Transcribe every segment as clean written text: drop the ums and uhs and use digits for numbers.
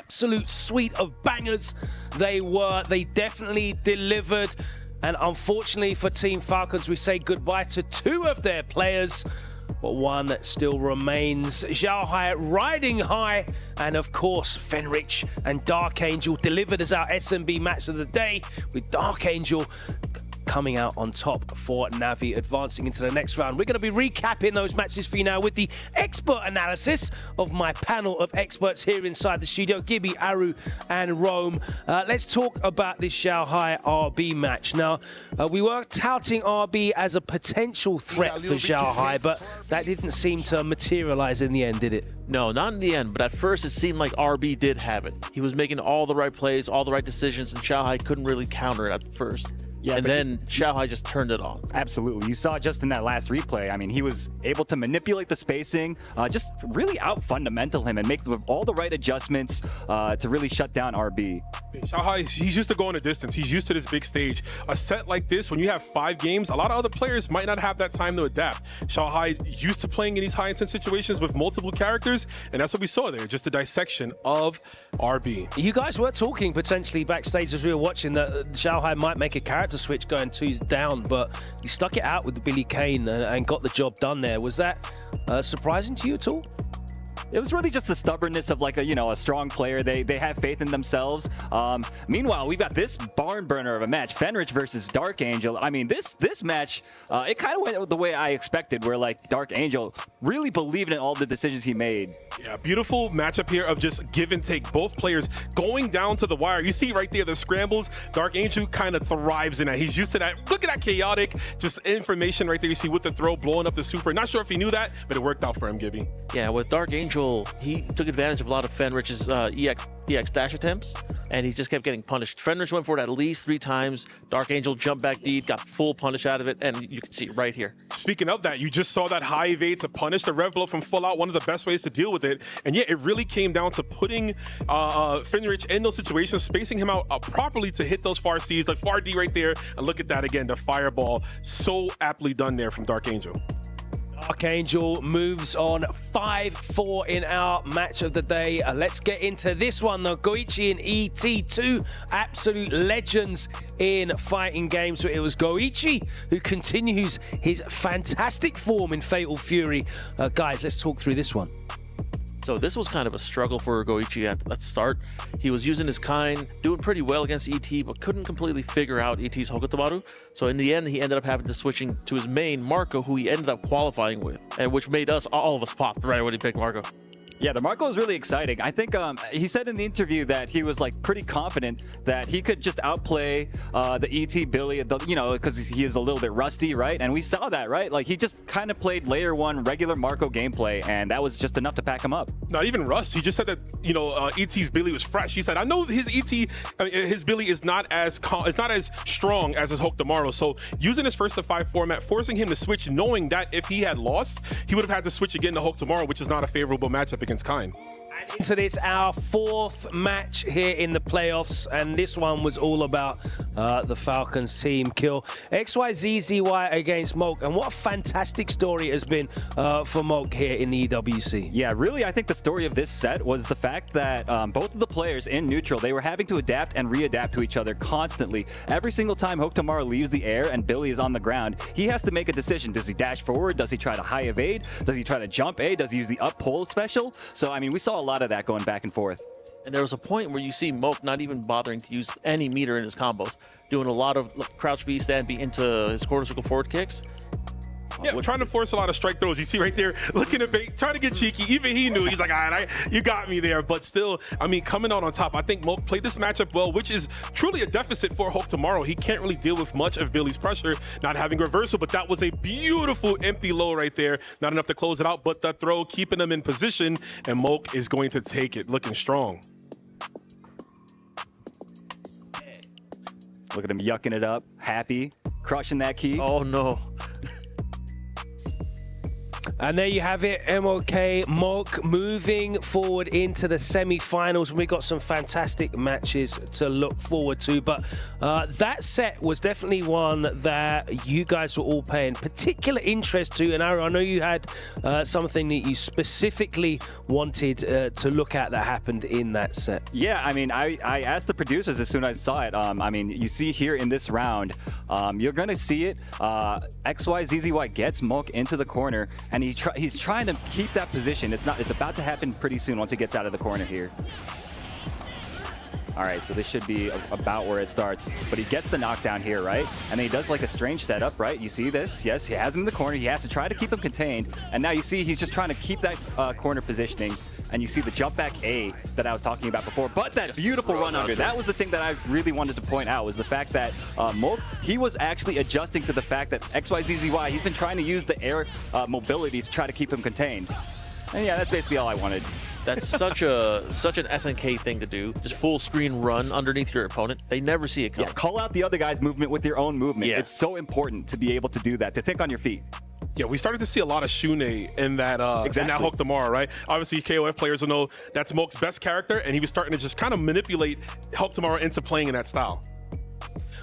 absolute suite of bangers they were. They definitely delivered. And unfortunately for Team Falcons, we say goodbye to 2 of their players, but 1 still remains. XiaoHai riding high, and of course, Fenritti and Dark Angel delivered as our SMB match of the day, with Dark Angel coming out on top for Navi, advancing into the next round. We're going to be recapping those matches for you now with the expert analysis of my panel of experts here inside the studio, Gibby, Aru, and Rome. Let's talk about this XiaoHai RB match. Now, we were touting RB as a potential threat for XiaoHai, but that didn't seem to materialize in the end, did it? No, not in the end, but at first it seemed like RB did have it. He was making all the right plays, all the right decisions, and XiaoHai couldn't really counter it at first. Yeah, and then XiaoHai just turned it on. Absolutely. You saw just in that last replay, I mean, he was able to manipulate the spacing, just really out-fundamental him and make all the right adjustments to really shut down RB. XiaoHai, he's used to going a distance. He's used to this big stage. A set like this, when you have 5 games, a lot of other players might not have that time to adapt. XiaoHai used to playing in these high-intense situations with multiple characters, and that's what we saw there, just a dissection of RB. You guys were talking potentially backstage as we were watching that XiaoHai might make a character switch going 2 down, but he stuck it out with Billy Kane and got the job done there. Was that surprising to you at all? It was really just the stubbornness of like a strong player. They have faith in themselves. Meanwhile, we've got this barn burner of a match, Fenritti versus Dark Angel. I mean, this match, it kind of went the way I expected, where like Dark Angel really believed in all the decisions he made. Yeah, beautiful matchup here of just give and take. Both players going down to the wire. You see right there the scrambles. Dark Angel kind of thrives in that. He's used to that. Look at that chaotic just information right there. You see with the throw blowing up the super. Not sure if he knew that, but it worked out for him, Gibby. Yeah, with Dark Angel, he took advantage of a lot of Fenrich's EX dash attempts, and he just kept getting punished. Fenrich went for it at least 3 times. Dark Angel jumped back deep, got full punish out of it, and you can see it right here. Speaking of that, you just saw that high evade to punish the rev blow from full out, one of the best ways to deal with it. And yeah, it really came down to putting Fenritti in those situations, spacing him out properly to hit those far Cs, like far D right there. And look at that again, the fireball, so aptly done there from Dark Angel. Dark Angel moves on 5-4 in our match of the day. Let's get into this one though. Goichi and ET2, absolute legends in fighting games. So it was Goichi who continues his fantastic form in Fatal Fury. Guys, let's talk through this one. So this was kind of a struggle for Goichi at the start. He was using his kind, doing pretty well against ET, but couldn't completely figure out ET's Hokutomaru. So in the end, he ended up having to switching to his main, Marco, who he ended up qualifying with, and which made all of us pop right when he picked Marco. Yeah, the Marco was really exciting. I think he said in the interview that he was like pretty confident that he could just outplay the ET Billy, because he is a little bit rusty, right? And we saw that, right? Like he just kind of played layer 1 regular Marco gameplay, and that was just enough to pack him up. Not even rust. He just said that ET's Billy was fresh. He said, I know his his Billy is not as strong as his Hokutomaru. So using his first to 5 format, forcing him to switch, knowing that if he had lost, he would have had to switch again to Hokutomaru, which is not a favorable matchup against Kind. Into this, our 4th match here in the playoffs, and this one was all about the Falcons team kill XYZZY against Moke, and what a fantastic story it has been for Moke here in the EWC. Yeah, really, I think the story of this set was the fact that both of the players in neutral, they were having to adapt and readapt to each other constantly. Every single time Hokutomaru leaves the air and Billy is on the ground, he has to make a decision. Does he dash forward? Does he try to high evade? Does he try to jump A? Does he use the up pull special? So, I mean, we saw a lot of that going back and forth. And there was a point where you see Moke not even bothering to use any meter in his combos, doing a lot of crouch B, stand B into his quarter circle forward kicks. Yeah, trying to force a lot of strike throws. You see right there, looking at bait, trying to get cheeky. Even he knew. He's like, all right, you got me there. But still, I mean, coming out on top, I think Moke played this matchup well, which is truly a deficit for Hokutomaru. He can't really deal with much of Billy's pressure, not having reversal. But that was a beautiful empty low right there. Not enough to close it out, but the throw, keeping him in position. And Moke is going to take it, looking strong. Look at him yucking it up, happy, crushing that key. Oh, no. And there you have it, MOK Mok moving forward into the semi-finals. We got some fantastic matches to look forward to, but that set was definitely one that you guys were all paying particular interest to. And I know you had something that you specifically wanted to look at that happened in that set. Yeah, I mean, I asked the producers as soon as I saw it. I mean, you see here in this round, you're going to see it. XYZZY gets Mok into the corner, and he's trying to keep that position. It's about to happen pretty soon once he gets out of the corner here. All right, so this should be about where it starts. But he gets the knockdown here, right? And then he does like a strange setup, right? You see this? Yes, he has him in the corner. He has to try to keep him contained. And now you see he's just trying to keep that corner positioning. And you see the jump back A that I was talking about before. But that beautiful run under, that was the thing that I really wanted to point out, was the fact that Mok, he was actually adjusting to the fact that XYZZY, he's been trying to use the air mobility to try to keep him contained. And yeah, that's basically all I wanted. That's such an SNK thing to do. Just full screen run underneath your opponent. They never see it coming. Yeah, call out the other guy's movement with your own movement. Yeah. It's so important to be able to do that, to think on your feet. Yeah, we started to see a lot of Shune in that Hook tomorrow, right? Obviously, KOF players will know that's Mok's best character, and he was starting to just kind of manipulate Hook tomorrow into playing in that style.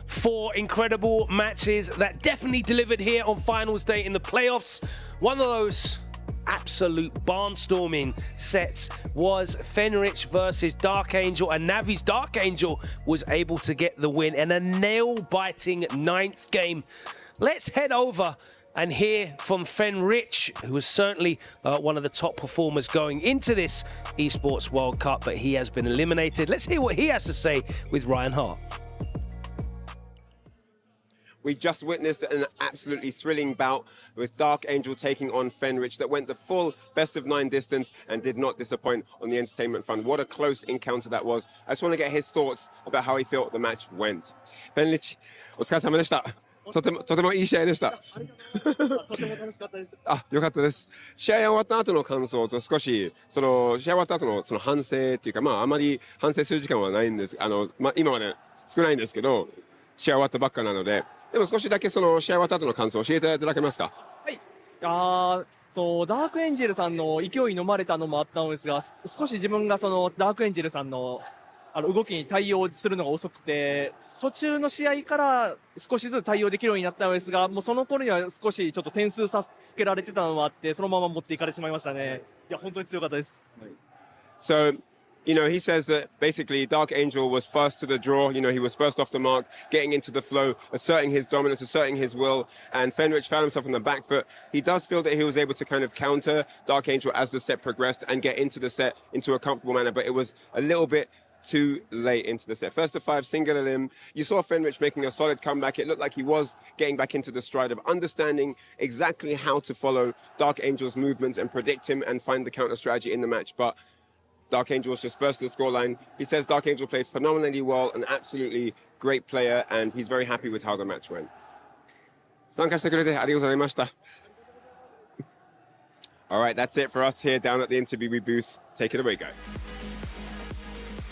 4 incredible matches that definitely delivered here on finals day in the playoffs. One of those absolute barnstorming sets was Fenritti versus Dark Angel, and Navi's Dark Angel was able to get the win in a nail-biting 9th game. Let's head over and hear from Fenritti, who was certainly one of the top performers going into this Esports World Cup, but he has been eliminated. Let's hear what he has to say with Ryan Hart. We just witnessed an absolutely thrilling bout with Dark Angel taking on Fenritti that went the full best-of-9 distance and did not disappoint on the entertainment front. What a close encounter that was. I just want to get his thoughts about how he felt the match went. Fenritti, お疲れ様でした。とてもいい試合でした。あ、よかったです。試合終わった後の感想と少し試合終わった後の反省っていうか、あまり反省する時間はないんです。今まで少ないんですけど、試合終わったばっかなので。でも少しだけ試合終わった後の感想を教えていただけますか。はい。そうダークエンジェルさんの勢いに飲まれたのもあったのですが、少し自分がダークエンジェルさんの動きに対応するのが遅くて、途中の試合から少しずつ対応できるようになったのですが、もうその頃には少しちょっと点数差つけられてたのもあって、そのまま持っていかれてしまいましたね。いや本当に強かったです。So, you know, he says that basically Dark Angel was first to the draw. You know, he was first off the mark, getting into the flow, asserting his dominance, asserting his will. And Fenritti found himself on the back foot. He does feel that he was able to kind of counter Dark Angel as the set progressed and get into the set into a comfortable manner. But it was a little bit too late into the set. First to 5, singular limb. You saw Fenritti making a solid comeback. It looked like he was getting back into the stride of understanding exactly how to follow Dark Angel's movements and predict him and find the counter strategy in the match. But Dark Angel was just first to the scoreline. He says Dark Angel played phenomenally well, an absolutely great player, and he's very happy with how the match went. 参加してくれてありがとうございました。All right, that's it for us here down at the Interview booth. Take it away, guys.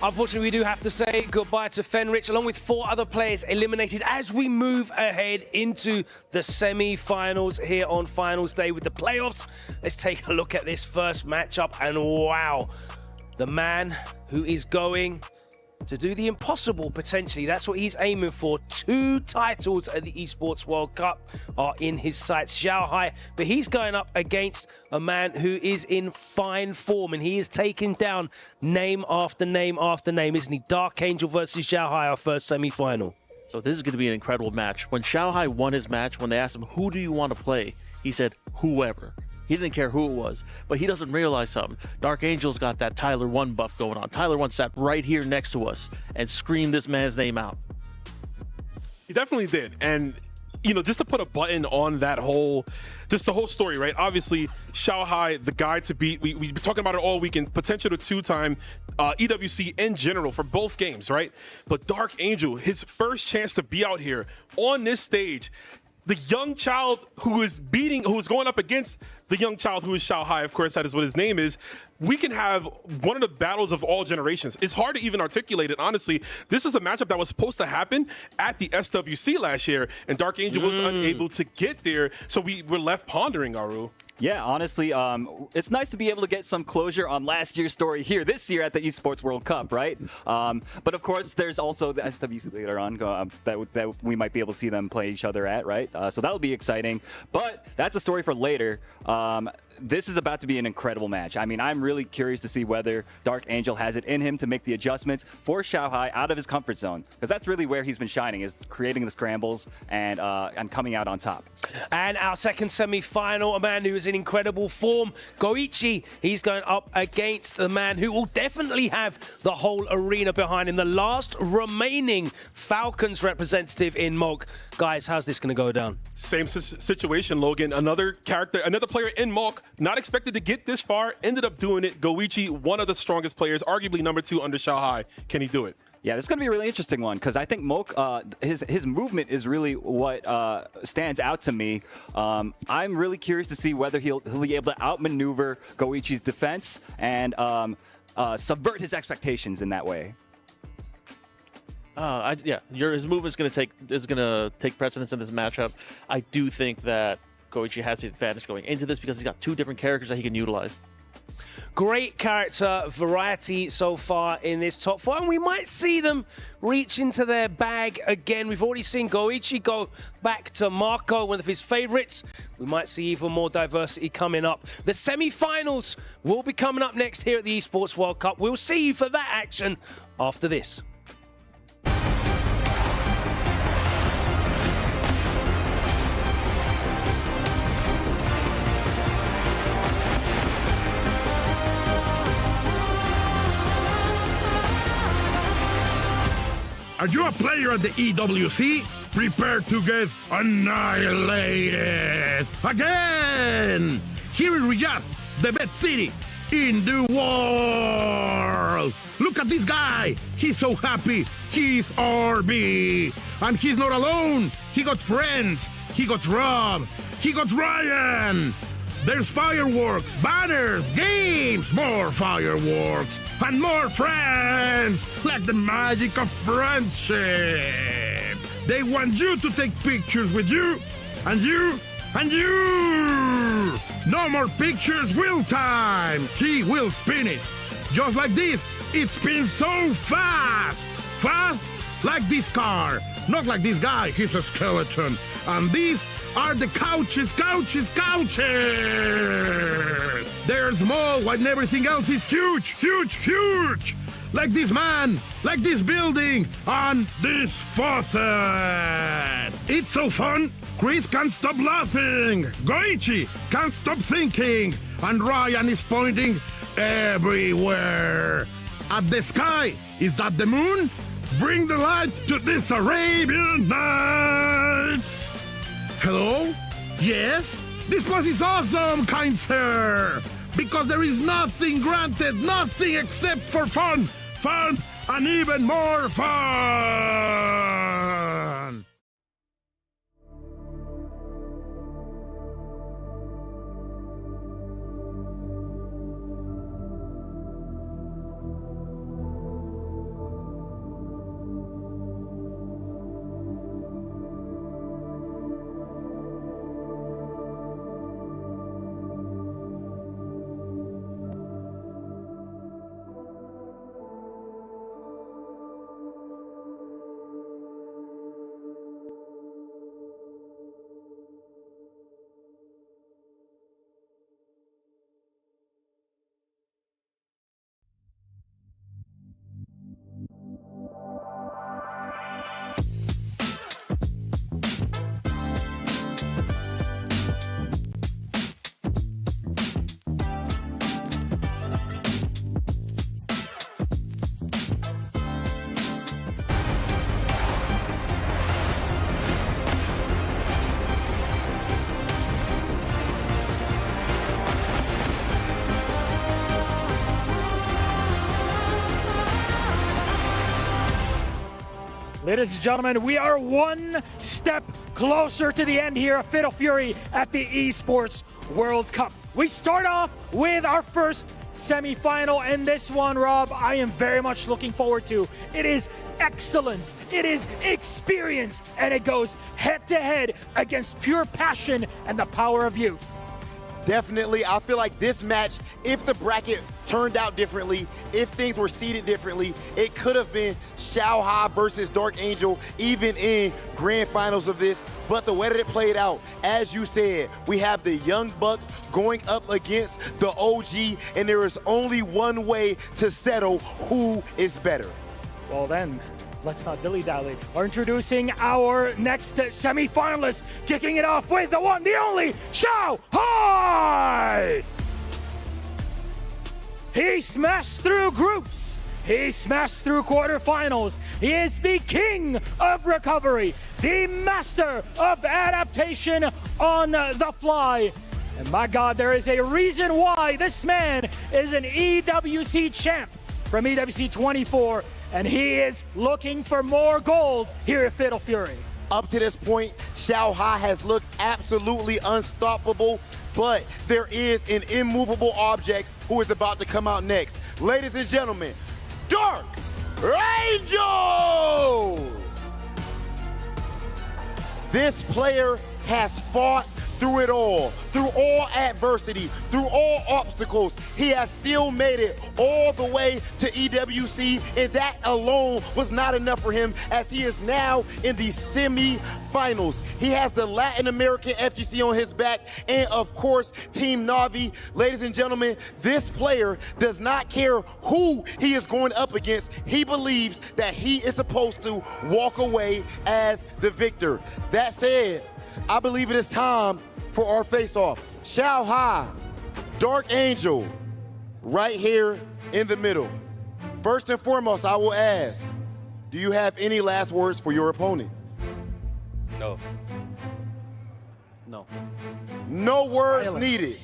Unfortunately, we do have to say goodbye to Fenritti, along with 4 other players eliminated as we move ahead into the semi-finals here on Finals Day with the playoffs. Let's take a look at this first matchup, and wow, the man who is going to do the impossible, potentially. That's what he's aiming for. 2 titles at the Esports World Cup are in his sights. XiaoHai, but he's going up against a man who is in fine form, and he is taking down name after name after name, isn't he? Dark Angel versus XiaoHai, our first semi-final. So this is going to be an incredible match. When XiaoHai won his match, when they asked him, who do you want to play? He said, whoever. He didn't care who it was, but he doesn't realize something. Dark Angel's got that Tyler 1 buff going on. Tyler 1 sat right here next to us and screamed this man's name out. He definitely did. And, you know, just to put a button on that whole, just the whole story, right? Obviously, XiaoHai, the guy to beat. We've been talking about it all weekend. Potential to 2-time EWC in general for both games, right? But Dark Angel, his first chance to be out here on this stage, the young child who is going up against the young child who is XiaoHai, of course, that is what his name is. We can have one of the battles of all generations. It's hard to even articulate it, honestly. This is a matchup that was supposed to happen at the SWC last year, and Dark Angel was unable to get there, so we were left pondering, Aru. Yeah, honestly, it's nice to be able to get some closure on last year's story here this year at the Esports World Cup, right? But of course, there's also the SWC later on that we might be able to see them play each other at, right? So that'll be exciting. But that's a story for later. This is about to be an incredible match. I mean, I'm really curious to see whether Dark Angel has it in him to make the adjustments for XiaoHai out of his comfort zone, because that's really where he's been shining, is creating the scrambles and coming out on top. And our second semi-final, a man who is in incredible form, Goichi. He's going up against the man who will definitely have the whole arena behind him, the last remaining Falcons representative in Mog. Guys, how's this going to go down? Same situation, Logan. Another player in Mog, not expected to get this far, ended up doing it. Goichi, one of the strongest players, arguably number 2 under XiaoHai. Can he do it? Yeah, this is going to be a really interesting one, because I think Moke, his movement is really what stands out to me. I'm really curious to see whether he'll be able to outmaneuver Goichi's defense and subvert his expectations in that way. His movement is gonna take precedence in this matchup. I do think that Goichi has the advantage going into this because he's got 2 different characters that he can utilize. Great character variety so far in this top 4, and we might see them reach into their bag again. We've already seen Goichi go back to Marco, one of his favorites. We might see even more diversity coming up. The semi-finals will be coming up next here at the Esports World Cup. We'll see you for that action after this. Are you a player at the EWC? Prepare to get annihilated again! Here in Riyadh, the best city in the world! Look at this guy! He's so happy! He's RB! And he's not alone! He got friends! He got Rob! He got Ryan! There's fireworks, banners, games, more fireworks, and more friends, like the magic of friendship. They want you to take pictures with you, and you, and you. No more pictures, wheel time. He will spin it. Just like this, it spins so fast. Fast like this car. Not like this guy, he's a skeleton. And these are the couches. They're small when everything else is huge. Like this man, like this building, and this faucet. It's so fun. Chris can't stop laughing. Goichi can't stop thinking. And Ryan is pointing everywhere. At the sky, is that the moon? Bring the light to this Arabian Nights! Hello? Yes? This place is awesome, kind sir! Because there is nothing granted, nothing except for fun! Fun and even more fun! Ladies and gentlemen, we are one step closer to the end here of Fatal Fury at the Esports World Cup. We start off with our first semi-final, and this one, Rob, I am very much looking forward to. It is excellence, it is experience, and it goes head-to-head against pure passion and the power of youth. definitely. I feel like this match, if the bracket turned out differently, if things were seeded differently, it could have been XiaoHai versus Dark Angel, even in grand finals of this. But the way that it played out, as you said, we have the young buck going up against the OG, and there is only one way to settle who is better. Well then, let's not dilly-dally. We're introducing our next semi-finalist, kicking it off with the one, the only, XiaoHai! He smashed through groups. He smashed through quarterfinals. He is the king of recovery, the master of adaptation on the fly. And my God, there is a reason why this man is an EWC champ from EWC 24, and he is looking for more gold here at Fatal Fury. Up to this point, XiaoHai has looked absolutely unstoppable, but there is an immovable object who is about to come out next. Ladies and gentlemen, Dark Angel! This player has fought through it all, through all adversity, through all obstacles. He has still made it all the way to EWC, and that alone was not enough for him, as he is now in the semi-finals. He has the Latin American FGC on his back, and of course, Team Na'Vi. Ladies and gentlemen, this player does not care who he is going up against. He believes that he is supposed to walk away as the victor. That said, I believe it is time for our face-off. XiaoHai, Dark Angel, right here in the middle. First and foremost, I will ask, do you have any last words for your opponent? No. No. No words Silence. needed.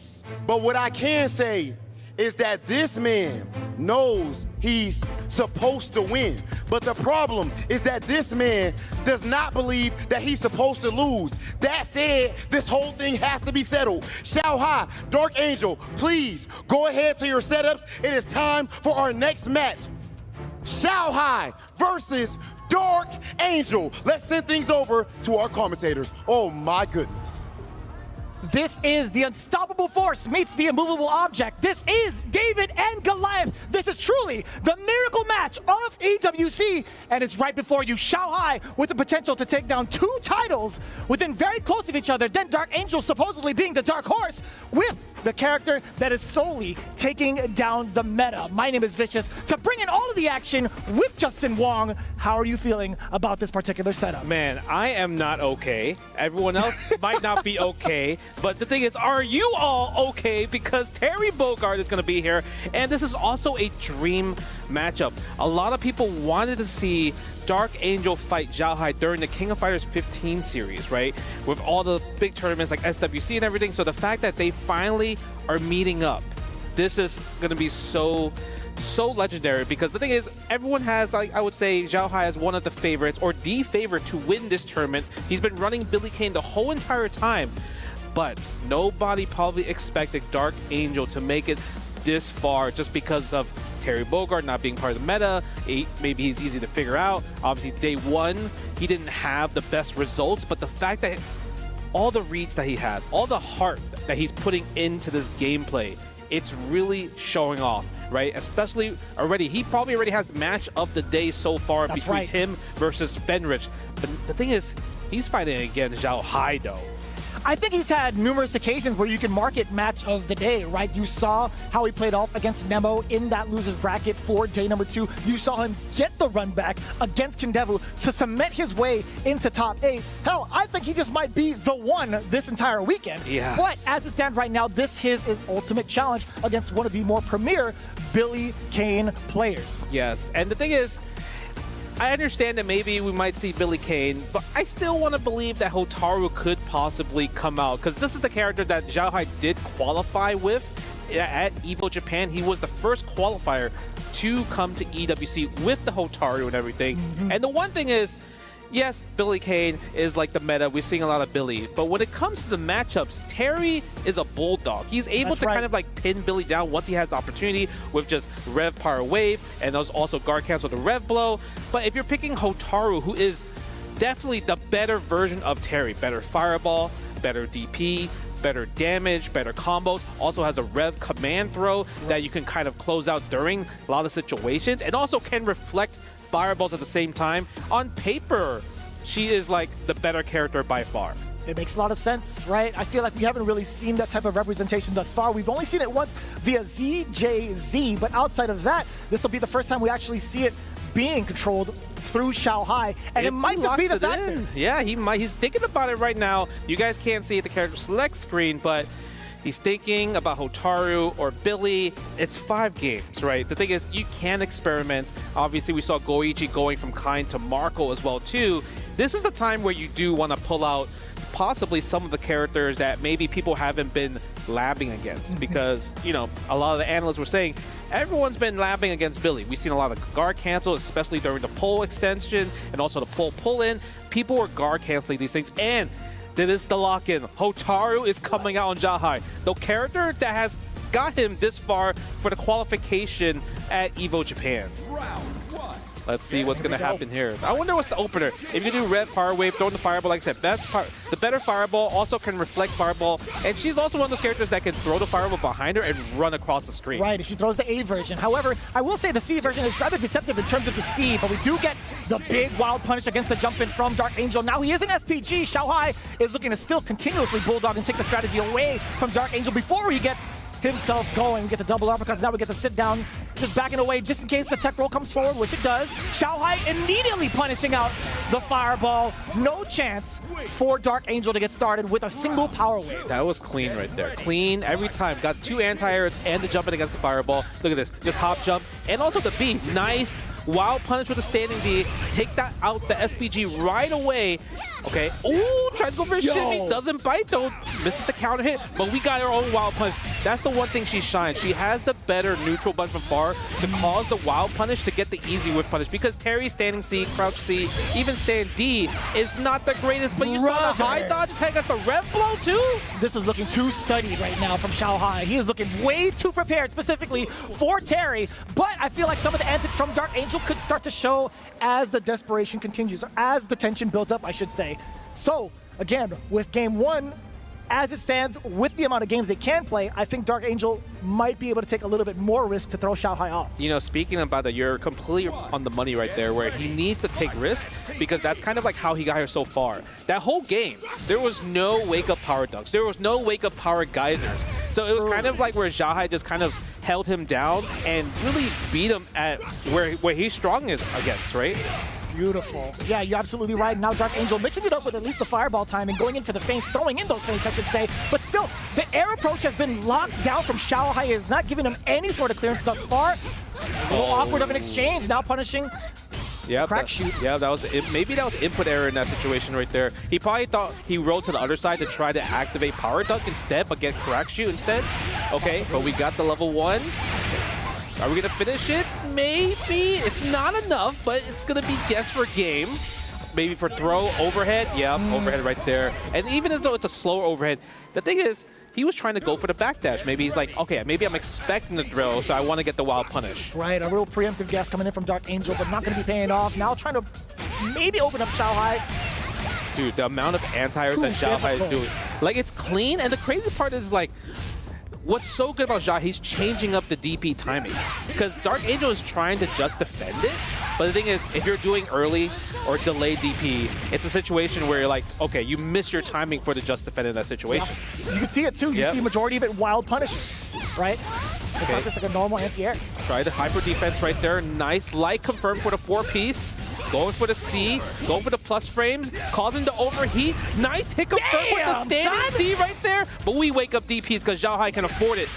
But what I can say is that this man knows he's supposed to win. But the problem is that this man does not believe that he's supposed to lose. That said, this whole thing has to be settled. XiaoHai, Dark Angel, please go ahead to your setups. It is time for our next match. XiaoHai versus Dark Angel. Let's send things over to our commentators. Oh my goodness. This is the unstoppable force meets the immovable object. This is David and Goliath. This is truly the miracle match of EWC, and it's right before you. XiaoHai with the potential to take down 2 titles within very close of each other. Then Dark Angel supposedly being the dark horse with the character that is solely taking down the meta. My name is Vicious. To bring in all of the action with Justin Wong, how are you feeling about this particular setup? Man, I am not okay. Everyone else might not be okay. But the thing is, are you all okay? Because Terry Bogard is going to be here, and this is also a dream matchup. A lot of people wanted to see Dark Angel fight XiaoHai during the King of Fighters 15 series, right? With all the big tournaments like SWC and everything. So the fact that they finally are meeting up, this is going to be so legendary, because the thing is, everyone has, like, I would say XiaoHai as one of the favorites, or the favorite to win this tournament. He's been running Billy Kane the whole entire time. But nobody probably expected Dark Angel to make it this far just because of Terry Bogard not being part of the meta. Maybe he's easy to figure out. Obviously, day one, he didn't have the best results, but the fact that all the reads that he has, all the heart that he's putting into this gameplay, it's really showing off, right? Especially already, he probably already has the match of the day so far between him versus Fenritti. But the thing is, he's fighting against XiaoHai though. I think he's had numerous occasions where you can mark it match of the day, right? You saw how he played off against Nemo in that loser's bracket for day number 2. You saw him get the run back against Kindevu to cement his way into top 8. Hell, I think he just might be the one this entire weekend. Yes. But as it stands right now, this is his ultimate challenge against one of the more premier Billy Kane players. Yes, and the thing is, I understand that maybe we might see Billy Kane, but I still want to believe that Hotaru could possibly come out, because this is the character that XiaoHai did qualify with at EVO Japan. He was the first qualifier to come to EWC with the Hotaru and everything. And the one thing is, yes, Billy Kane is like the meta. We're seeing a lot of Billy. But when it comes to the matchups, Terry is a bulldog. He's able to kind of like pin Billy down once he has the opportunity with just Rev Power Wave, and there's also guard cancel the Rev Blow. But if you're picking Hotaru, who is definitely the better version of Terry, better Fireball, better DP, better damage, better combos, also has a rev command throw that you can kind of close out during a lot of situations, and also can reflect fireballs at the same time. On paper, she is like the better character by far. It makes a lot of sense, right? I feel like we haven't really seen that type of representation thus far. We've only seen it once via ZJZ, but outside of that, this will be the first time we actually see it being controlled through XiaoHai, and it might just be the factor. Yeah, he's thinking about it right now. You guys can't see the character select screen, but he's thinking about Hotaru or Billy. It's 5 games, right? The thing is, you can experiment. Obviously, we saw Goichi going from Kind to Marco as well, too. This is the time where you do want to pull out possibly some of the characters that maybe people haven't been labbing against, because, you know, a lot of the analysts were saying everyone's been labbing against Billy. We've seen a lot of guard cancel, especially during the pull extension and also the pull-in. People were guard canceling these things, and this is the lock-in. Hotaru is coming out on XiaoHai, the character that has got him this far for the qualification at EVO Japan. Let's see what's going to happen here. I wonder what's the opener. If you do red power wave, throwing the fireball, like I said, the better fireball also can reflect fireball. And she's also one of those characters that can throw the fireball behind her and run across the screen. Right, if she throws the A version. However, I will say the C version is rather deceptive in terms of the speed, but we do get the big wild punish against the jump in from Dark Angel. Now he is an SPG. XiaoHai is looking to still continuously bulldog and take the strategy away from Dark Angel before he gets himself going. Get the double uppercuts. Now we get the sit down, just backing away just in case the tech roll comes forward, which it does. XiaoHai immediately punishing out the fireball. No chance for Dark Angel to get started with a single power wave. That was clean right there. Clean every time. Got 2 anti-airts and the jumping against the fireball. Look at this. Just hop jump. And also the B. Nice wild punish with the standing D. Take that out the SPG right away. Okay. Ooh, tries to go for a shimmy. Doesn't bite though. Misses the counter hit. But we got our own wild punish. That's the one thing she shines. She has the better neutral button from far to cause the wild punish to get the easy whiff punish. Because Terry standing C, crouch C, even stand D is not the greatest. But you saw the high dodge attack at the rev blow too. This is looking too studied right now from XiaoHai. He is looking way too prepared specifically for Terry. But I feel like some of the antics from Dark Angel could start to show as the desperation continues, or as the tension builds up, I should say. So, again, with game 1, as it stands, with the amount of games they can play, I think Dark Angel might be able to take a little bit more risk to throw XiaoHai off. You know, speaking about that, you're completely on the money right there, where he needs to take risks, because that's kind of like how he got here so far. That whole game, there was no wake-up power ducks. There was no wake-up power geysers. So it was kind of like where XiaoHai just kind of held him down and really beat him at where he's strong is against, right? Beautiful. Yeah, you're absolutely right. Now Dark Angel mixing it up with at least the fireball time and going in for the feints, throwing in those feints, I should say. But still, the air approach has been locked down from XiaoHai. Is not giving him any sort of clearance thus far. A little awkward of an exchange, now punishing crack shoot. Yeah, that was maybe that was input error in that situation right there. He probably thought he rolled to the other side to try to activate power dunk instead, but get crack shoot instead. Okay, but we got the level 1. Are we going to finish it? Maybe. It's not enough, but it's going to be guess for game. Maybe for throw, overhead. Yeah, overhead right there. And even though it's a slower overhead, the thing is, he was trying to go for the backdash. Maybe he's like, okay, maybe I'm expecting the drill, so I want to get the wild punish. Right, a real preemptive guess coming in from Dark Angel, but not going to be paying off. Now trying to maybe open up XiaoHai. Dude, the amount of anti-airs that XiaoHai is doing. Like, it's clean, and the crazy part is, like, what's so good about XiaoHai, he's changing up the DP timings. Because Dark Angel is trying to just defend it, but the thing is, if you're doing early or delayed DP, it's a situation where you're like, okay, you miss your timing for the just defend in that situation. Yep. You can see it too. You see majority of it wild punishes, right? It's not just like a normal anti-air. Try the hyper defense right there. Nice light confirmed for the 4-piece. Going for the C, going for the plus frames, causing the overheat. Nice hit confirmed with the standing D right there. But we wake up DPs because XiaoHai can afford it.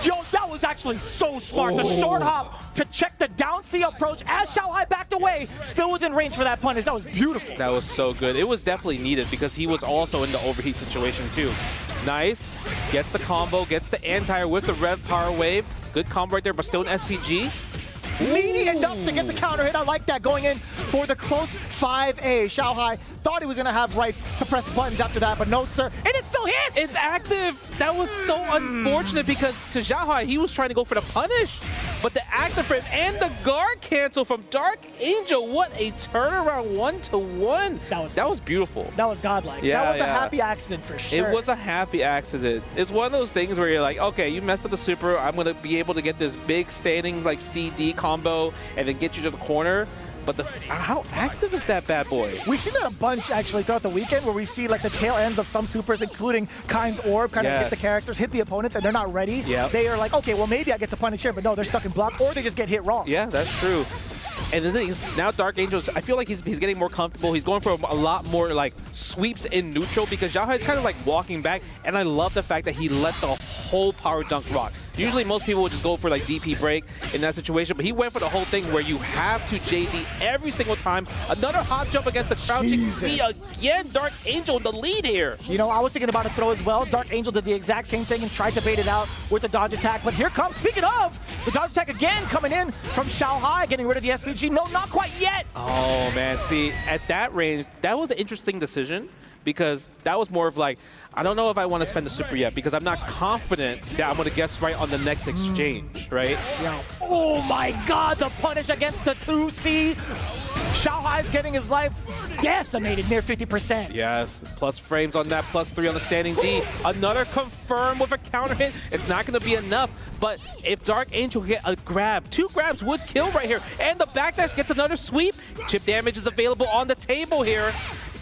Yo, that was actually so smart. The short hop to check the down C approach as XiaoHai backed away, still within range for that punish. That was beautiful. That was so good. It was definitely needed because he was also in the overheat situation too. Nice. Gets the combo, gets the anti-air with the rev power wave. Good combo right there, but still an SPG. Meaty enough to get the counter hit. I like that going in for the close 5A. XiaoHai thought he was going to have rights to press buttons after that, but no, sir. And it still hits! It's active. That was so unfortunate because to XiaoHai, he was trying to go for the punish, but the active frame and the guard cancel from Dark Angel. What a turnaround 1-to-1. That was beautiful. That was godlike. Yeah, that was a happy accident for sure. It was a happy accident. It's one of those things where you're like, okay, you messed up the super. I'm going to be able to get this big standing like CD combo and then get you to the corner. But how active is that bad boy? We've seen that a bunch actually throughout the weekend where we see like the tail ends of some supers, including Kind's Orb, kind of hit the characters, hit the opponents, and they're not ready. Yep. They are like, okay, well maybe I get to punish here, but no, they're stuck in block, or they just get hit wrong. Yeah, that's true. And the thing is, now Dark Angels, I feel like he's getting more comfortable. He's going for a lot more like sweeps in neutral because XiaoHai is kind of like walking back. And I love the fact that he let the whole power dunk rock. Usually most people would just go for like DP break in that situation, but he went for the whole thing where you have to JD every single time. Another hot jump against the crouching C again. Dark Angel in the lead here. You know, I was thinking about a throw as well. Dark Angel did the exact same thing and tried to bait it out with the dodge attack. But here comes, speaking of, the dodge attack again coming in from XiaoHai, getting rid of the SPG. No, not quite yet. Oh, man. See, at that range, that was an interesting decision because that was more of like, I don't know if I want to spend the super yet because I'm not confident that I'm going to guess right on the next exchange, right? Yeah. Oh my god, the punish against the 2C. XiaoHai's getting his life decimated near 50%. Yes, plus frames on that, +3 on the standing D. Another confirm with a counter hit. It's not going to be enough, but if Dark Angel get a grab, 2 grabs would kill right here. And the backdash gets another sweep. Chip damage is available on the table here.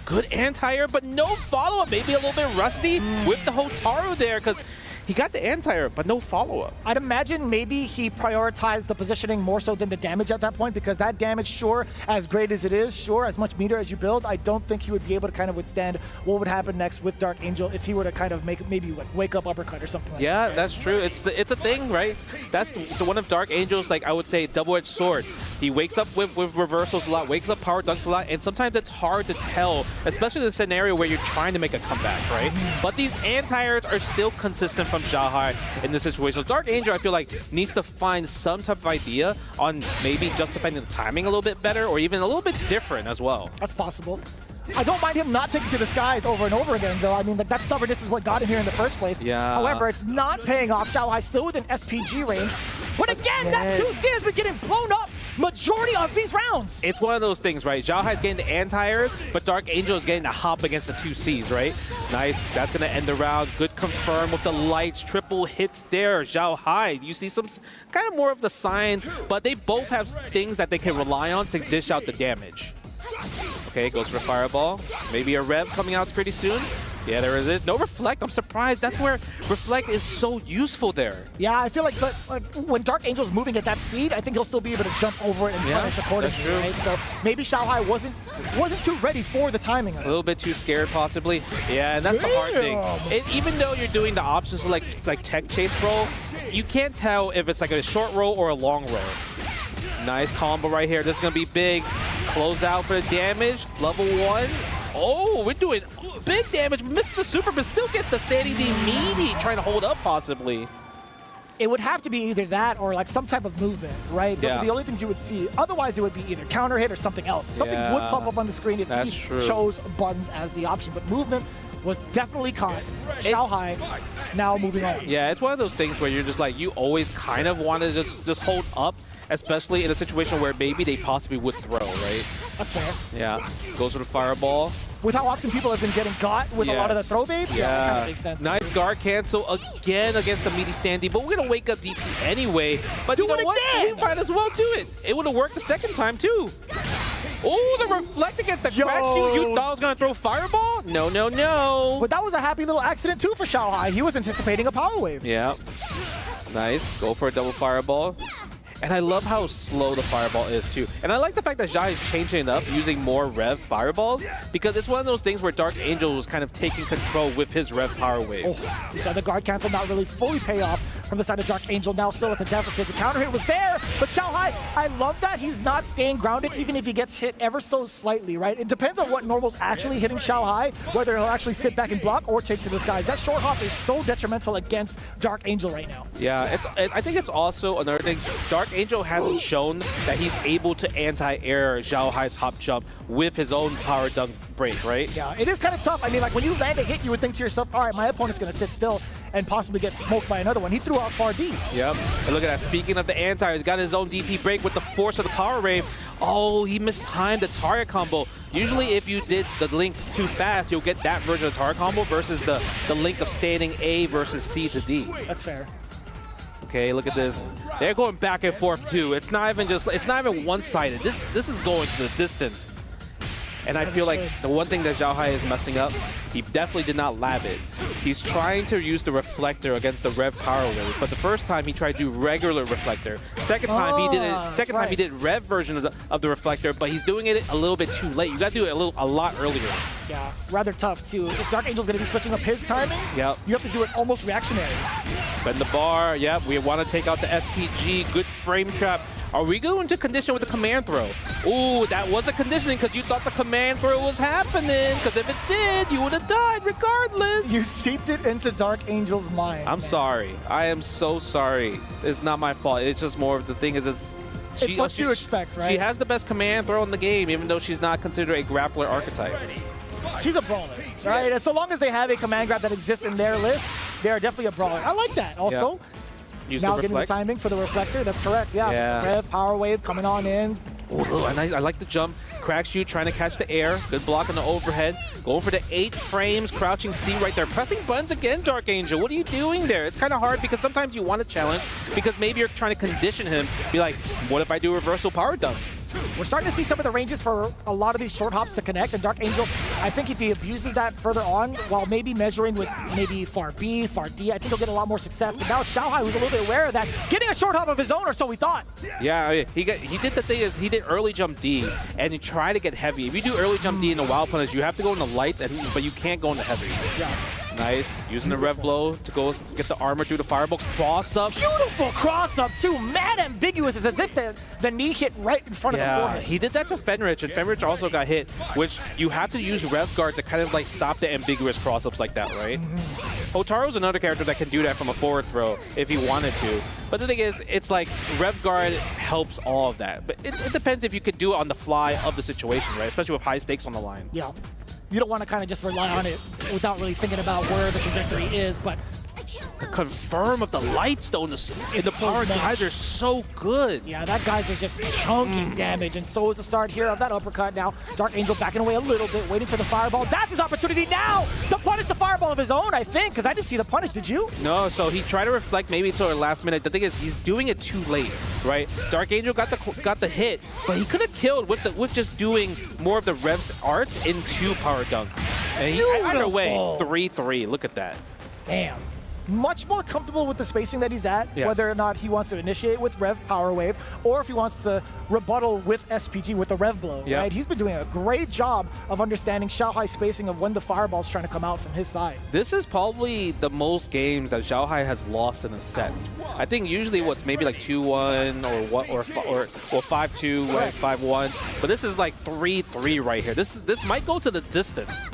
Good anti-air, but no follow-up. Maybe a little bit rusty with the Hotaru there because he got the anti-air, but no follow-up. I'd imagine maybe he prioritized the positioning more so than the damage at that point because that damage, sure, as great as it is, sure, as much meter as you build, I don't think he would be able to kind of withstand what would happen next with Dark Angel if he were to kind of make maybe like wake up uppercut or something like that. Yeah, that's true. It's a thing, right? That's the one of Dark Angel's, like I would say, double-edged sword. He wakes up with reversals a lot, wakes up power dunks a lot, and sometimes it's hard to tell, especially in the scenario where you're trying to make a comeback, right? But these anti-airs are still consistent from XiaoHai in this situation. Dark Angel, I feel like, needs to find some type of idea on maybe justifying the timing a little bit better or even a little bit different as well. That's possible. I don't mind him not taking to the skies over and over again, though. I mean, that stubbornness is what got him here in the first place. Yeah. However, it's not paying off. XiaoHai still within SPG range. But again, that 2C has been getting blown up majority of these rounds. It's one of those things, right? XiaoHai's getting the anti-air, but Dark Angel is getting the hop against the 2Cs, right? Nice. That's going to end the round. Good confirm with the lights. Triple hits there. XiaoHai, you see some kind of more of the signs, but they both have things that they can rely on to dish out the damage. Okay, goes for Fireball. Maybe a Rev coming out pretty soon. Yeah, there is it. No Reflect. I'm surprised. That's where Reflect is so useful there. Yeah, I feel like, but when Dark Angel's moving at that speed, I think he'll still be able to jump over it and punish accordingly, right? So maybe XiaoHai wasn't too ready for the timing of it. A little bit too scared, possibly. Yeah, and that's the hard thing. Even though you're doing the options like tech chase roll, you can't tell if it's like a short roll or a long roll. Nice combo right here. This is going to be big. Close out for the damage. Level 1. Oh, we're doing big damage. Missed the super, but still gets the standing D meaty. Trying to hold up, possibly. It would have to be either that or like some type of movement, right? Those are the only things you would see. Otherwise, it would be either counter hit or something else. Something would pop up on the screen if he chose buttons as the option. But movement was definitely caught. XiaoHai now moving on. Yeah, it's one of those things where you're just like, you always kind of want to just hold up, especially in a situation where maybe they possibly would throw, right? That's fair. Yeah, goes for the Fireball. With how often people have been getting got with a lot of the throw baits, that kind of makes sense. Nice guard cancel again against the meaty standee, but we're going to wake up DP anyway. But you know what? We might as well do it. It would have worked the second time, too. Oh, the Reflect against the crash shoot. You thought I was going to throw Fireball? No, no, no. But that was a happy little accident, too, for XiaoHai. He was anticipating a Power Wave. Yeah. Nice. Go for a double Fireball. And I love how slow the Fireball is, too. And I like the fact that XiaoHai is changing it up, using more Rev Fireballs, because it's one of those things where Dark Angel was kind of taking control with his Rev Power Wave. Oh, you saw the guard cancel not really fully pay off from the side of Dark Angel, now still at the deficit. The counter hit was there, but XiaoHai, I love that he's not staying grounded even if he gets hit ever so slightly, right? It depends on what normal's actually hitting XiaoHai, whether he'll actually sit back and block or take to the skies. That short hop is so detrimental against Dark Angel right now. Yeah, I think it's also another thing. Dark Angel hasn't shown that he's able to anti-air XiaoHai's hop jump with his own power dunk break, right? Yeah, it is kind of tough. I mean, like when you land a hit, you would think to yourself, all right, my opponent's going to sit still and possibly get smoked by another one. He threw out far D. Yep. And look at that. Speaking of the anti, he's got his own DP break with the force of the power wave. Oh, he mistimed the target combo. Usually if you did the link too fast, you'll get that version of the target combo versus the link of standing A versus C to D. That's fair. Okay, look at this. They're going back and forth too. It's not even one-sided. This is going to the distance. And I feel like the one thing that XiaoHai is messing up, he definitely did not lab it. He's trying to use the reflector against the Rev Power Wave, but the first time he tried to do regular reflector. Second time he did it. Second time he did Rev version of the reflector, but he's doing it a little bit too late. You got to do it a lot earlier. Yeah, rather tough too. If Dark Angel's going to be switching up his timing, you have to do it almost reactionary. Spend the bar. Yep, we want to take out the SPG. Good frame trap. Are we going to condition with the command throw? Ooh, that was a conditioning because you thought the command throw was happening. Because if it did, you would have died regardless. You seeped it into Dark Angel's mind. I'm sorry. I am so sorry. It's not my fault. It's just more of the thing is it's what you expect, right? She has the best command throw in the game, even though she's not considered a grappler archetype. She's a brawler, right? So long as they have a command grab that exists in their list, they are definitely a brawler. I like that also. Now getting the timing for the reflector, that's correct, yeah. Rev, power wave coming on in. Ooh, and I like the jump. Crack shoot, trying to catch the air. Good block on the overhead. Going for the 8 frames, crouching C right there. Pressing buttons again, Dark Angel. What are you doing there? It's kind of hard because sometimes you want to challenge because maybe you're trying to condition him. Be like, what if I do reversal power dunk? We're starting to see some of the ranges for a lot of these short hops to connect, and Dark Angel, I think if he abuses that further on, while maybe measuring with maybe far B, far D, I think he'll get a lot more success. But now it's XiaoHai who's a little bit aware of that, getting a short hop of his own, or so we thought. Yeah, he did the thing is he did early jump D, and you try to get heavy. If you do early jump D in the wild punish, you have to go in the lights, but you can't go in the heavy. Yeah. Nice. Using the rev blow to go get the armor through the fireball. Cross up. Beautiful cross up too. Mad ambiguous. It's as if the knee hit right in front of the forehead. He did that to Fenrich, and Fenrich also got hit, which you have to use rev guard to kind of like stop the ambiguous cross ups like that, right? Otaro's another character that can do that from a forward throw if he wanted to. But the thing is, it's like rev guard helps all of that. But it depends if you could do it on the fly of the situation, right? Especially with high stakes on the line. Yeah. You don't want to kind of just rely on it without really thinking about where the trajectory is, but confirm of the lights though in the power geyser is so good. Yeah, that geyser's just chunking damage, and so is the start here of that uppercut. Now Dark Angel backing away a little bit, waiting for the fireball. That's his opportunity now to punish the fireball of his own, I think, because I didn't see the punish, did you? No, so he tried to reflect maybe until the last minute. The thing is, he's doing it too late, right? Dark Angel got the hit, but he could have killed with just doing more of the Rev's arts into power dunk. And he either way, 3-3. Look at that. Damn. Much more comfortable with the spacing that he's at, whether or not he wants to initiate with Rev Power Wave, or if he wants to rebuttal with SPG with the Rev Blow, right? He's been doing a great job of understanding XiaoHai's spacing of when the fireball's trying to come out from his side. This is probably the most games that XiaoHai has lost in a set. I think usually what's maybe like 2-1 or 5-2, right? 5-1, but this is like 3-3 right here. This might go to the distance.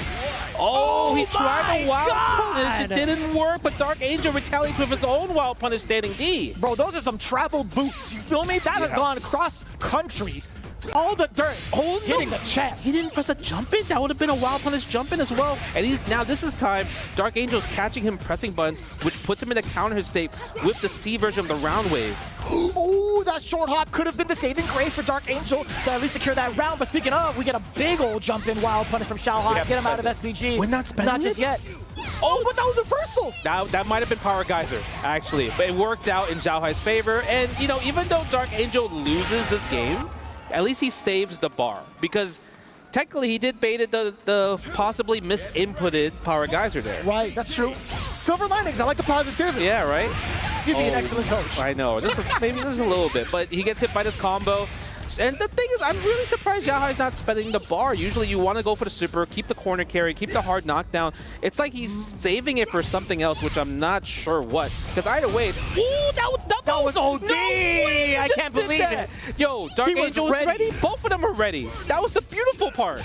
Oh, he tried a wild punish. It didn't work, but Dark Angel retaliates with his own wild punish standing D. Bro, those are some travel boots. You feel me? That has gone cross country. All the dirt hitting the chest. He didn't press a jump in. That would have been a wild punish jump in as well. And now this is time. Dark Angel's catching him pressing buttons, which puts him in a counter hit state with the C version of the round wave. Oh, that short hop could have been the saving grace for Dark Angel to at least secure that round. But speaking of, we get a big old jump in wild punish from XiaoHai. Get him out of SPG. We're not spending Not just yet. Oh, but that was a reversal. That might have been Power Geyser, actually. But it worked out in XiaoHai's favor. And, you know, even though Dark Angel loses this game, at least he saves the bar. Because technically he did baited the possibly misinputted Power Geyser there. Right, that's true. Silver linings, I like the positivity. Yeah, right? You'd be an excellent coach. I know. Maybe there's a little bit. But he gets hit by this combo. And the thing is, I'm really surprised XiaoHai's not spending the bar. Usually you want to go for the super, keep the corner carry, keep the hard knockdown. It's like he's saving it for something else, which I'm not sure what. Because either way, it's... Ooh, that was double! That was OD! No way, I can't believe it. Yo, Dark He was Angel was ready. ready. Both of them were ready. That was the beautiful part.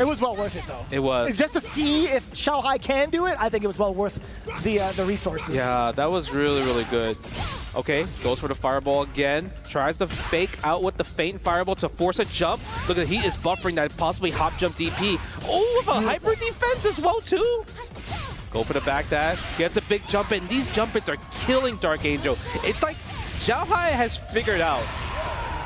It was well worth it, though. It was. It's just to see if XiaoHai can do it. I think it was well worth the resources. Yeah, that was really, really good. Okay, goes for the fireball again. Tries to fake out with the faint fireball to force a jump. Look at, he is buffering that possibly hop jump DP. Oh, with a hyper defense as well, too. Go for the back dash. Gets a big jump in. These jump ins are killing Dark Angel. It's like XiaoHai has figured out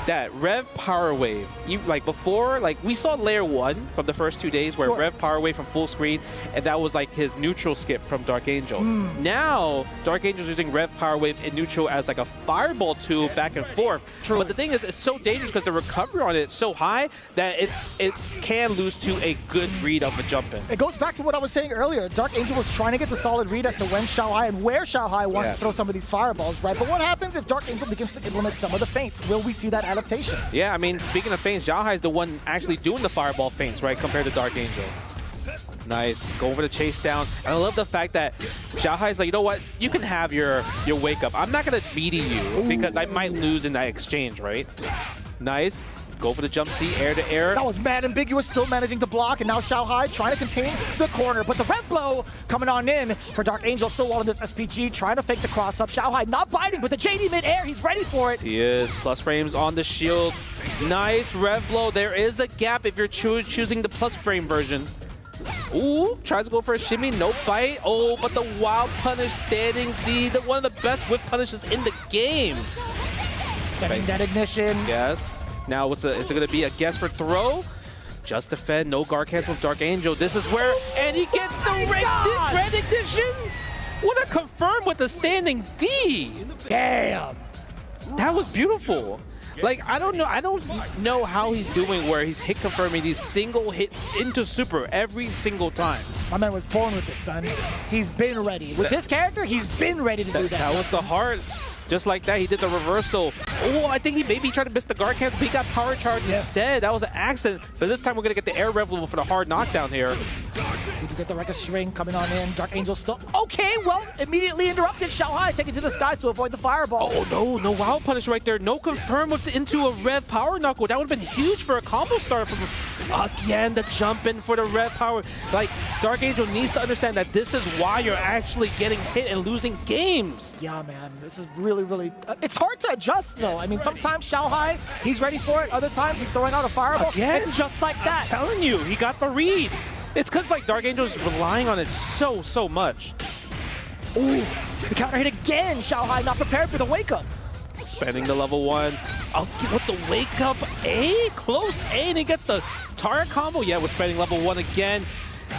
that Rev Power Wave, like before, like we saw layer 1 from the first 2 days where Rev Power Wave from full screen, and that was like his neutral skip from Dark Angel. Now, Dark Angel's using Rev Power Wave in neutral as like a fireball tool back and forth. But the thing is, it's so dangerous because the recovery on it is so high that it can lose to a good read of a jump in. It goes back to what I was saying earlier. Dark Angel was trying to get the solid read as to when XiaoHai and where XiaoHai wants to throw some of these fireballs, right? But what happens if Dark Angel begins to implement some of the feints? Will we see that adaptation? Yeah, I mean, speaking of feints, XiaoHai is the one actually doing the fireball feints, right, compared to Dark Angel. Nice. Go over the chase down. And I love the fact that XiaoHai's like, you know what? You can have your wake up. I'm not going to meaty you because I might lose in that exchange, right? Nice. Go for the jump C, air to air. That was mad ambiguous, still managing to block, and now XiaoHai trying to contain the corner. But the red blow coming on in for Dark Angel, still walling this SPG, trying to fake the cross up. XiaoHai not biting, but the JD mid-air, he's ready for it. He is. Plus frames on the shield. Nice rev blow. There is a gap if you're choosing the plus frame version. Ooh, tries to go for a shimmy, no bite. Oh, but the wild punish standing D, one of the best whip punishes in the game. Getting that ignition. Yes. Now, is it going to be a guess for throw? Just defend, no guard cancel with Dark Angel. This is where, and he gets the red ignition. What a confirm with the standing D. Damn. That was beautiful. Like, I don't know how he's doing where he's hit confirming these single hits into super every single time. My man was born with it, son. He's been ready. With this character, he's been ready to do that. That was the heart. Just like that, he did the reversal. Oh, I think he maybe tried to miss the guard cancel, but he got power charge instead. That was an accident. But this time we're going to get the air rev level for the hard knockdown here. We do get the record string coming on in. Dark Angel still. Okay, well, immediately interrupted. XiaoHai taking to the skies to avoid the fireball. Oh, no wild punish right there. No confirm into a rev power knuckle. That would have been huge for a combo starter from again the jump in for the rev power. Like, Dark Angel needs to understand that this is why you're actually getting hit and losing games. Yeah, man, this is really, it's hard to adjust, though. I mean, sometimes XiaoHai, he's ready for it. Other times, he's throwing out a fireball. Again? And just like that. I'm telling you, he got the read. It's because, like, Dark Angel is relying on it so much. Ooh, the counter hit again. XiaoHai not prepared for the wake-up. Spending the level 1. With the wake-up A, close A, and he gets the Tara combo. Yeah, with spending level 1 again.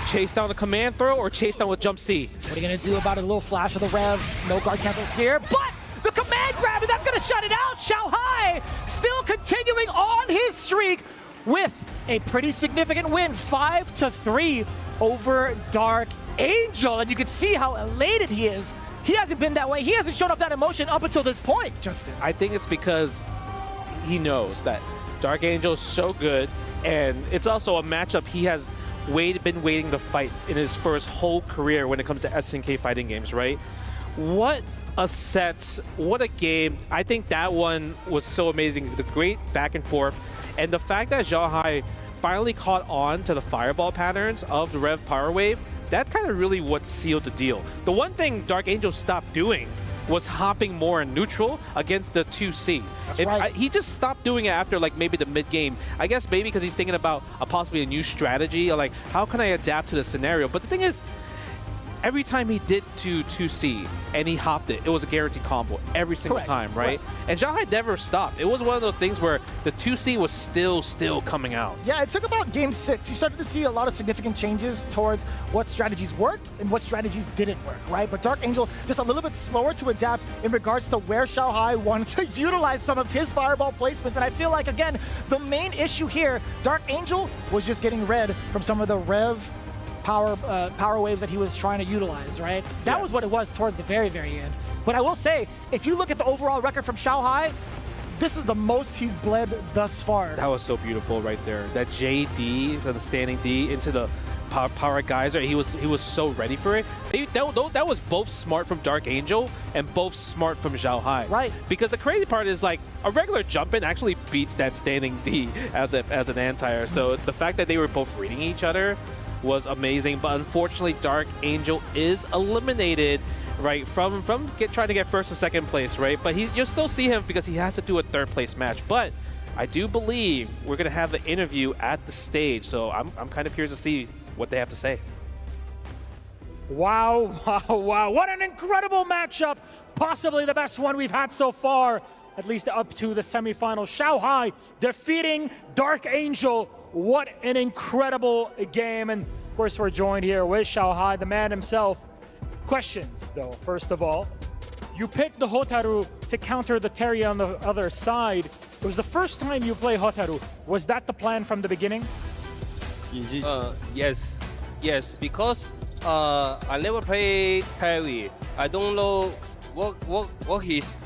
Chase down the command throw or chase down with jump C. What are you going to do about a little flash of the rev? No guard cancels here, but the command grab, and that's going to shut it out. XiaoHai still continuing on his streak with a pretty significant win, 5-3 over Dark Angel. And you can see how elated he is. He hasn't been that way. He hasn't shown up that emotion up until this point, Justin. I think it's because he knows that Dark Angel is so good, and it's also a matchup he has been waiting to fight for his whole career when it comes to SNK fighting games, right? What a set, what a game. I think that one was so amazing. The great back and forth, and the fact that XiaoHai finally caught on to the fireball patterns of the Rev Power Wave, that kind of really what sealed the deal. The one thing Dark Angel stopped doing was hopping more in neutral against the 2C. That's right. He just stopped doing it after like maybe the mid-game. I guess maybe because he's thinking about possibly a new strategy, or like, how can I adapt to the scenario? But the thing is, every time he did to 2C and he hopped it, it was a guaranteed combo every single time, right? And XiaoHai never stopped. It was one of those things where the 2C was still coming out. Yeah, it took about game 6. You started to see a lot of significant changes towards what strategies worked and what strategies didn't work, right? But Dark Angel just a little bit slower to adapt in regards to where XiaoHai wanted to utilize some of his fireball placements. And I feel like, again, the main issue here, Dark Angel was just getting red from some of the Rev power waves that he was trying to utilize, right? That was what it was towards the very end. But I will say, if you look at the overall record from XiaoHai, this is the most he's bled thus far. That was so beautiful right there. That JD, the standing D into the power geyser. He was so ready for it. That was both smart from Dark Angel and both smart from XiaoHai. Right. Because the crazy part is like a regular jump in actually beats that standing D as an anti-air. So the fact that they were both reading each other was amazing. But unfortunately, Dark Angel is eliminated. Right, from trying to get first and second place, right? But you'll still see him because he has to do a third place match. But I do believe we're gonna have the interview at the stage, so I'm kind of curious to see what they have to say. Wow, wow, wow. What an incredible matchup. Possibly the best one we've had so far, at least up to the semifinal. XiaoHai defeating Dark Angel. What an incredible game. And of course, we're joined here with XiaoHai, the man himself. Questions, though. First of all, you picked the Hotaru to counter the Terry on the other side. It was the first time you play Hotaru. Was that the plan from the beginning? Yes, because I never play Terry. I don't know what his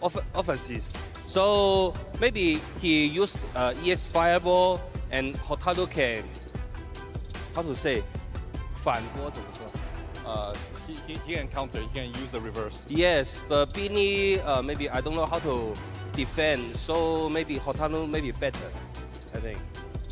offense is. So maybe he used ES Fireball and Hotaru can, how to say, 反波怎么说? He can counter, he can use the reverse. Yes, but Beanie, maybe I don't know how to defend, so maybe Hotaru may be better, I think.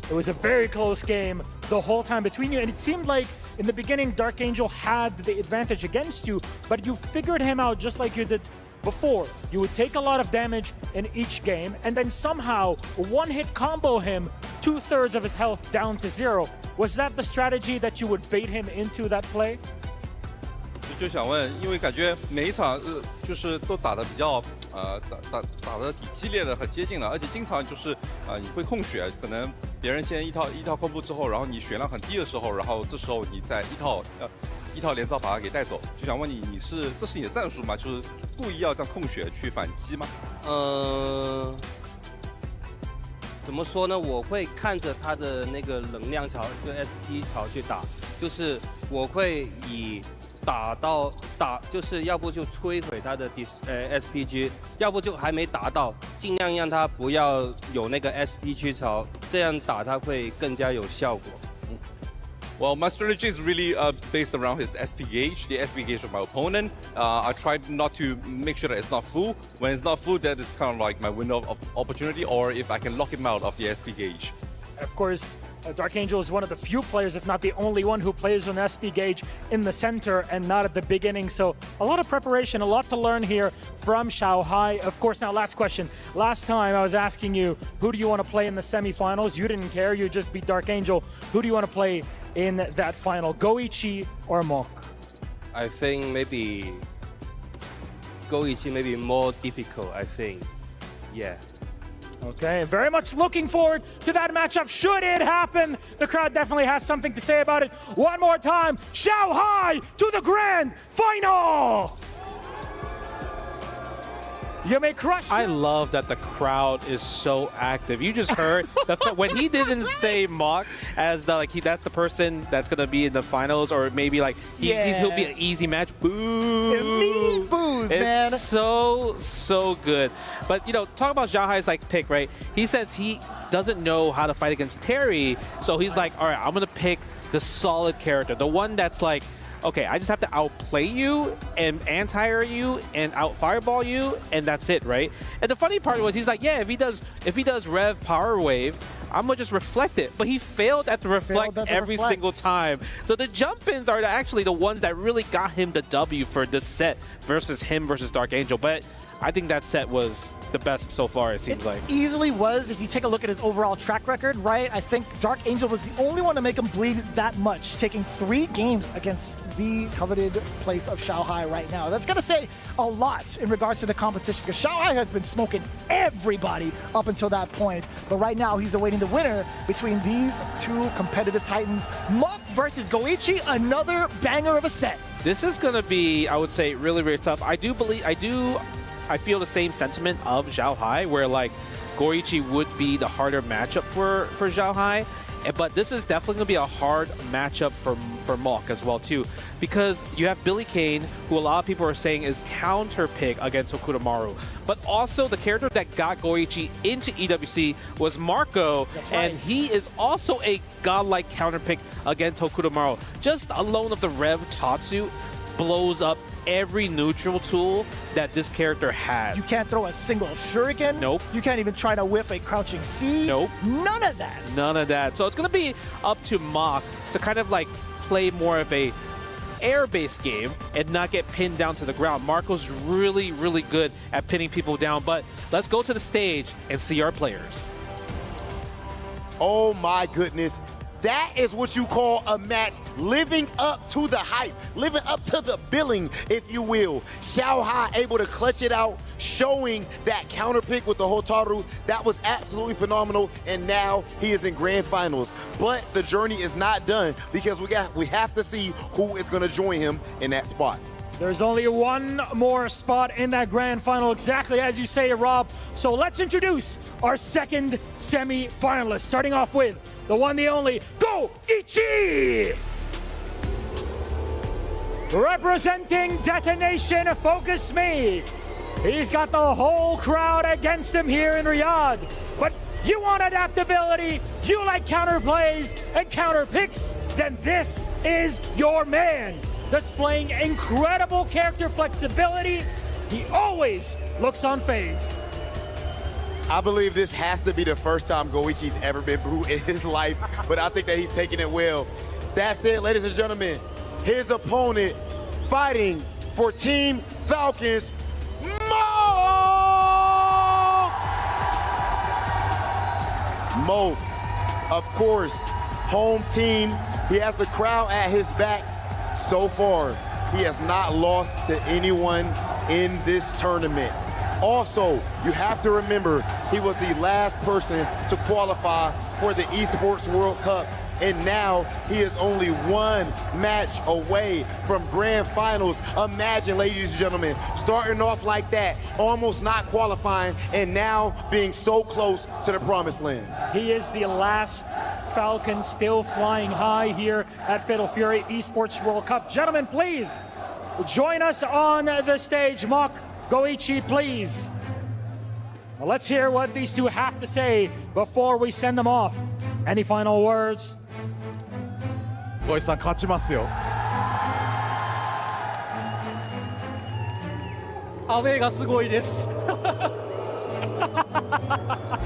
It was a very close game the whole time between you, and it seemed like in the beginning Dark Angel had the advantage against you, but you figured him out just like you did before. You would take a lot of damage in each game, and then somehow one-hit combo him, 2/3 of his health down to 0. Was that the strategy that you would bait him into that play? 就想问，因为感觉每一场就是都打得比较打得挺激烈的，很接近的，而且经常就是你会控血，可能别人先一套空步之后，然后你血量很低的时候，然后这时候你再一套连招把它给带走。就想问你，这是你的战术吗？就是故意要这样控血去反击吗？怎么说呢？我会看着他的那个能量槽，就 SP 槽去打，就是我会以就是要不就摧毁他的SPG， 要不就还没达到，尽量让他不要有那个 SPG 槽，这样打他会更加有效果。Well, my strategy is really based around his SP gauge, the SP gauge of my opponent. I tried not to make sure that it's not full. When it's not full, that is kind of like my window of opportunity, or if I can lock him out of the SP gauge. Of course, Dark Angel is one of the few players, if not the only one, who plays with an SP gauge in the center and not at the beginning. So a lot of preparation, a lot to learn here from XiaoHai. Of course, now last question. Last time I was asking you, who do you want to play in the semifinals? You didn't care, you just beat Dark Angel. Who do you want to play in that final, Goichi or Mok? I think maybe Goichi may be more difficult, I think. Yeah. Okay, very much looking forward to that matchup. Should it happen, the crowd definitely has something to say about it. One more time, XiaoHai to the grand final! You may crush. I love that the crowd is so active. You just heard when he didn't say Mok as that's the person that's gonna be in the finals, or maybe like he'll be an easy match. Boo! Immediate boos, man. It's so good. But talk about XiaoHai's pick, right? He says he doesn't know how to fight against Terry, so he's like, all right, I'm gonna pick the solid character, the one that's like, okay, I just have to outplay you and anti-air you and out-fireball you, and that's it, right? And the funny part was he's like, yeah, if he does Rev Power Wave, I'm gonna just reflect it. But he failed at the reflect every single time. So the jump-ins are actually the ones that really got him the W for this set versus him versus Dark Angel. But I think that set was the best so far, it seems like. Easily was, if you take a look at his overall track record, right? I think Dark Angel was the only one to make him bleed that much, taking 3 games against the coveted place of XiaoHai right now. That's gonna say a lot in regards to the competition, because XiaoHai has been smoking everybody up until that point. But right now, he's awaiting the winner between these 2 competitive titans. Mok versus Goichi, another banger of a set. This is gonna be, I would say, really, really tough. I feel the same sentiment of XiaoHai, where Goichi would be the harder matchup for XiaoHai, but this is definitely gonna be a hard matchup for for Mawk as well too, because you have Billy Kane, who a lot of people are saying is counter pick against Hokutomaru, but also the character that got Goichi into EWC was Marco, and he is also a godlike counter pick against Hokutomaru. Just alone of the Rev Tatsu blows up every neutral tool that this character has. You can't throw a single shuriken. Nope. You can't even try to whiff a crouching C. Nope. None of that. None of that. So it's going to be up to Mawk to kind of like play more of a air-based game and not get pinned down to the ground. Marco's really, really good at pinning people down, but let's go to the stage and see our players. Oh my goodness. That is what you call a match living up to the hype, living up to the billing, if you will. XiaoHai able to clutch it out, showing that counter pick with the Hotaru. That was absolutely phenomenal, and now he is in grand finals. But the journey is not done because we have to see who is going to join him in that spot. There's only one more spot in that grand final, exactly as you say, Rob. So let's introduce our second semi-finalist, starting off with the one, the only, Goichi! Representing Detonation Focus Me. He's got the whole crowd against him here in Riyadh. But you want adaptability, you like counter plays and counter picks, then this is your man. Displaying incredible character flexibility, he always looks unfazed. I believe this has to be the first time Goichi's ever been booed in his life, but I think that he's taking it well. That's it, ladies and gentlemen. His opponent fighting for Team Falcons, Mo, of course, home team. He has the crowd at his back. So far, he has not lost to anyone in this tournament. Also, you have to remember, he was the last person to qualify for the Esports World Cup, and now he is only one match away from grand finals. Imagine, ladies and gentlemen, starting off like that, almost not qualifying, and now being so close to the promised land. He is the last Falcon still flying high here at Fatal Fury Esports World Cup. Gentlemen, please join us on the stage. Mawk, Goichi, please. Well, let's hear what these two have to say before we send them off. Any final words? ゴイチさん勝ちますよ。アウェーがすごいです。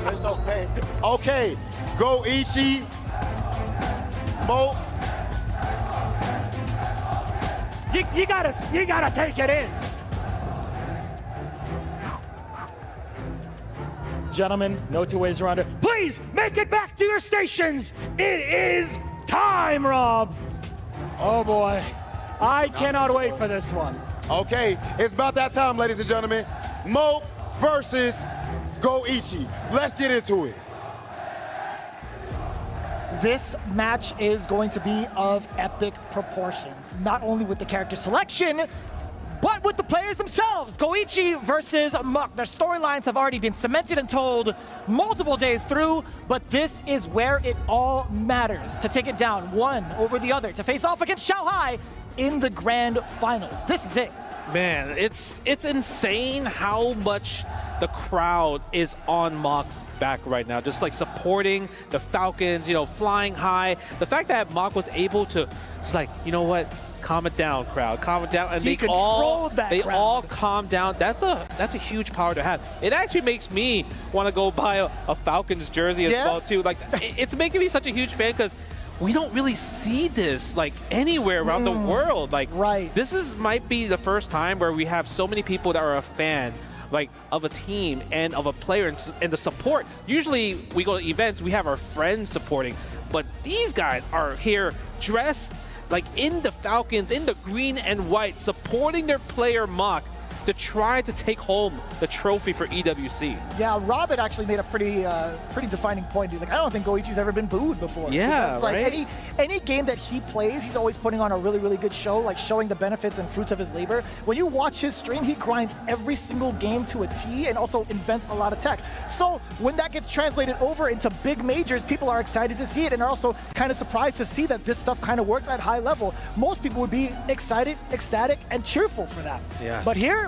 It's okay. Okay, Goichi, Mo. You gotta take it in. Gentlemen, no two ways around it. Please make it back to your stations. It is time, Rob. Oh boy, I cannot wait for this one. Okay, it's about that time, ladies and gentlemen. Mo versus Goichi. Let's get into it. This match is going to be of epic proportions, not only with the character selection, but with the players themselves. Goichi versus Mawk. Their storylines have already been cemented and told multiple days through, but this is where it all matters, to take it down one over the other, to face off against XiaoHai in the grand finals. This is it. Man, it's insane how much the crowd is on Mawk's back right now, just like supporting the Falcons, you know, flying high. The fact that Mawk was able to, it's like, you know what, calm it down, crowd, calm it down, and they all calm down. That's a huge power to have. It actually makes me want to go buy a Falcons jersey as well too. Like, it's making me such a huge fan because we don't really see this like anywhere around the world. Like, this might be the first time where we have so many people that are a fan like of a team and of a player and the support. Usually we go to events, we have our friends supporting, but these guys are here dressed like in the Falcons, in the green and white, supporting their player Mawk. to try to take home the trophy for EWC. Yeah, Robin actually made a pretty defining point. He's like, I don't think Goichi's ever been booed before. Yeah, it's like right? any game that he plays, he's always putting on a really, really good show, like showing the benefits and fruits of his labor. When you watch his stream, he grinds every single game to a T and also invents a lot of tech. So when that gets translated over into big majors, people are excited to see it and are also kind of surprised to see that this stuff kind of works at high level. Most people would be excited, ecstatic, and cheerful for that. Yes. But here,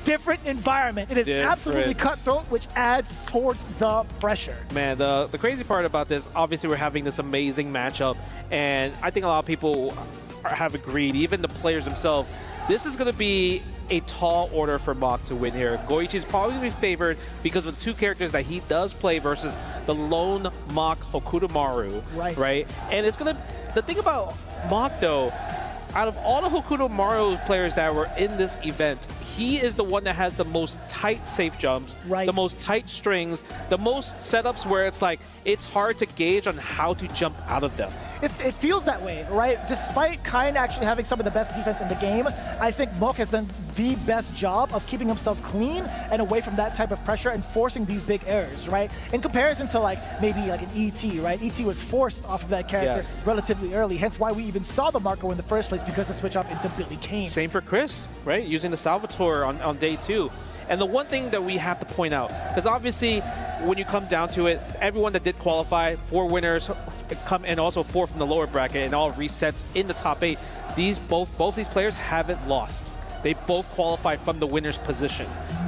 different environment. It is absolutely cutthroat, which adds towards the pressure. Man, the crazy part about this, obviously we're having this amazing matchup, and I think a lot of people have agreed, even the players themselves, this is going to be a tall order for Mach to win here. Goichi is probably going to be favored because of the two characters that he does play versus the lone Mach Hokutomaru, right? And it's going to, the thing about Mach though, out of all the Hokutomaru players that were in this event, he is the one that has the most tight safe jumps, the most tight strings, the most setups where it's like, it's hard to gauge on how to jump out of them. It feels that way, right? Despite Kain actually having some of the best defense in the game, I think Mok has done the best job of keeping himself clean and away from that type of pressure and forcing these big errors, right? In comparison to maybe an ET, right? ET was forced off of that character relatively early, hence why we even saw the Marco in the first place, because the switch off into Billy Kane. Same for Chris, right? Using the Salvatore on day 2. And the one thing that we have to point out, because obviously when you come down to it, everyone that did qualify, 4 winners come, and also 4 from the lower bracket, and all resets in the top 8. Both these players haven't lost. They both qualify from the winner's position.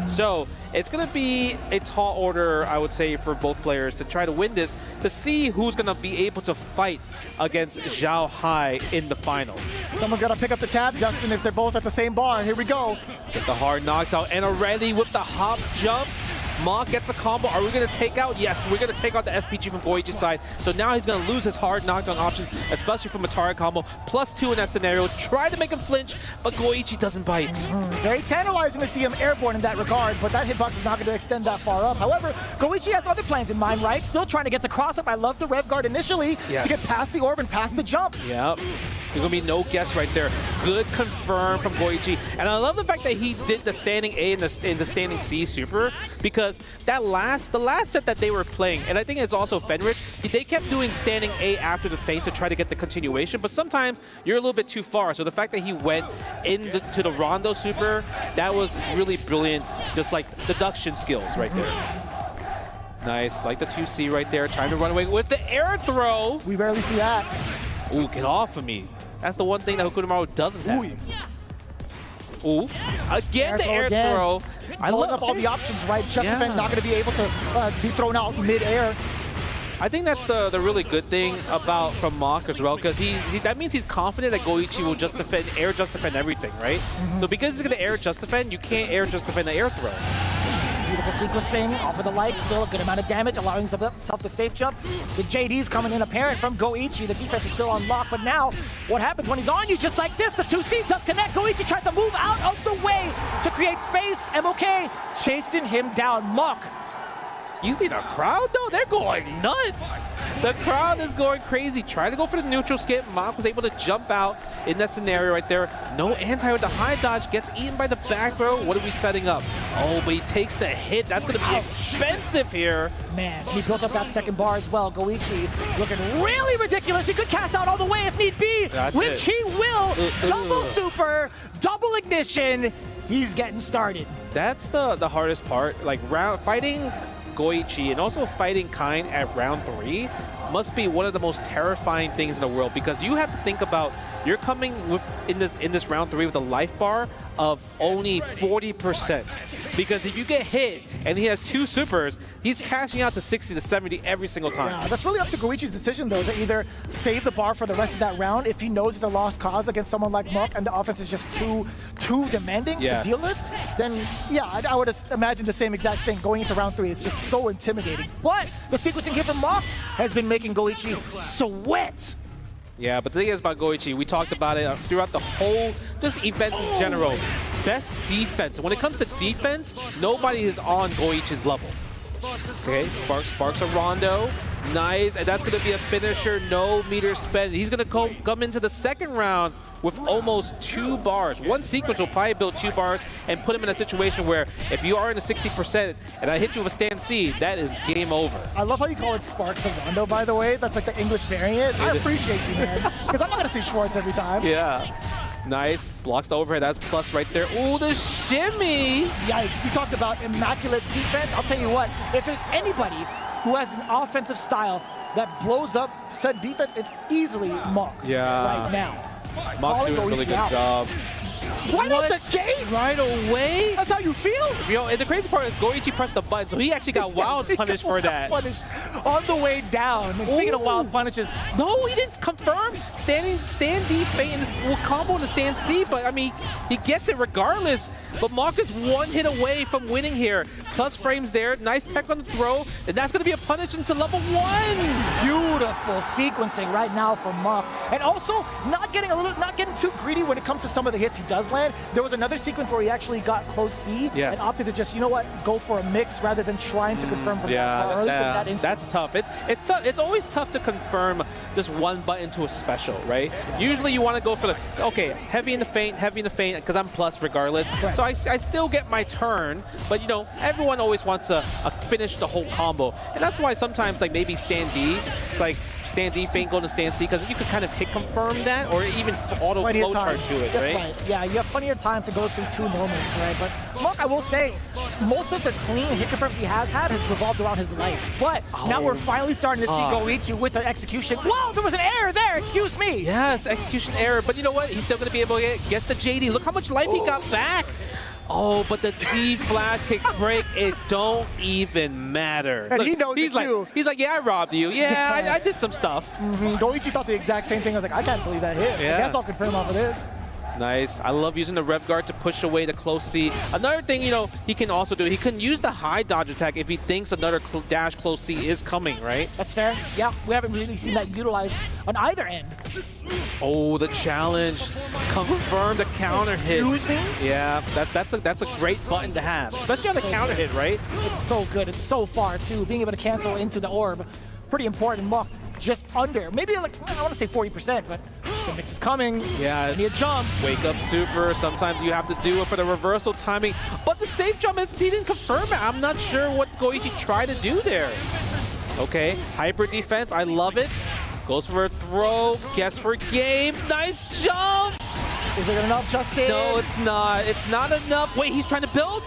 So it's going to be a tall order, I would say, for both players to try to win this, to see who's going to be able to fight against XiaoHai in the finals. Someone's got to pick up the tab, Justin, if they're both at the same bar. Here we go. Get the hard knockdown, and already with the hop jump, Mach gets a combo. Are we going to take out? Yes, we're going to take out the SPG from Goichi's side. So now he's going to lose his hard knockdown option, especially from a Atari combo. +2 in that scenario. Try to make him flinch, but Goichi doesn't bite. Very tantalizing to see him airborne in that regard, but that hitbox is not going to extend that far up. However, Goichi has other plans in mind, right? Still trying to get the cross up. I love the rev guard initially to get past the orb and past the jump. Yep. There's going to be no guess right there. Good confirm from Goichi. And I love the fact that he did the standing A and the standing C super, because the last set that they were playing, and I think it's also Fenritti, they kept doing standing A after the feint to try to get the continuation, but sometimes you're a little bit too far. So the fact that he went to the Rondo super, that was really brilliant, just like deduction skills right there. Nice, like the 2C right there, trying to run away with the air throw. We barely see that. Ooh, get off of me. That's the one thing that Hokutomaru doesn't have. Ooh, again the air throw. I love up all the options, right? Justifan not going to be able to be thrown out mid-air. I think that's the really good thing from Mach as well, because that means he's confident that Goichi will just defend, air just defend everything, right? So because he's going to air just defend, you can't air just defend the air throw. Beautiful sequencing off of the light, still a good amount of damage, allowing himself the safe jump. The JD's coming in apparent from Goichi. The defense is still on lock, but now what happens when he's on you just like this? The 2C does connect. Goichi tries to move out of the way to create space. MOK chasing him down. Mach. You see the crowd though? They're going nuts. The crowd is going crazy. Trying to go for the neutral skip. Mach was able to jump out in that scenario right there. No anti with the high dodge. Gets eaten by the back row. What are we setting up? Oh, but he takes the hit. That's going to be expensive here. Man, he built up that second bar as well. Goichi looking really ridiculous. He could cast out all the way if need be, which he will. Double super, double ignition. He's getting started. That's the hardest part. Like fighting Goichi and also fighting Kain at round 3 must be one of the most terrifying things in the world, because you have to think about you're coming in this round 3 with a life bar of only 40%, because if you get hit and he has 2 supers, he's cashing out to 60 to 70 every single time. Yeah, that's really up to Goichi's decision though, to either save the bar for the rest of that round if he knows it's a lost cause against someone like Mach and the offense is just too demanding to deal with. Then yeah, I would imagine the same exact thing going into round 3. It's just so intimidating. But the sequencing here from Mach has been making Goichi sweat. Yeah, but the thing is about Goichi, we talked about it throughout the whole event in general. Best defense. When it comes to defense, nobody is on Goichi's level. Okay, Sparks a Rondo. Nice, and that's going to be a finisher, no meter spent. He's going to come into the second round with almost 2 bars. One sequence will probably build 2 bars and put him in a situation where if you are in a 60% and I hit you with a stand C, that is game over. I love how you call it Sparks of Rondo, by the way. That's like the English variant. I appreciate you, man. Because I'm not going to see Schwartz every time. Yeah. Nice. Blocks the overhead. That's plus right there. Ooh, the shimmy. Yikes. We talked about immaculate defense. I'll tell you what, if there's anybody who has an offensive style that blows up said defense, it's easily Monk right now. Monk's doing a really good job. Right out the gate? Right away? That's how you feel? You know, and the crazy part is Goichi pressed the button, so he actually got wild punished for that. Punished on the way down. And speaking of wild punishes, no, he didn't confirm. Stand D feint will combo into stand C, but I mean, he gets it regardless. But Mark is 1 hit away from winning here. Plus frames there, nice tech on the throw, and that's going to be a punish into level 1. Beautiful sequencing right now from Mark, and also not getting too greedy when it comes to some of the hits he does land. There was another sequence where he actually got close C and opted to just, you know what, go for a mix rather than trying to confirm from that far, or at least in that instance. That's tough. It's tough. It's always tough to confirm just one button to a special, right? Usually you want to go for the, okay, heavy in the feint, because I'm plus regardless. Right. So I still get my turn, but you know, everyone always wants to finish the whole combo. And that's why sometimes like maybe stand D, like stand D feint go to stand C, because you could kind of hit confirm that, or even auto flow chart to it, right? Yeah, you have plenty of time to go through 2 normals, right? But Mark, I will say, most of the clean hit confirms he has had has revolved around his lights. But now we're finally starting to see Goichi with the execution. Whoa, there was an error there, excuse me. Yes, execution error, but you know what? He's still going to be able to get the JD. Look how much life he got back. Oh, but the D flash kick break, it don't even matter. And look, he knows he's it too. He's like, yeah, I robbed you. Yeah, I did some stuff. Goichi thought the exact same thing. I was like, I can't believe that hit. Yeah. I guess I'll confirm off of this. Nice. I love using the rev guard to push away the close C. Another thing, you know, he can also do, he can use the high dodge attack if he thinks another dash close C is coming, right? That's fair. Yeah, we haven't really seen that utilized on either end. Oh, the challenge. Confirm the counter hit. Excuse me? Yeah, that's a great button to have, especially on the counter hit, right? It's so good. It's so far, too. Being able to cancel into the orb, pretty important. Mark just under. Maybe, like, I don't want to say 40%, but the mix is coming. Yeah. And he jumps. Wake up super. Sometimes you have to do it for the reversal timing. But the safe jump, he didn't confirm it. I'm not sure what Goichi tried to do there. Okay, hyper defense. I love it. Goes for a throw. Guess for game. Nice jump. Is it enough, Justin? No, it's not. It's not enough. Wait, he's trying to build?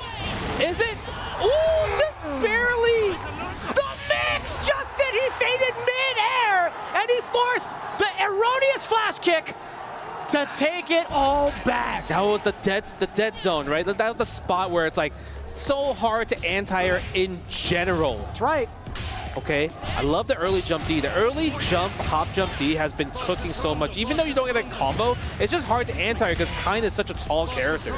Is it? Ooh, just barely. The mix! Justin, he faded mid-air, and he forced the erroneous flash kick to take it all back. That was the dead zone, right? That was the spot where it's like so hard to anti-air in general. That's right. Okay, I love the early jump D. The early jump, hop jump D has been cooking so much. Even though you don't get a combo, it's just hard to anti-air because Kind is such a tall character.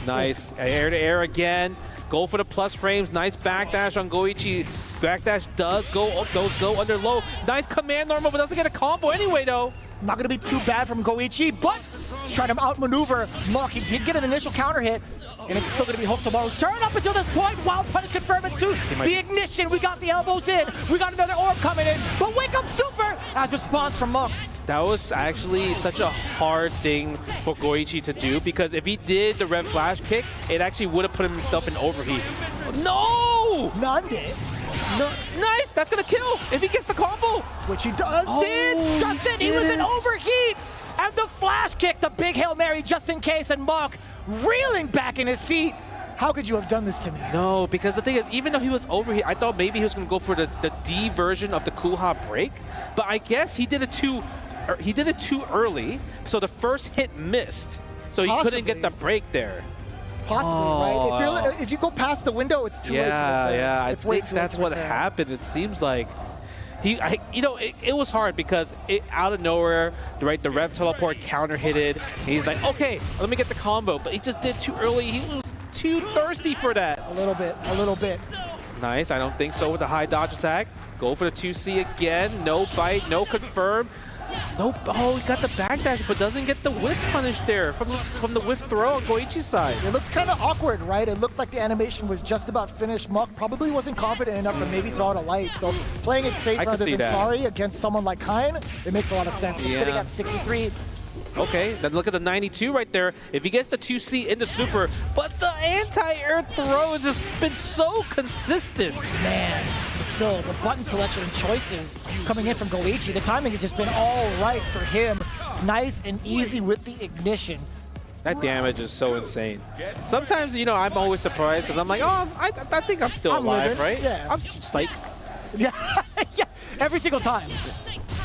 Nice, air to air again. Go for the plus frames. Nice backdash on Goichi. Backdash does go under low. Nice command normal, but doesn't get a combo anyway, though. Not going to be too bad from Goichi, but trying to outmaneuver Mark. He did get an initial counter hit, and it's still going to be Hokutomaru's turn up until this point. Wild punish confirmed to the ignition. We got the elbows in. We got another orb coming in, but wake up super as response from Mark. That was actually such a hard thing for Goichi to do, because if he did the red flash kick, it actually would have put himself in overheat. No! None did. No, nice, that's gonna kill if he gets the combo. Which he does. Justin, he was in overheat. And the flash kick, the big Hail Mary just in case, and Mark reeling back in his seat. How could you have done this to me? No, because the thing is, even though he was overheat, I thought maybe he was gonna go for the D version of the Kuha break, but I guess he did it too early, so the first hit missed, so he couldn't get the break there. Possibly, right? If you go past the window, it's too late. I think that's what happened. It seems like it was hard because out of nowhere, right? The rev teleport counter hit it. And he's like, okay, let me get the combo, but he just did too early. He was too thirsty for that. A little bit. Nice. I don't think so with the high dodge attack. Go for the 2C again. No bite, no confirm. Nope. Oh, he got the backdash, but doesn't get the whiff punish there from the whiff throw on Goichi's side. It looked kind of awkward, right? It looked like the animation was just about finished. Muck probably wasn't confident enough to maybe throw out a light. So playing it safe rather than sorry against someone like Hein, it makes a lot of sense. It's sitting at 63. Okay, then look at the 92 right there. If he gets the 2C into super, but the anti-air throw has just been so consistent. Man, but still, the button selection and choices coming in from Goichi, the timing has just been all right for him. Nice and easy with the ignition. That damage is so insane. Sometimes, you know, I'm always surprised because I'm like, oh, I think I'm still alive, right? Yeah. I'm psych. Yeah, yeah, every single time.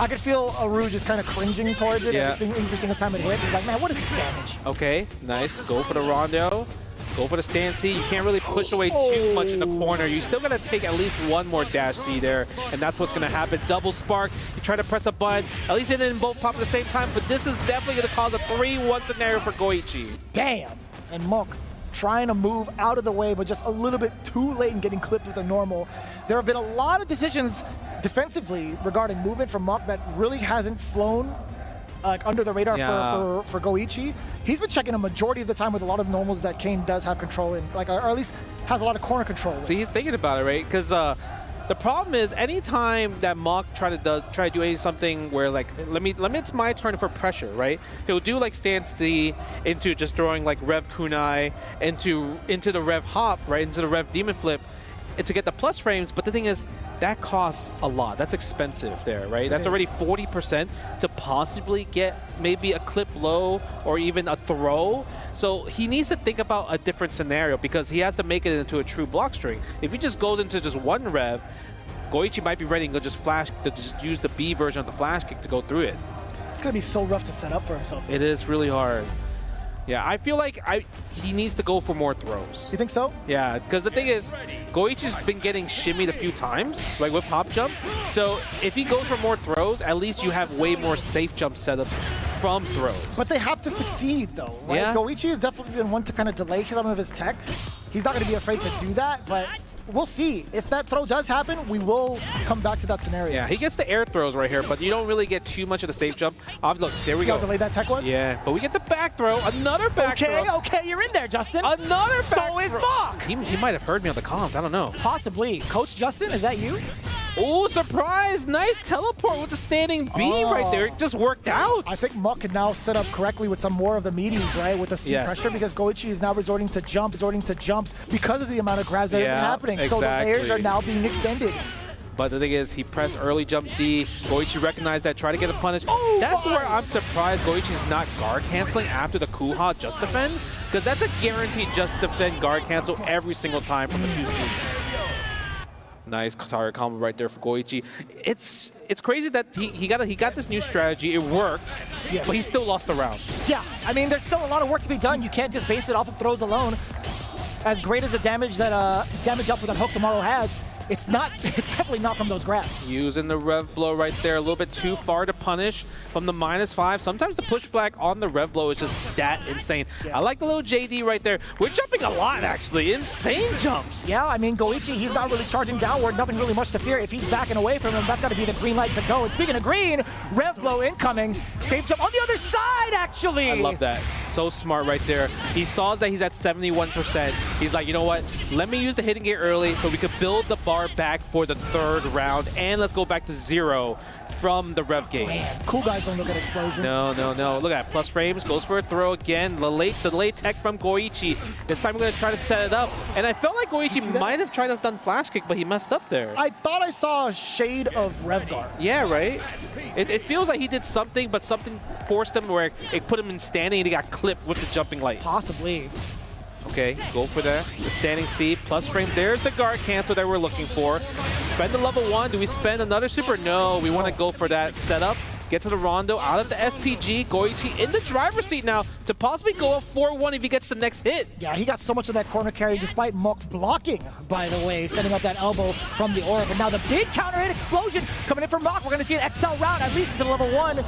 I could feel Aru just kind of cringing towards it every single time it hits. He's like, man, what is this damage? Okay, nice. Go for the rondo. Go for the stand C. You can't really push away too much in the corner. You still got to take at least one more dash C there, and that's what's going to happen. Double spark. You try to press a button. At least it didn't both pop at the same time, but this is definitely going to cause a 3-1 scenario for Goichi. Damn. And Monk trying to move out of the way, but just a little bit too late and getting clipped with a normal. There have been a lot of decisions defensively regarding movement from Monk that really hasn't flown under the radar for Goichi. He's been checking a majority of the time with a lot of normals that Kane does have control in, or at least has a lot of corner control in. See, he's thinking about it, right? Because the problem is anytime that Mach try to do something where like it's my turn for pressure, right? He'll do like stand C into just throwing like Rev Kunai into the Rev Hop, right? Into the Rev Demon Flip to get the plus frames, but the thing is that costs a lot. That's expensive there, right? That's already 40% to possibly get maybe a clip low or even a throw. So he needs to think about a different scenario because he has to make it into a true block string. If he just goes into just one rev, Goichi might be ready and go just use the B version of the flash kick to go through it. It's gonna be so rough to set up for himself. It is really hard. Yeah, I feel like he needs to go for more throws. You think so? Yeah, because the thing is, Goichi's been getting shimmied a few times, like with hop jump. So if he goes for more throws, at least you have way more safe jump setups from throws. But they have to succeed, though, right? Yeah. Goichi has definitely been one to kind of delay some of his tech. He's not going to be afraid to do that, but we'll see. If that throw does happen, we will come back to that scenario. Yeah, he gets the air throws right here, but you don't really get too much of the safe jump. Look, there we go. See how delayed that tech was? Yeah, but we get the back throw, another back throw. Okay, you're in there, Justin. Another back So is Mach. He might have heard me on the comms, I don't know. Possibly. Coach Justin, is that you? Oh, surprise! Nice teleport with the standing B right there. It just worked out. I think Mach can now set up correctly with some more of the meaties, right? With the C pressure, because Goichi is now resorting to jumps because of the amount of grabs that have been happening. Exactly. So the layers are now being extended. But the thing is, he pressed early jump D. Goichi recognized that, try to get a punish. That's where I'm surprised Goichi's not guard canceling after the Kuha just defend, because that's a guaranteed just defend guard cancel every single time from the 2C. Nice target combo right there for Goichi. It's crazy that he got this new strategy. It worked, but he still lost the round. Yeah, I mean, there's still a lot of work to be done. You can't just base it off of throws alone. As great as the damage that damage up that Hook Tomorrow has, it's definitely not from those grabs. Using the rev blow right there, a little bit too far to punish from the -5. Sometimes the pushback on the rev blow is just that insane. I like the little JD right there. We're jumping a lot, actually. Insane jumps. Yeah, I mean, Goichi, he's not really charging downward. Nothing really much to fear. If he's backing away from him, that's got to be the green light to go. And speaking of green, rev blow incoming. Safe jump on the other side, actually. I love that. So smart right there. He saw that he's at 71%. He's like, you know what? Let me use the hitting gear early so we could build the bar back for the third round, and let's go back to 0 from the rev gate. Man, cool guys don't look at explosion. No. Look at that. Plus frames, goes for a throw again. The late tech from Goichi. This time we're going to try to set it up. And I felt like Goichi might have tried to have done flash kick, but he messed up there. I thought I saw a shade of rev guard. Yeah, right? It feels like he did something, but something forced him where it put him in standing and he got clipped with the jumping light. Possibly. Okay, go for that. The standing C, plus frame. There's the guard cancel that we're looking for. Spend the level 1. Do we spend another super? No, we want to go for that setup. Get to the rondo, out of the SPG. Goichi in the driver's seat now to possibly go up 4-1 if he gets the next hit. Yeah, he got so much of that corner carry despite Mok blocking, by the way, setting up that elbow from the aura. But now the big counter hit explosion coming in from Mok. We're going to see an XL round, at least to level 1.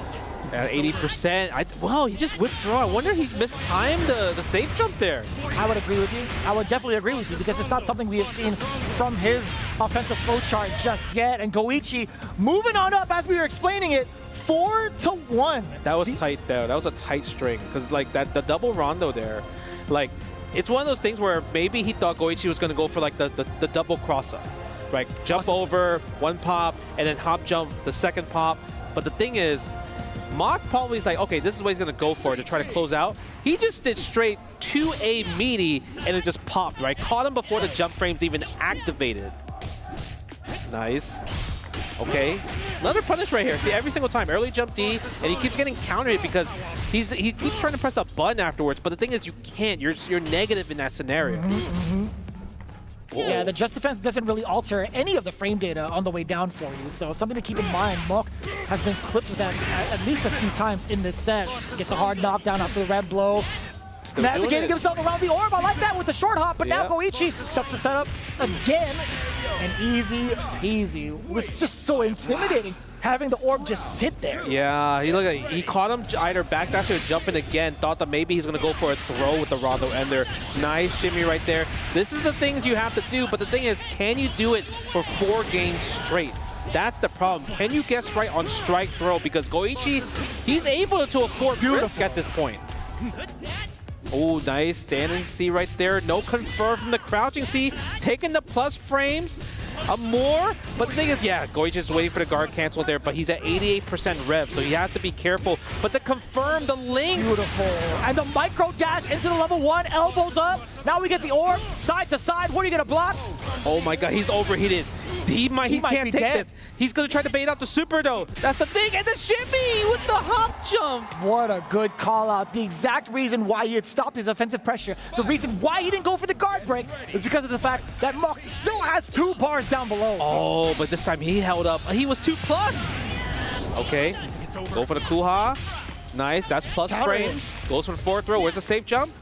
At 80%. Wow, he just withdrew. I wonder if he mistimed the safe jump there. I would agree with you. I would definitely agree with you because it's not something we have seen from his offensive flowchart just yet. And Goichi moving on up as we were explaining it. 4-1. That was tight though. That was a tight string because like that the double rondo there, like it's one of those things where maybe he thought Goichi was going to go for like the double cross up, right? Jump over, one pop, and then hop jump the second pop. But the thing is, Mach probably is like, okay, this is what he's going to go for to try to close out. He just did straight 2A meaty, and it just popped, right? Caught him before the jump frames even activated. Nice. Okay. Another punish right here. See, every single time, early jump D, and he keeps getting countered because he keeps trying to press a button afterwards, but the thing is you can't. You're negative in that scenario. Yeah, the just defense doesn't really alter any of the frame data on the way down for you, so something to keep in mind. Mok has been clipped with that at least a few times in this set. Get the hard knockdown after the red blow. Navigating himself around the orb. I like that with the short hop, but now Goichi sets the setup again. And easy peasy. It was just so intimidating having the orb just sit there. Yeah, he caught him either backdash or jumping again. Thought that maybe he's going to go for a throw with the Rondo Ender. Nice shimmy right there. This is the things you have to do, but the thing is, can you do it for 4 games straight? That's the problem. Can you guess right on strike throw? Because Goichi, he's able to afford risk at this point. Oh, nice standing C right there. No confirm from the crouching C. Taking the plus frames. More. But the thing is, yeah, Goichi's waiting for the guard cancel there, but he's at 88% rev, so he has to be careful. But to confirm the link. Beautiful. And the micro dash into the level 1, elbows up. Now we get the orb, side to side. What are you going to block? Oh my god, he's overheated. He can't take this. He's going to try to bait out the super though. That's the thing. And the shimmy with the hop jump. What a good call out. The exact reason why he had stopped his offensive pressure, the reason why he didn't go for the guard break is because of the fact that Mok still has 2 bars down below. Oh, but this time he held up. He was 2+. Okay. Go for the Kuha. Nice. That's plus frames. Goes for the 4th throw. Where's the safe jump?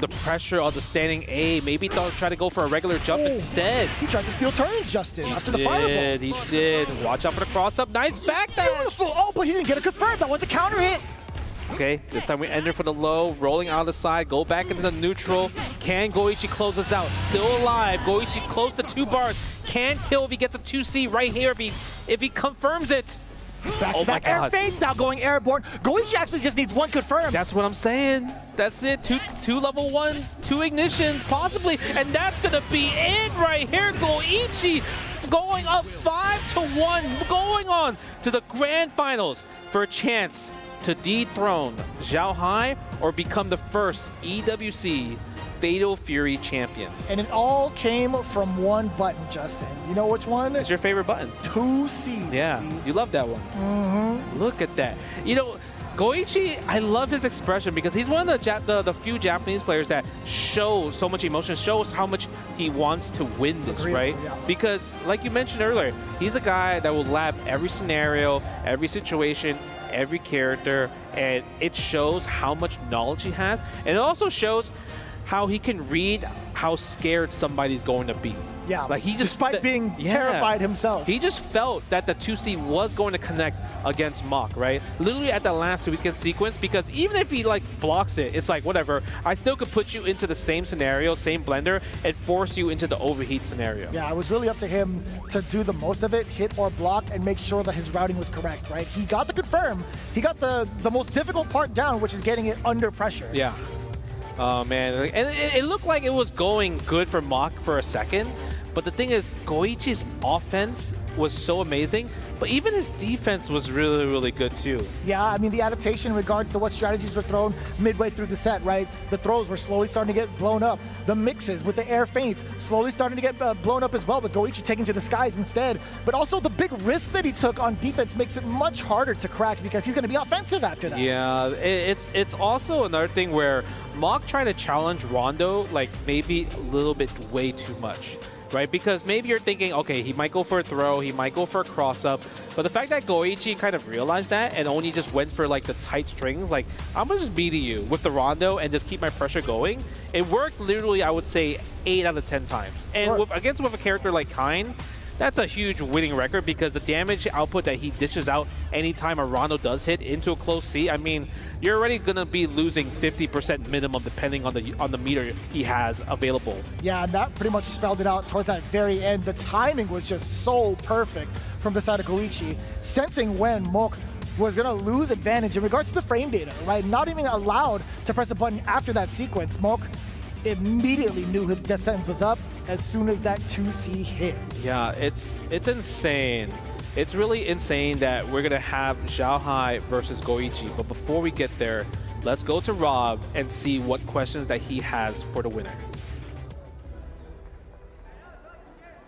The pressure of the standing A. Maybe try to go for a regular jump instead. He tried to steal turns, Justin, after the fireball. He did. Watch out for the cross-up. Nice backdash. Beautiful. Oh, but he didn't get a confirm. That was a counter hit. Okay, this time we enter for the low, rolling out of the side, go back into the neutral. Can Goichi close us out? Still alive. Goichi close to 2 bars. Can kill if he gets a 2C right here if he confirms it. Back-to-back air fades now going airborne. Goichi actually just needs 1 confirm. That's what I'm saying. That's it. Two level 1s, 2 ignitions, possibly. And that's going to be it right here. Goichi going up 5-1, going on to the grand finals for a chance to dethrone XiaoHai or become the first EWC Fatal Fury champion. And it all came from one button, Justin. You know which one? It's your favorite button. 2C. Yeah, you love that one. Look at that. You know, Goichi, I love his expression because he's one of the few Japanese players that shows so much emotion, shows how much he wants to win this, right? Yeah. Because, like you mentioned earlier, he's a guy that will lab every scenario, every situation, every character, and it shows how much knowledge he has. And it also shows how he can read how scared somebody's going to be. Yeah, like he just despite being terrified himself. He just felt that the 2C was going to connect against Mach, right? Literally at the last weekend sequence, because even if he like blocks it, it's like whatever. I still could put you into the same scenario, same blender, and force you into the overheat scenario. Yeah, it was really up to him to do the most of it, hit or block, and make sure that his routing was correct, right? He got the confirm. He got the most difficult part down, which is getting it under pressure. Yeah. Oh man, and it looked like it was going good for Mach for a second, but the thing is, Goichi's offense was so amazing, but even his defense was really, really good too. Yeah, I mean, the adaptation in regards to what strategies were thrown midway through the set, right? The throws were slowly starting to get blown up. The mixes with the air feints slowly starting to get blown up as well, with Goichi taking to the skies instead. But also the big risk that he took on defense makes it much harder to crack because he's going to be offensive after that. Yeah, it's also another thing where Mach tried to challenge Rondo like maybe a little bit way too much. Right? Because maybe you're thinking, okay, he might go for a throw, he might go for a cross-up, but the fact that Goichi kind of realized that and only just went for like the tight strings, like, I'm gonna just beat you with the Rondo and just keep my pressure going, it worked literally, I would say, 8 out of 10 times. And with a character like Kine, that's a huge winning record because the damage output that he dishes out anytime a Rondo does hit into a close C, I mean, you're already gonna be losing 50% minimum depending on the meter he has available. Yeah, and that pretty much spelled it out towards that very end. The timing was just so perfect from the side of Goichi, sensing when Mok was going to lose advantage in regards to the frame data, right? Not even allowed to press a button after that sequence. Mok immediately knew his death sentence was up as soon as that 2C hit. Yeah, it's insane. It's really insane that we're gonna have XiaoHai versus Goichi. But before we get there, let's go to Rob and see what questions that he has for the winner.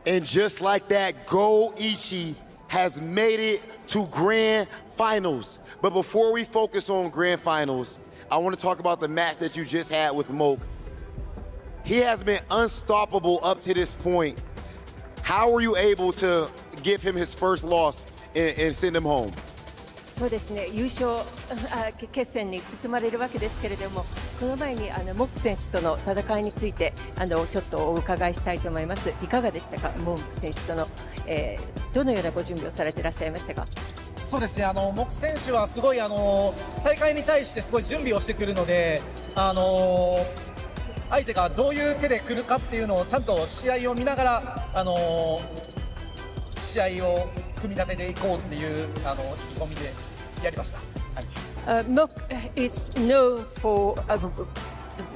And just like that, Goichi has made it to Grand Finals. But before we focus on Grand Finals, I want to talk about the match that you just had with Moke. He has been unstoppable up to this point. How were you able to give him his first loss and send him home? そうですね、優勝決戦に進まれるわけですけれども、その前にモック選手との戦いについてちょっとお伺いしたいと思います。いかがでしたか、モック選手との、どのようなご準備をされていらっしゃいましたか。そうですね、モック選手はすごい大会に対してすごい準備をしてくるので、相手がどういう手で来るかっていうのをちゃんと試合を見ながら、試合を組み立てていこうっていう意気込みでやりました。Mock is known for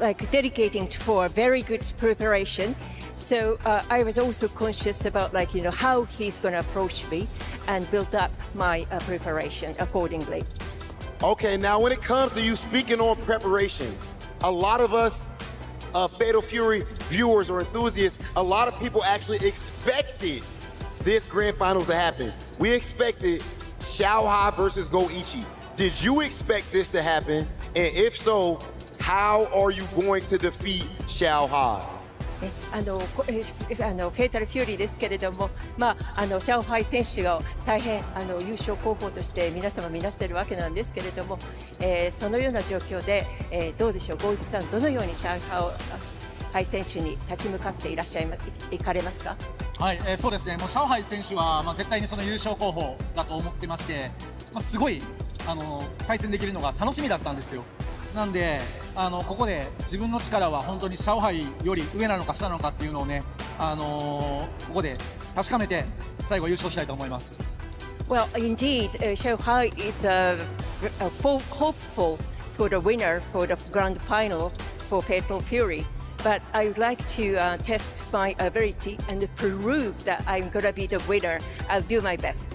like dedicating for a very good preparation. So I was also conscious about how he's going to approach me and build up my preparation accordingly. Okay, now when it comes to you speaking on preparation, a lot of us Fatal Fury viewers or enthusiasts, a lot of people actually expected this Grand Finals to happen. We expected XiaoHai versus Goichi. Did you expect this to happen? And if so, how are you going to defeat XiaoHai? フェイタルフューリーですけれども、XiaoHai選手が大変優勝候補として皆様見なしているわけなんですけれども、そのような状況で、どうでしょう、ゴイチさん、どのようにXiaoHai選手に立ち向かっていかれますか。はい、そうですね、もうXiaoHai選手は、絶対にその優勝候補だと思ってまして、すごい対戦できるのが楽しみだったんですよ。なんでここで自分の力は本当にXiaoHaiより上なのか下なのかっていうのをね、ここで確かめて最後優勝したいと思います。Well, indeed, XiaoHai is hopeful for the winner for the grand final for Fatal Fury. But I would like to test my ability and prove that I'm gonna be the winner. I'll do my best.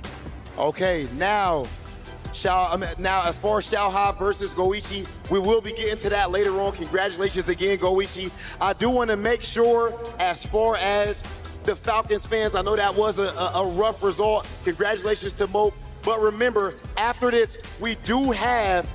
Okay, now as far as XiaoHai versus Goichi, we will be getting to that later on. Congratulations again, Goichi. I do want to make sure, as far as the Falcons fans, I know that was a rough result. Congratulations to Moke. But remember, after this, we do have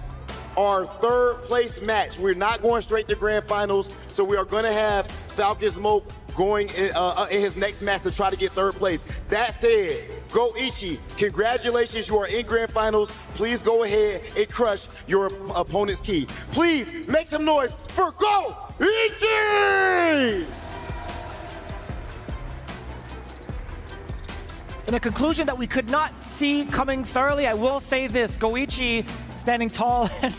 our third place match. We're not going straight to Grand Finals, so we are going to have Falcons Moke going in his next match to try to get third place. That said, Goichi, congratulations, you are in Grand Finals. Please go ahead and crush your opponent's key. Please make some noise for Goichi! In a conclusion that we could not see coming thoroughly, I will say this: Goichi standing tall and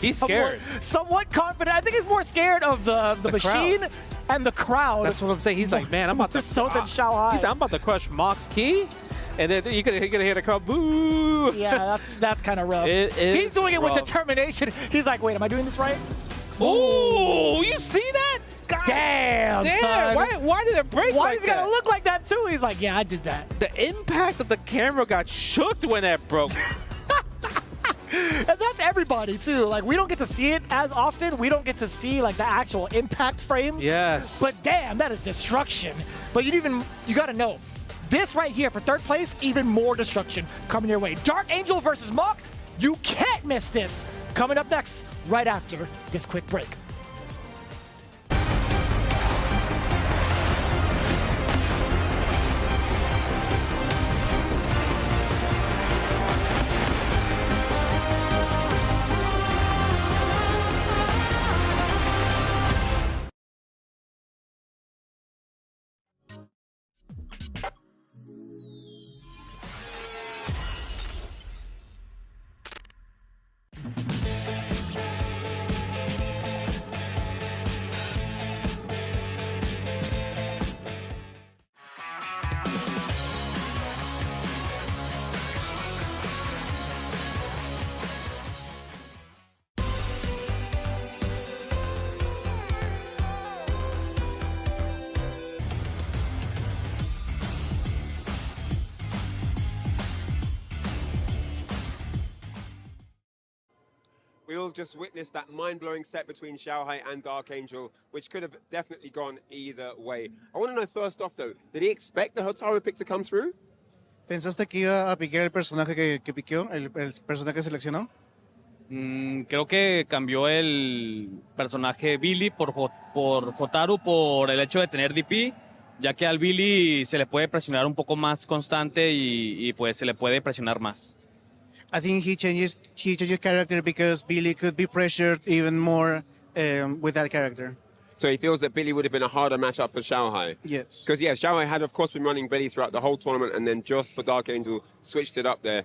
somewhat confident. I think he's more scared of the machine crowd. And the crowd. That's what I'm saying. He's like, man, I'm about to so than XiaoHai. He's like, I'm about to crush Mock's key. And then you're gonna hear the crowd boo. Yeah, that's kind of rough. He's doing it with determination. He's like, wait, am I doing this right? Oh, you see that? God damn. Son. Why did it break Why like is it gonna look like that too? He's like, yeah, I did that. The impact of the camera got shook when that broke. And that's everybody too. Like, we don't get to see it as often. We don't get to see like the actual impact frames. Yes. But damn, that is destruction. But you gotta know, this right here for third place, even more destruction coming your way. Dark Angel versus Mock. You can't miss this. Coming up next, right after this quick break. we all just witnessed that mind-blowing set between XiaoHai and Dark Angel, which could have definitely gone either way. I want to know first off, though, did he expect the Hotaru pick to come through? ¿Pensaste que iba a piquear el personaje que piqueó, el personaje que seleccionó? Creo que cambió el personaje Billy por Hotaru por el hecho de tener DP, ya que al Billy se le puede presionar un poco más constante y pues se le puede presionar más. I think he changes character because Billy could be pressured even more with that character. So he feels that Billy would have been a harder matchup for XiaoHai. Yes. Because, yeah, XiaoHai had, of course, been running Billy throughout the whole tournament and then just for Dark Angel switched it up there.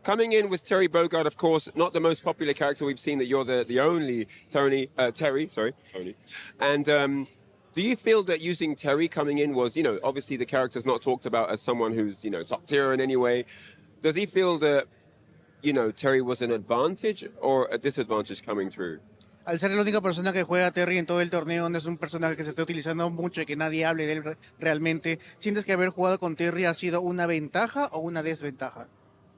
Coming in with Terry Bogard, of course, not the most popular character we've seen, that you're the only Tony. And do you feel that using Terry coming in was, obviously the character's not talked about as someone who's, top tier in any way. Does he feel that, Terry was an advantage or a disadvantage coming through? Al ser la única persona que juega a Terry en todo el torneo, no es un personaje que se esté utilizando mucho y que nadie hable de él realmente. ¿Sientes que haber jugado con Terry ha sido una ventaja o una desventaja?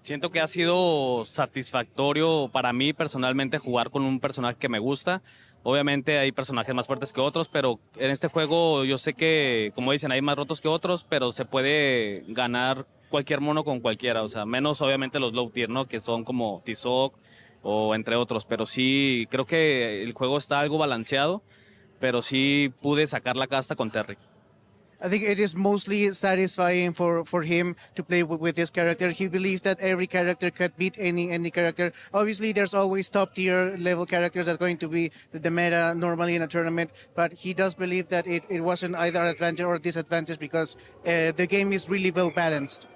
Siento que ha sido satisfactorio para mí personalmente jugar con un personaje que me gusta. Obviamente hay personajes más fuertes que otros, pero en este juego yo sé que, como dicen, hay más rotos que otros, pero se puede ganar cualquier mono con cualquiera. O sea, menos obviamente los low tier, ¿no? Que son como Tizok o entre otros, pero sí creo que el juego está algo balanceado, pero sí pude sacar la casta con Terry. I think it is mostly satisfying for him to play with this character. He believes that every character could beat any character. Obviously, there's always top tier level characters that's going to be the meta normally in a tournament, but he does believe that it wasn't either advantage or disadvantage because the game is really well balanced.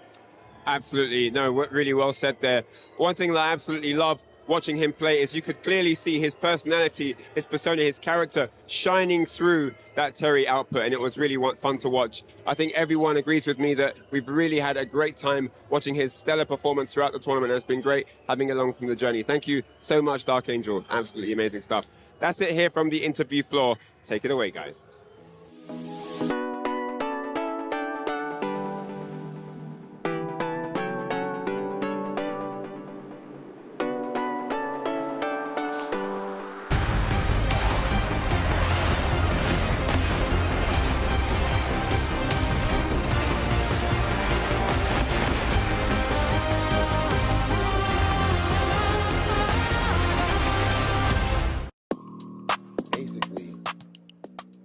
Absolutely. No, really well said there. One thing that I absolutely love watching him play is you could clearly see his personality, his persona, his character shining through that Terry output, and it was really fun to watch. I think everyone agrees with me that we've really had a great time watching his stellar performance throughout the tournament. It's been great having along from the journey. Thank you so much, Dark Angel. Absolutely amazing stuff. That's it here from the interview floor. Take it away, guys.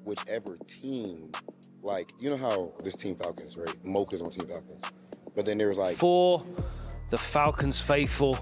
Whichever team, like, you know how this Team Falcons, right? Mocha's on Team Falcons. But then there's like... For the Falcons faithful,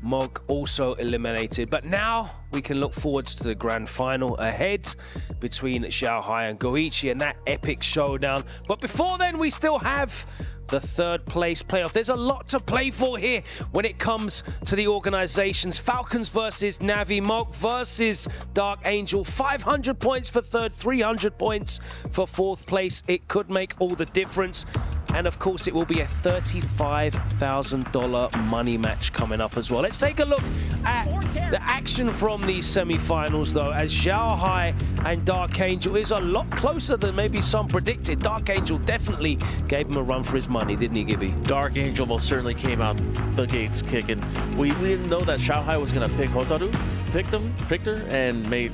Mog also eliminated. But now we can look forward to the grand final ahead between XiaoHai and Goichi and that epic showdown. But before then, we still have the third place playoff. There's a lot to play for here when it comes to the organizations. Falcons versus Navi, Mog versus Dark Angel. 500 points for third, 300 points for fourth place. It could make all the difference. And of course, it will be a $35,000 money match coming up as well. Let's take a look at the action from these semi-finals, though, as XiaoHai and Dark Angel is a lot closer than maybe some predicted. Dark Angel definitely gave him a run for his money, didn't he, Gibby? Dark Angel most certainly came out the gates kicking. We didn't know that XiaoHai was going to pick Hotaru. Picked her, and made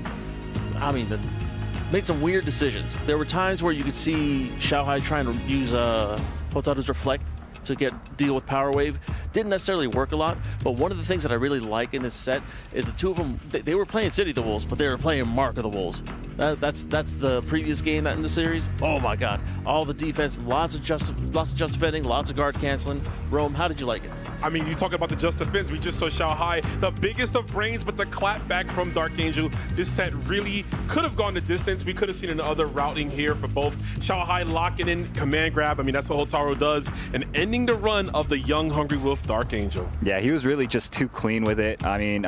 some weird decisions. There were times where you could see XiaoHai trying to use Hotaru's Reflect to deal with Power Wave. Didn't necessarily work a lot, but one of the things that I really like in this set is the two of them, they were playing City of the Wolves, but they were playing Mark of the Wolves. That's the previous game in the series. Oh my God, all the defense, lots of just defending, lots of guard canceling. Rome, how did you like it? I mean, you talk about the just defense. We just saw XiaoHai, the biggest of brains, but the clap back from Dark Angel. This set really could have gone the distance. We could have seen another routing here for both. XiaoHai locking in command grab. I mean, that's what Hotaru does, and ending the run of the young hungry wolf Dark Angel. Yeah, he was really just too clean with it. I mean,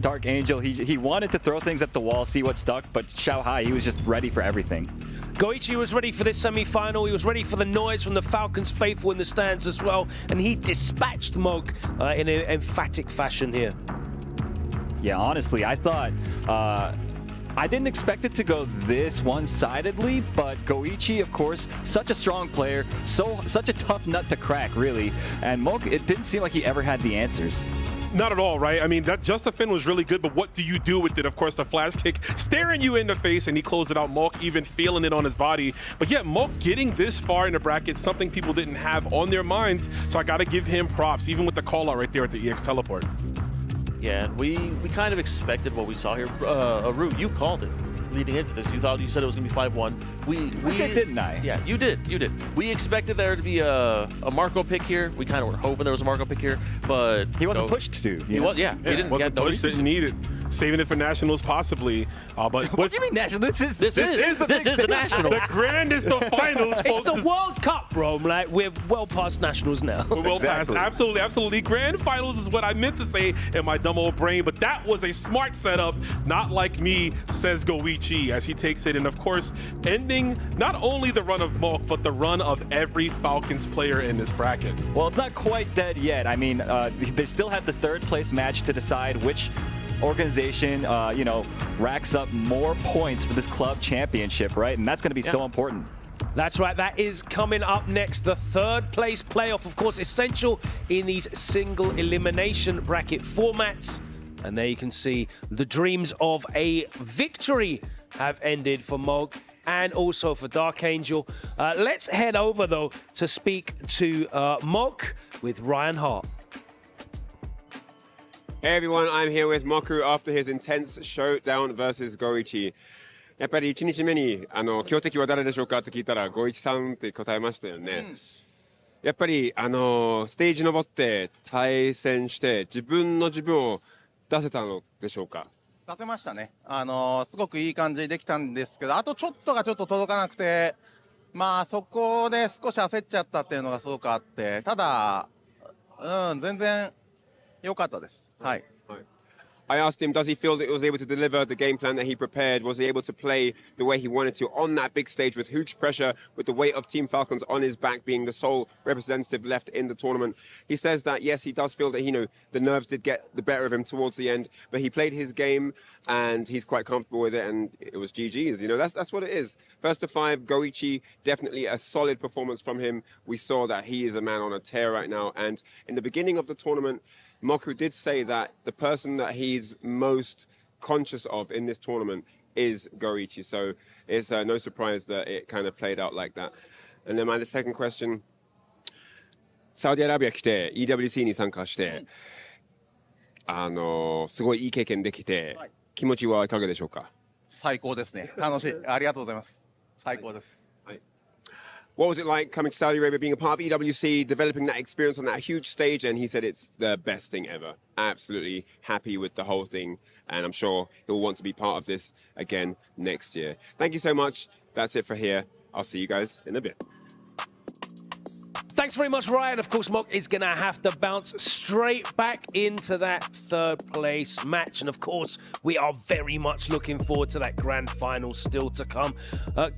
Dark Angel, he wanted to throw things at the wall, see what stuck, but XiaoHai, he was just ready for everything. Goichi was ready for this semi-final. He was ready for the noise from the Falcons faithful in the stands as well, and he dispatched Mog in an emphatic fashion here. Yeah, honestly, I thought I didn't expect it to go this one-sidedly, but Goichi, of course, such a strong player, such a tough nut to crack, really. And Mog, it didn't seem like he ever had the answers. Not at all, right? I mean, that Justifin was really good, but what do you do with it? Of course, the flash kick staring you in the face, and he closed it out. Malk even feeling it on his body. But yeah, Malk getting this far in the bracket, something people didn't have on their minds. So I got to give him props, even with the call out right there at the EX teleport. Yeah, and we kind of expected what we saw here. Aru, you called it leading into this. You said it was going to be 5-1. We did, didn't I? Yeah, you did. We expected there to be a Marco pick here. We kind of were hoping there was a Marco pick here, but he wasn't pushed to. He was, yeah. He didn't. Wasn't pushed. Didn't need it. Saving it for nationals, possibly. But what do you mean national? This is the national. The grandest of finals, It's folks. the World Cup, bro. Like, we're well past nationals now. We're well past. Absolutely. Grand finals is what I meant to say in my dumb old brain, but that was a smart setup, not like me, says Goichi, as he takes it. And of course, ending not only the run of Malk, but the run of every Falcons player in this bracket. Well, it's not quite dead yet. I mean, they still have the third place match to decide which organization, racks up more points for this club championship, right? And that's going to be so important. That's right, that is coming up next. The third place playoff, of course, essential in these single elimination bracket formats. And there you can see the dreams of a victory have ended for Mog and also for Dark Angel. Let's head over, though, to speak to Mog with Ryan Hart. Hey everyone, I'm here with Moku after his intense showdown versus Goichi. やっぱり1日目に強敵は誰でしょうかって聞いたらゴイチさんって答えましたよね。やっぱりステージ登って対戦して自分を出せたのでしょうか。出せましたね。すごくいい感じでできたんですけど、あとちょっと届かなくて、まあそこで少し焦っちゃったっていうのがすごくあって、ただ全然良かったです。はい。I asked him, does he feel that he was able to deliver the game plan that he prepared? Was he able to play the way he wanted to on that big stage with huge pressure, with the weight of Team Falcons on his back, being the sole representative left in the tournament? He says that, yes, he does feel that, the nerves did get the better of him towards the end, but he played his game and he's quite comfortable with it, and it was GG's. That's what it is. First to 5, Goichi, definitely a solid performance from him. We saw that he is a man on a tear right now, and in the beginning of the tournament, Moku did say that the person that he's most conscious of in this tournament is Goichi. So it's no surprise that it kind of played out like that. And then my second question, サウジアラビア来て EWC に参加してすごいいい経験できて気持ちはいかがでしょうか。最高ですね。楽しい。ありがとうございます。最高です。What was it like coming to Saudi Arabia, being a part of EWC, developing that experience on that huge stage? And he said it's the best thing ever. Absolutely happy with the whole thing. And I'm sure he'll want to be part of this again next year. Thank you so much. That's it for here. I'll see you guys in a bit. Thanks very much, Ryan. Of course, Mok is going to have to bounce straight back into that third place match. And of course, we are very much looking forward to that grand final still to come.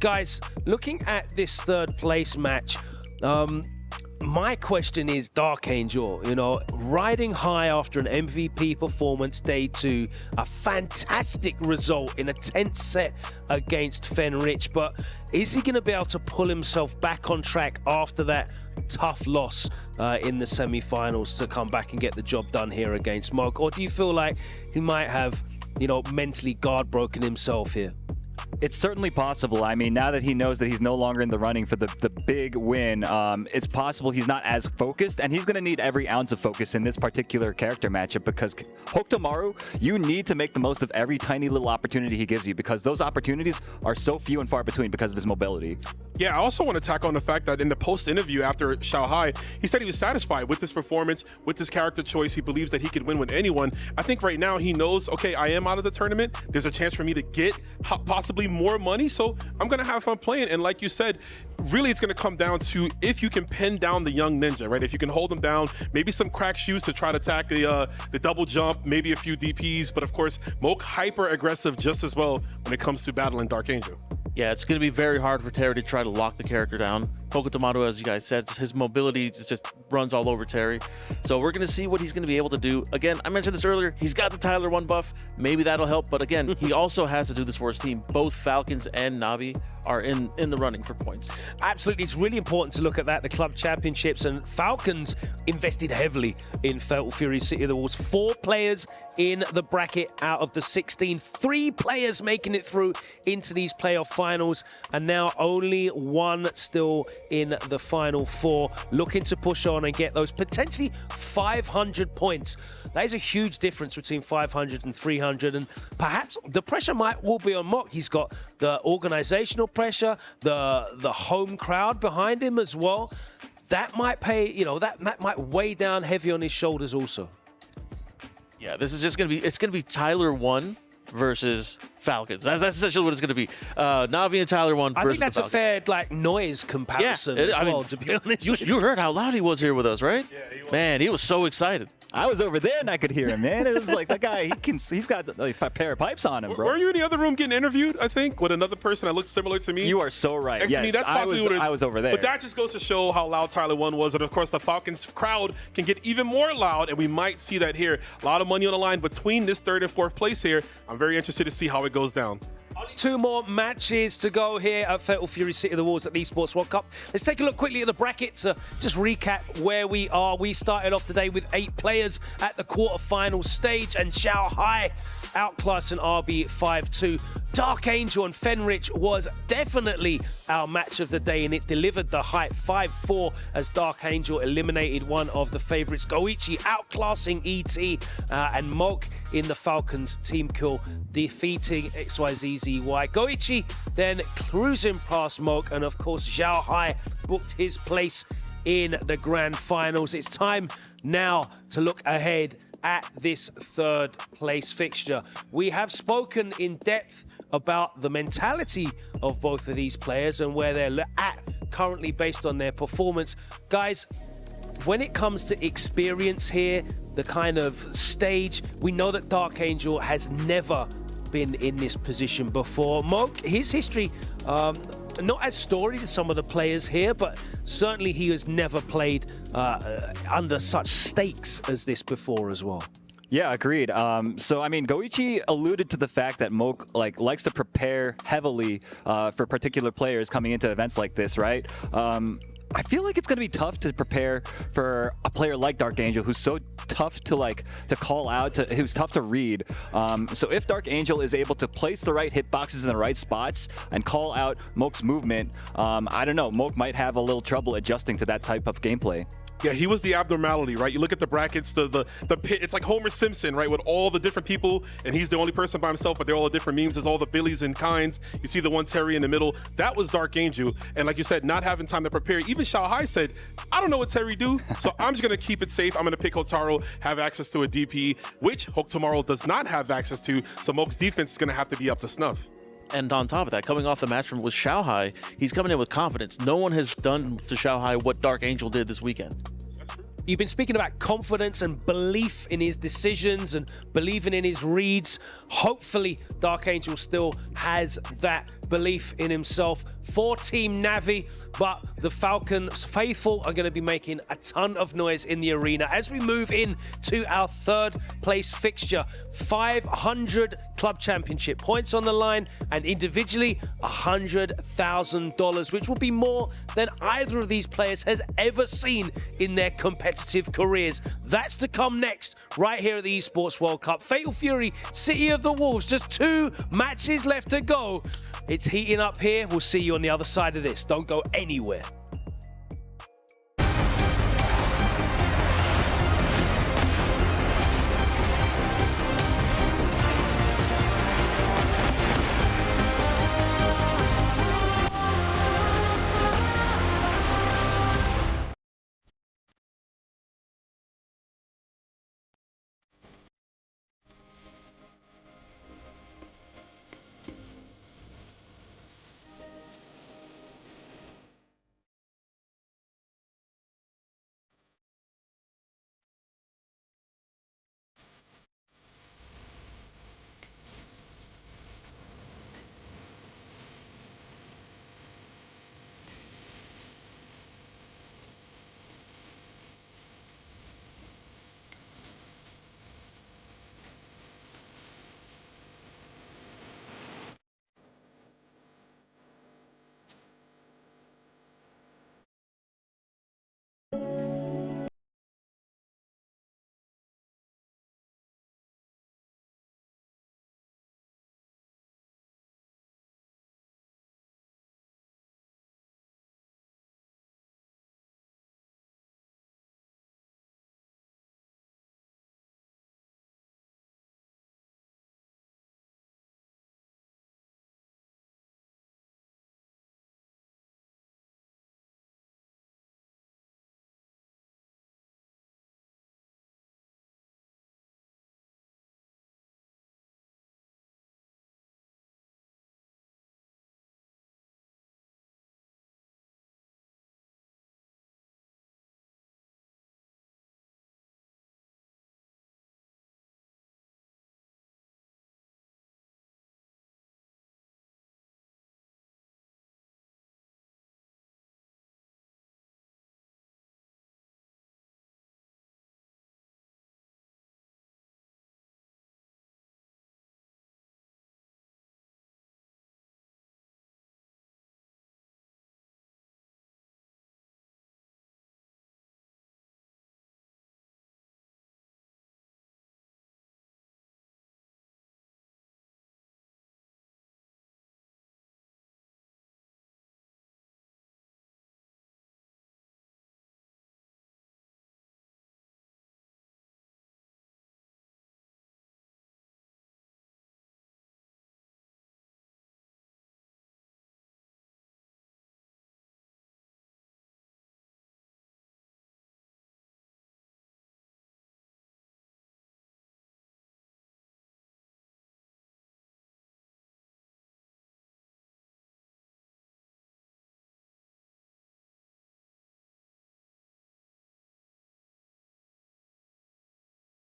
Guys, looking at this third place match, my question is Dark Angel, riding high after an MVP performance day 2, a fantastic result in a tense set against Fenritti, but is he going to be able to pull himself back on track after that tough loss in the semi-finals to come back and get the job done here against Mog? Or do you feel like he might have, mentally guard broken himself here? It's certainly possible. I mean, now that he knows that he's no longer in the running for the big win, it's possible he's not as focused, and he's going to need every ounce of focus in this particular character matchup because Hokutomaru, you need to make the most of every tiny little opportunity he gives you because those opportunities are so few and far between because of his mobility. Yeah, I also want to tack on the fact that in the post-interview after XiaoHai, he said he was satisfied with his performance, with his character choice. He believes that he could win with anyone. I think right now he knows, okay, I am out of the tournament. There's a chance for me to get possibly more money, so I'm going to have fun playing. And like you said, really it's going to come down to if you can pin down the young ninja, right? If you can hold him down, maybe some crack shoes to try to attack the double jump, maybe a few DPs, but of course, Moke hyper-aggressive just as well when it comes to battling Dark Angel. Yeah, it's going to be very hard for Terry to try to lock the character down. Hokutomaru, as you guys said, just his mobility just runs all over Terry. So we're going to see what he's going to be able to do. Again, I mentioned this earlier. He's got the Tyler 1 buff. Maybe that'll help. But again, he also has to do this for his team. Both Falcons and Navi are in the running for points. Absolutely. It's really important to look at that, the club championships, and Falcons invested heavily in Fatal Fury City of the Wolves. 4 players in the bracket out of the 16. 3 players making it through into these playoff finals, and now only 1 still in the final 4, looking to push on and get those potentially 500 points. That is a huge difference between 500 and 300, and perhaps the pressure will be on Mok. He's got the organizational pressure, the home crowd behind him as well. That might pay, that might weigh down heavy on his shoulders also. Yeah, this is just going to be Tyler 1 versus Falcons. That's essentially what it's going to be. Navi and Tyler 1 versus I think that's the a fair noise comparison as well, to be honest. You heard how loud he was here with us, right? Yeah, he was. Man, he was so excited. I was over there and I could hear him, man. It was like that guy, he's got like a pair of pipes on him, bro. Were you in the other room getting interviewed, I think, with another person that looked similar to me? You are so right. Yes, that's possibly what it is. I was over there. But that just goes to show how loud Tyler 1 was. And of course, the Falcons crowd can get even more loud, and we might see that here. A lot of money on the line between this 3rd and 4th place here. I'm very interested to see how it goes down. Only 2 more matches to go here at Fatal Fury City of the Wolves at the Esports World Cup. Let's take a look quickly at the bracket to just recap where we are. We started off today with 8 players at the quarterfinal stage, and XiaoHai outclassing RB 5-2. Dark Angel and Fenritti was definitely our match of the day, and it delivered the hype. 5-4 as Dark Angel eliminated one of the favorites. Goichi outclassing ET, and Mok in the Falcons team kill, defeating XYZZY. Goichi then cruising past Mok, and of course XiaoHai booked his place in the grand finals. It's time now to look ahead at this 3rd place fixture. We have spoken in depth about the mentality of both of these players and where they're at currently based on their performance. Guys, when it comes to experience here, the kind of stage, we know that Dark Angel has never been in this position before. Mok, his history, not as storied as some of the players here, but certainly he has never played under such stakes as this before as well. Yeah, agreed. So, I mean, Goichi alluded to the fact that Mok likes to prepare heavily for particular players coming into events like this, right? I feel like it's going to be tough to prepare for a player like Dark Angel, who's so tough to call out, who's tough to read. So if Dark Angel is able to place the right hitboxes in the right spots and call out Mok's movement, I don't know, Mok might have a little trouble adjusting to that type of gameplay. Yeah, he was the abnormality, right? You look at the brackets, the pit, it's like Homer Simpson, right? With all the different people, and he's the only person by himself, but they're all the different memes. There's all the Billies and Kinds. You see the one Terry in the middle. That was Dark Angel. And like you said, not having time to prepare. Even XiaoHai said, I don't know what Terry do, so I'm just going to keep it safe. I'm going to pick Hotaru, have access to a DP, which Hokutomaru does not have access to, so Mok's defense is going to have to be up to snuff. And on top of that, coming off the match with XiaoHai, he's coming in with confidence. No one has done to XiaoHai what Dark Angel did this weekend. You've been speaking about confidence and belief in his decisions and believing in his reads. Hopefully, Dark Angel still has that belief in himself for Team Navi, but the Falcons faithful are going to be making a ton of noise in the arena as we move in to our 3rd place fixture. 500 club championship points on the line, and individually $100,000, which will be more than either of these players has ever seen in their competitive careers. That's to come next, right here at the Esports World Cup. Fatal Fury City of the Wolves, just 2 matches left to go. It's heating up here. We'll see you on the other side of this. Don't go anywhere.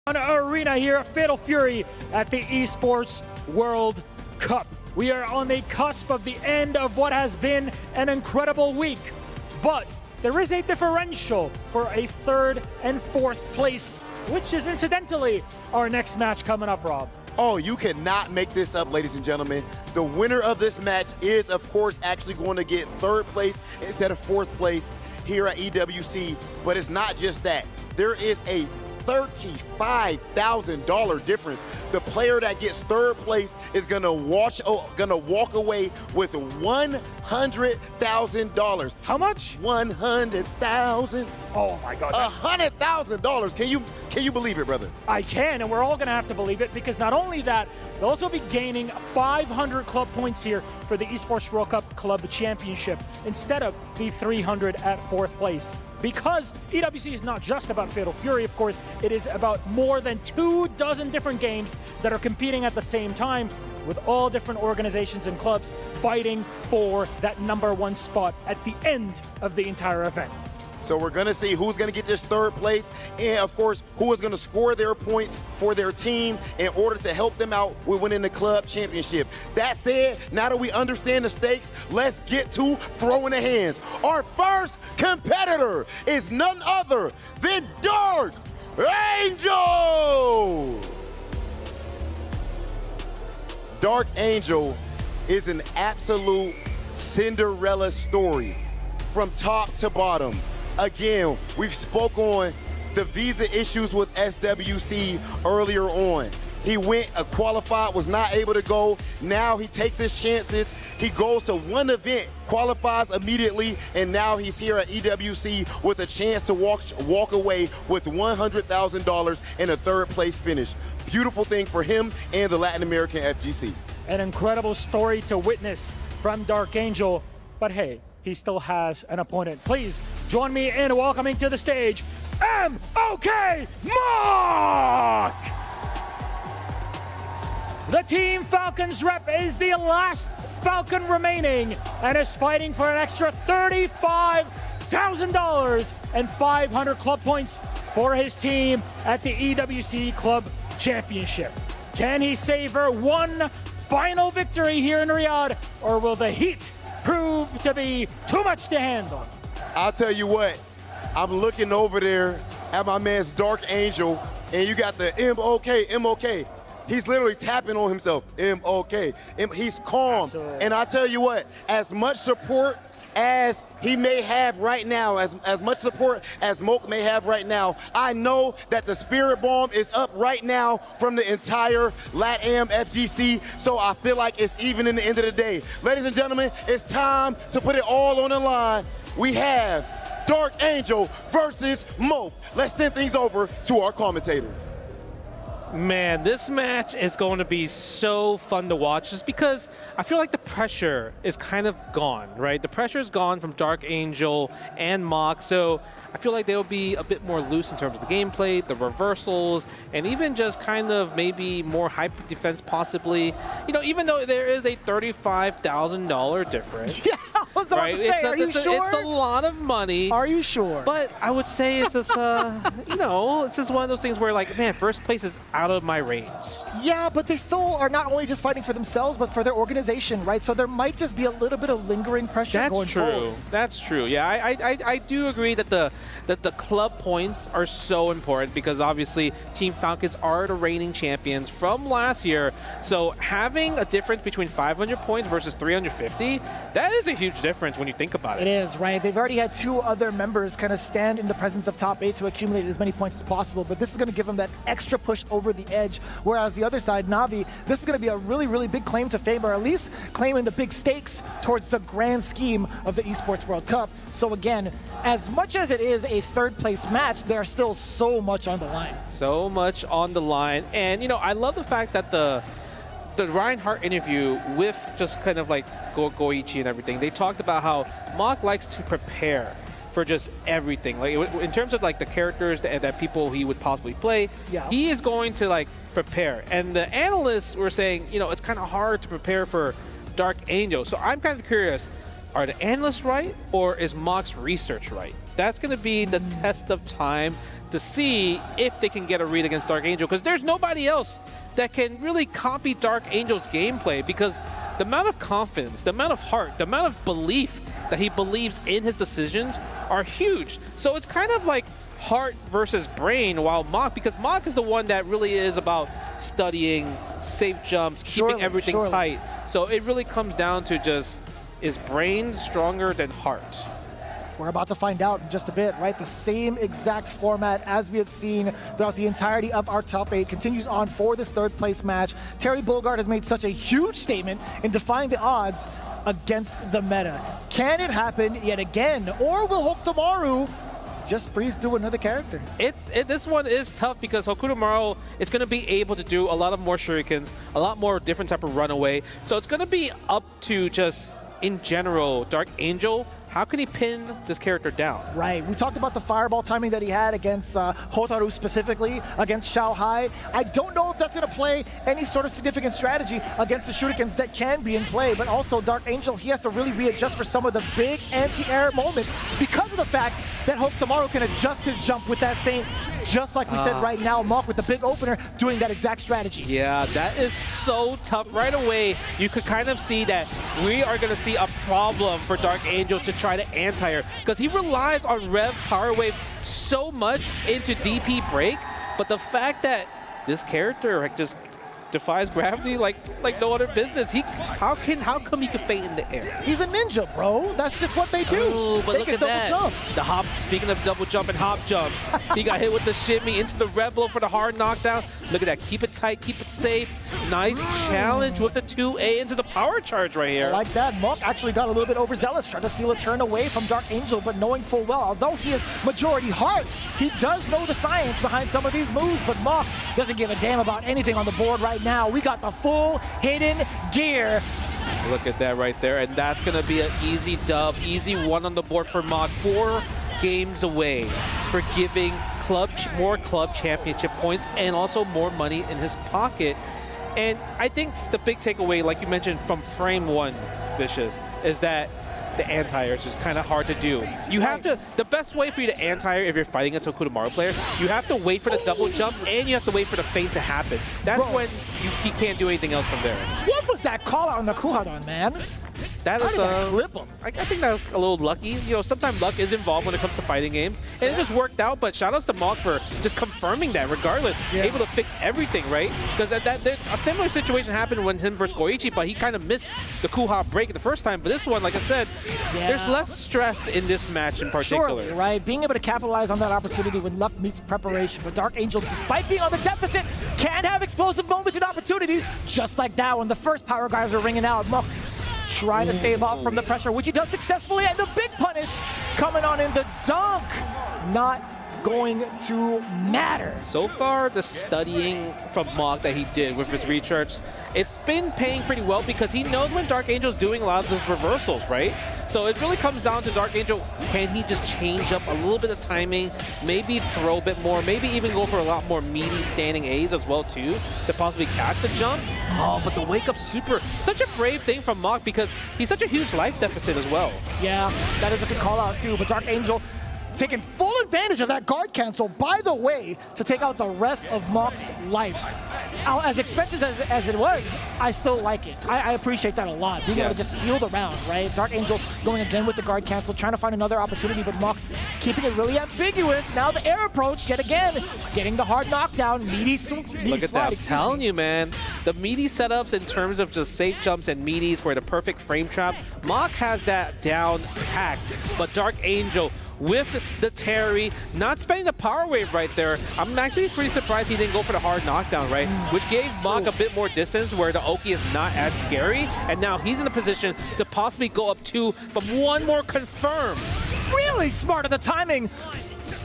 Arena here at Fatal Fury at the Esports World Cup. We are on the cusp of the end of what has been an incredible week, but there is a differential for a 3rd and 4th place, which is incidentally our next match coming up, Rob. Oh, you cannot make this up, ladies and gentlemen. The winner of this match is, of course, actually going to get 3rd place instead of 4th place here at EWC. But it's not just that. There is a $35,000 difference. The player that gets 3rd place is gonna walk away with $100,000. How much? 100,000. Oh my God! $100,000. Can you believe it, brother? I can, and we're all gonna have to believe it, because not only that, they'll also be gaining 500 club points here for the Esports World Cup Club Championship instead of the 300 at 4th place. Because EWC is not just about Fatal Fury, of course, it is about more than 24 different games that are competing at the same time, with all different organizations and clubs fighting for that #1 spot at the end of the entire event. So we're gonna see who's gonna get this 3rd place, and of course, who is gonna score their points for their team in order to help them out with winning the club championship. That said, now that we understand the stakes, let's get to throwing the hands. Our first competitor is none other than Dark Angel! Dark Angel is an absolute Cinderella story from top to bottom. Again, we've spoke on the visa issues with SWC earlier on. He went, qualified, was not able to go. Now he takes his chances. He goes to one event, qualifies immediately, and now he's here at EWC with a chance to walk away with $100,000 and a 3rd place finish. Beautiful thing for him and the Latin American FGC. An incredible story to witness from Dark Angel, but hey, he still has an opponent. Please join me in welcoming to the stage, MOK Mark! The Team Falcons rep is the last Falcon remaining and is fighting for an extra $35,000 and 500 club points for his team at the EWC Club Championship. Can he savor one final victory here in Riyadh, or will the heat prove to be too much to handle? I'll tell you what, I'm looking over there at my man's Dark Angel, and you got the MOK. He's literally tapping on himself, MOK. He's calm. Absolutely. And I tell you what, as much support as he may have right now, as much support as Moke may have right now, I know that the spirit bomb is up right now from the entire LATAM FGC, so I feel like it's even in the end of the day. Ladies and gentlemen, it's time to put it all on the line. We have Dark Angel versus Moke. Let's send things over to our commentators. Man, this match is going to be so fun to watch just because I feel like the pressure is kind of gone, right? The pressure is gone from Dark Angel and Mock, so I feel like they'll be a bit more loose in terms of the gameplay, the reversals, and even just kind of maybe more hyper defense possibly. You know, even though there is a $35,000 difference. Yeah, I was about to say, are you sure? It's a lot of money. Are you sure? But I would say it's just, you know, it's just one of those things where, like, man, 1st place is out of my range. Yeah, but they still are not only just fighting for themselves, but for their organization, right? So there might just be a little bit of lingering pressure going forward. That's true. Yeah, I do agree that the club points are so important because obviously Team Falcons are the reigning champions from last year. So having a difference between 500 points versus 350, that is a huge difference when you think about it. It is, right? They've already had 2 other members kind of stand in the presence of top 8 to accumulate as many points as possible, but this is going to give them that extra push over the edge, whereas the other side, Navi, this is going to be a really, really big claim to fame, or at least claiming the big stakes towards the grand scheme of the Esports World Cup. So again, as much as it is a 3rd place match, there's still so much on the line. So much on the line. And, you know, I love the fact that the Reinhardt interview with just kind of like Goichi and everything, they talked about how Mock likes to prepare for just everything. Like in terms of like the characters that people he would possibly play, he is going to like prepare. And the analysts were saying, you know, it's kind of hard to prepare for Dark Angel. So I'm kind of curious, are the analysts right or is Mock's research right? That's going to be the test of time to to see if they can get a read against Dark Angel, because there's nobody else that can really copy Dark Angel's gameplay, because the amount of confidence, the amount of heart, the amount of belief that he believes in his decisions are huge. So it's kind of like heart versus brain, while Mach, because Mach is the one that really is about studying, safe jumps, keeping everything tight. So it really comes down to just, is brain stronger than heart? We're about to find out in just a bit, right? The same exact format as we had seen throughout the entirety of our top 8 continues on for this third place match. Terry Bogard has made such a huge statement in defying the odds against the meta. Can it happen yet again? Or will Hokutomaru just breeze through another character? This one is tough because Hokutomaru is going to be able to do a lot of more shurikens, a lot more different type of runaway. So it's going to be up to just, in general, Dark Angel. How can he pin this character down? Right. We talked about the fireball timing that he had against Hotaru specifically, against XiaoHai. I don't know if that's going to play any sort of significant strategy against the shurikens that can be in play, but also Dark Angel, he has to really readjust for some of the big anti-air moments because of the fact that Hokutomaru can adjust his jump with that feint, just like we said right now, Mach with the big opener doing that exact strategy. Yeah, that is so tough. Right away, you could kind of see that we are going to see a problem for Dark Angel to try to anti-air, because he relies on Rev Power Wave so much into DP break, but the fact that this character just defies gravity like no other business. How come he can feint in the air? He's a ninja, bro. That's just what they do. Oh, but they look at that. Jump. The hop, speaking of double jump and hop jumps, he got hit with the shimmy into the red blow for the hard knockdown. Look at that. Keep it tight, keep it safe. Nice challenge with the 2A into the power charge right here. I like that. Monk actually got a little bit overzealous, tried to steal a turn away from Dark Angel, but knowing full well, although he is majority heart, he does know the science behind some of these moves, but Monk doesn't give a damn about anything on the board right now. We got the full hidden gear. Look at that right there, and that's going to be an easy dub, easy one on the board for Mod. 4 games away for giving more club championship points and also more money in his pocket. And I think the big takeaway, like you mentioned from frame 1, Vicious, is that the anti-air is just kind of hard to do. You have to, the best way for you to anti-air if you're fighting against a Hokutomaru player, you have to wait for the double jump and you have to wait for the feint to happen. That's when he can't do anything else from there. What was that call out on the Kuhadan, man? That is flip him. I think that was a little lucky. You know, sometimes luck is involved when it comes to fighting games. And it just worked out, but shout outs to Mog for just confirming that regardless. Able to fix everything, right? Because a similar situation happened when him versus Goichi, but he kind of missed the Kuha break the first time. But this one, like I said, there's less stress in this match in particular. Surely, right? Being able to capitalize on that opportunity when luck meets preparation. But Dark Angel, despite being on the deficit, can have explosive moments and opportunities just like that when the first power guys are ringing out. Mog trying to stave off from the pressure, which he does successfully, and the big punish coming on in the dunk. Not going to matter. So far, the studying from Mog that he did with his recharge, it's been paying pretty well because he knows when Dark Angel's doing a lot of those reversals, right? So it really comes down to Dark Angel, can he just change up a little bit of timing, maybe throw a bit more, maybe even go for a lot more meaty standing A's as well too, to possibly catch the jump. Oh, but the wake up super, such a brave thing from Mog because he's such a huge life deficit as well. Yeah, that is a good call out too, but Dark Angel taking full advantage of that guard cancel, by the way, to take out the rest of Mog's life. As expensive as it was, I still like it. I appreciate that a lot. Being able to just seal the round, right? Dark Angel going again with the guard cancel, trying to find another opportunity, but Mog keeping it really ambiguous. Now the air approach, yet again, getting the hard knockdown, meaty Look at that, I'm telling you, man. The meaty setups in terms of just safe jumps and meaties were the perfect frame trap. Mog has that down packed, but Dark Angel with the Terry, not spending the power wave right there. I'm actually pretty surprised he didn't go for the hard knockdown, right? Which gave Mog a bit more distance where the Oki is not as scary. And now he's in a position to possibly go up 2 from one more confirm. Really smart of the timing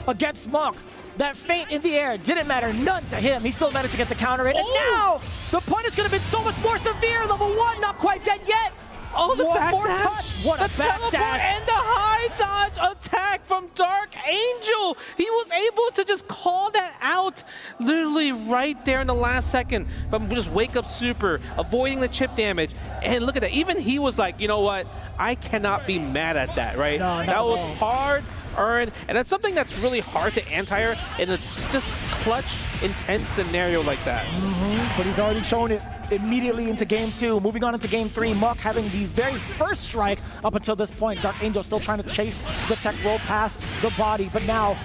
against Mog. That feint in the air didn't matter none to him. He still managed to get the counter in. And now the punish could have been so much more severe. Level 1, not quite dead yet. Oh, the one more backdash. touch. What a the teleport and the high dodge attack from Dark Angel. He was able to just call that out literally right there in the last second from just wake up super, avoiding the chip damage. And look at that. Even he was like, you know what? I cannot be mad at that, right? No, that was hard. earn, and that's something that's really hard to anti-air in a just clutch, intense scenario like that. But he's already shown it immediately into game 2. Moving on into game 3, Muck having the very first strike up until this point. Dark Angel still trying to chase the tech roll past the body, but now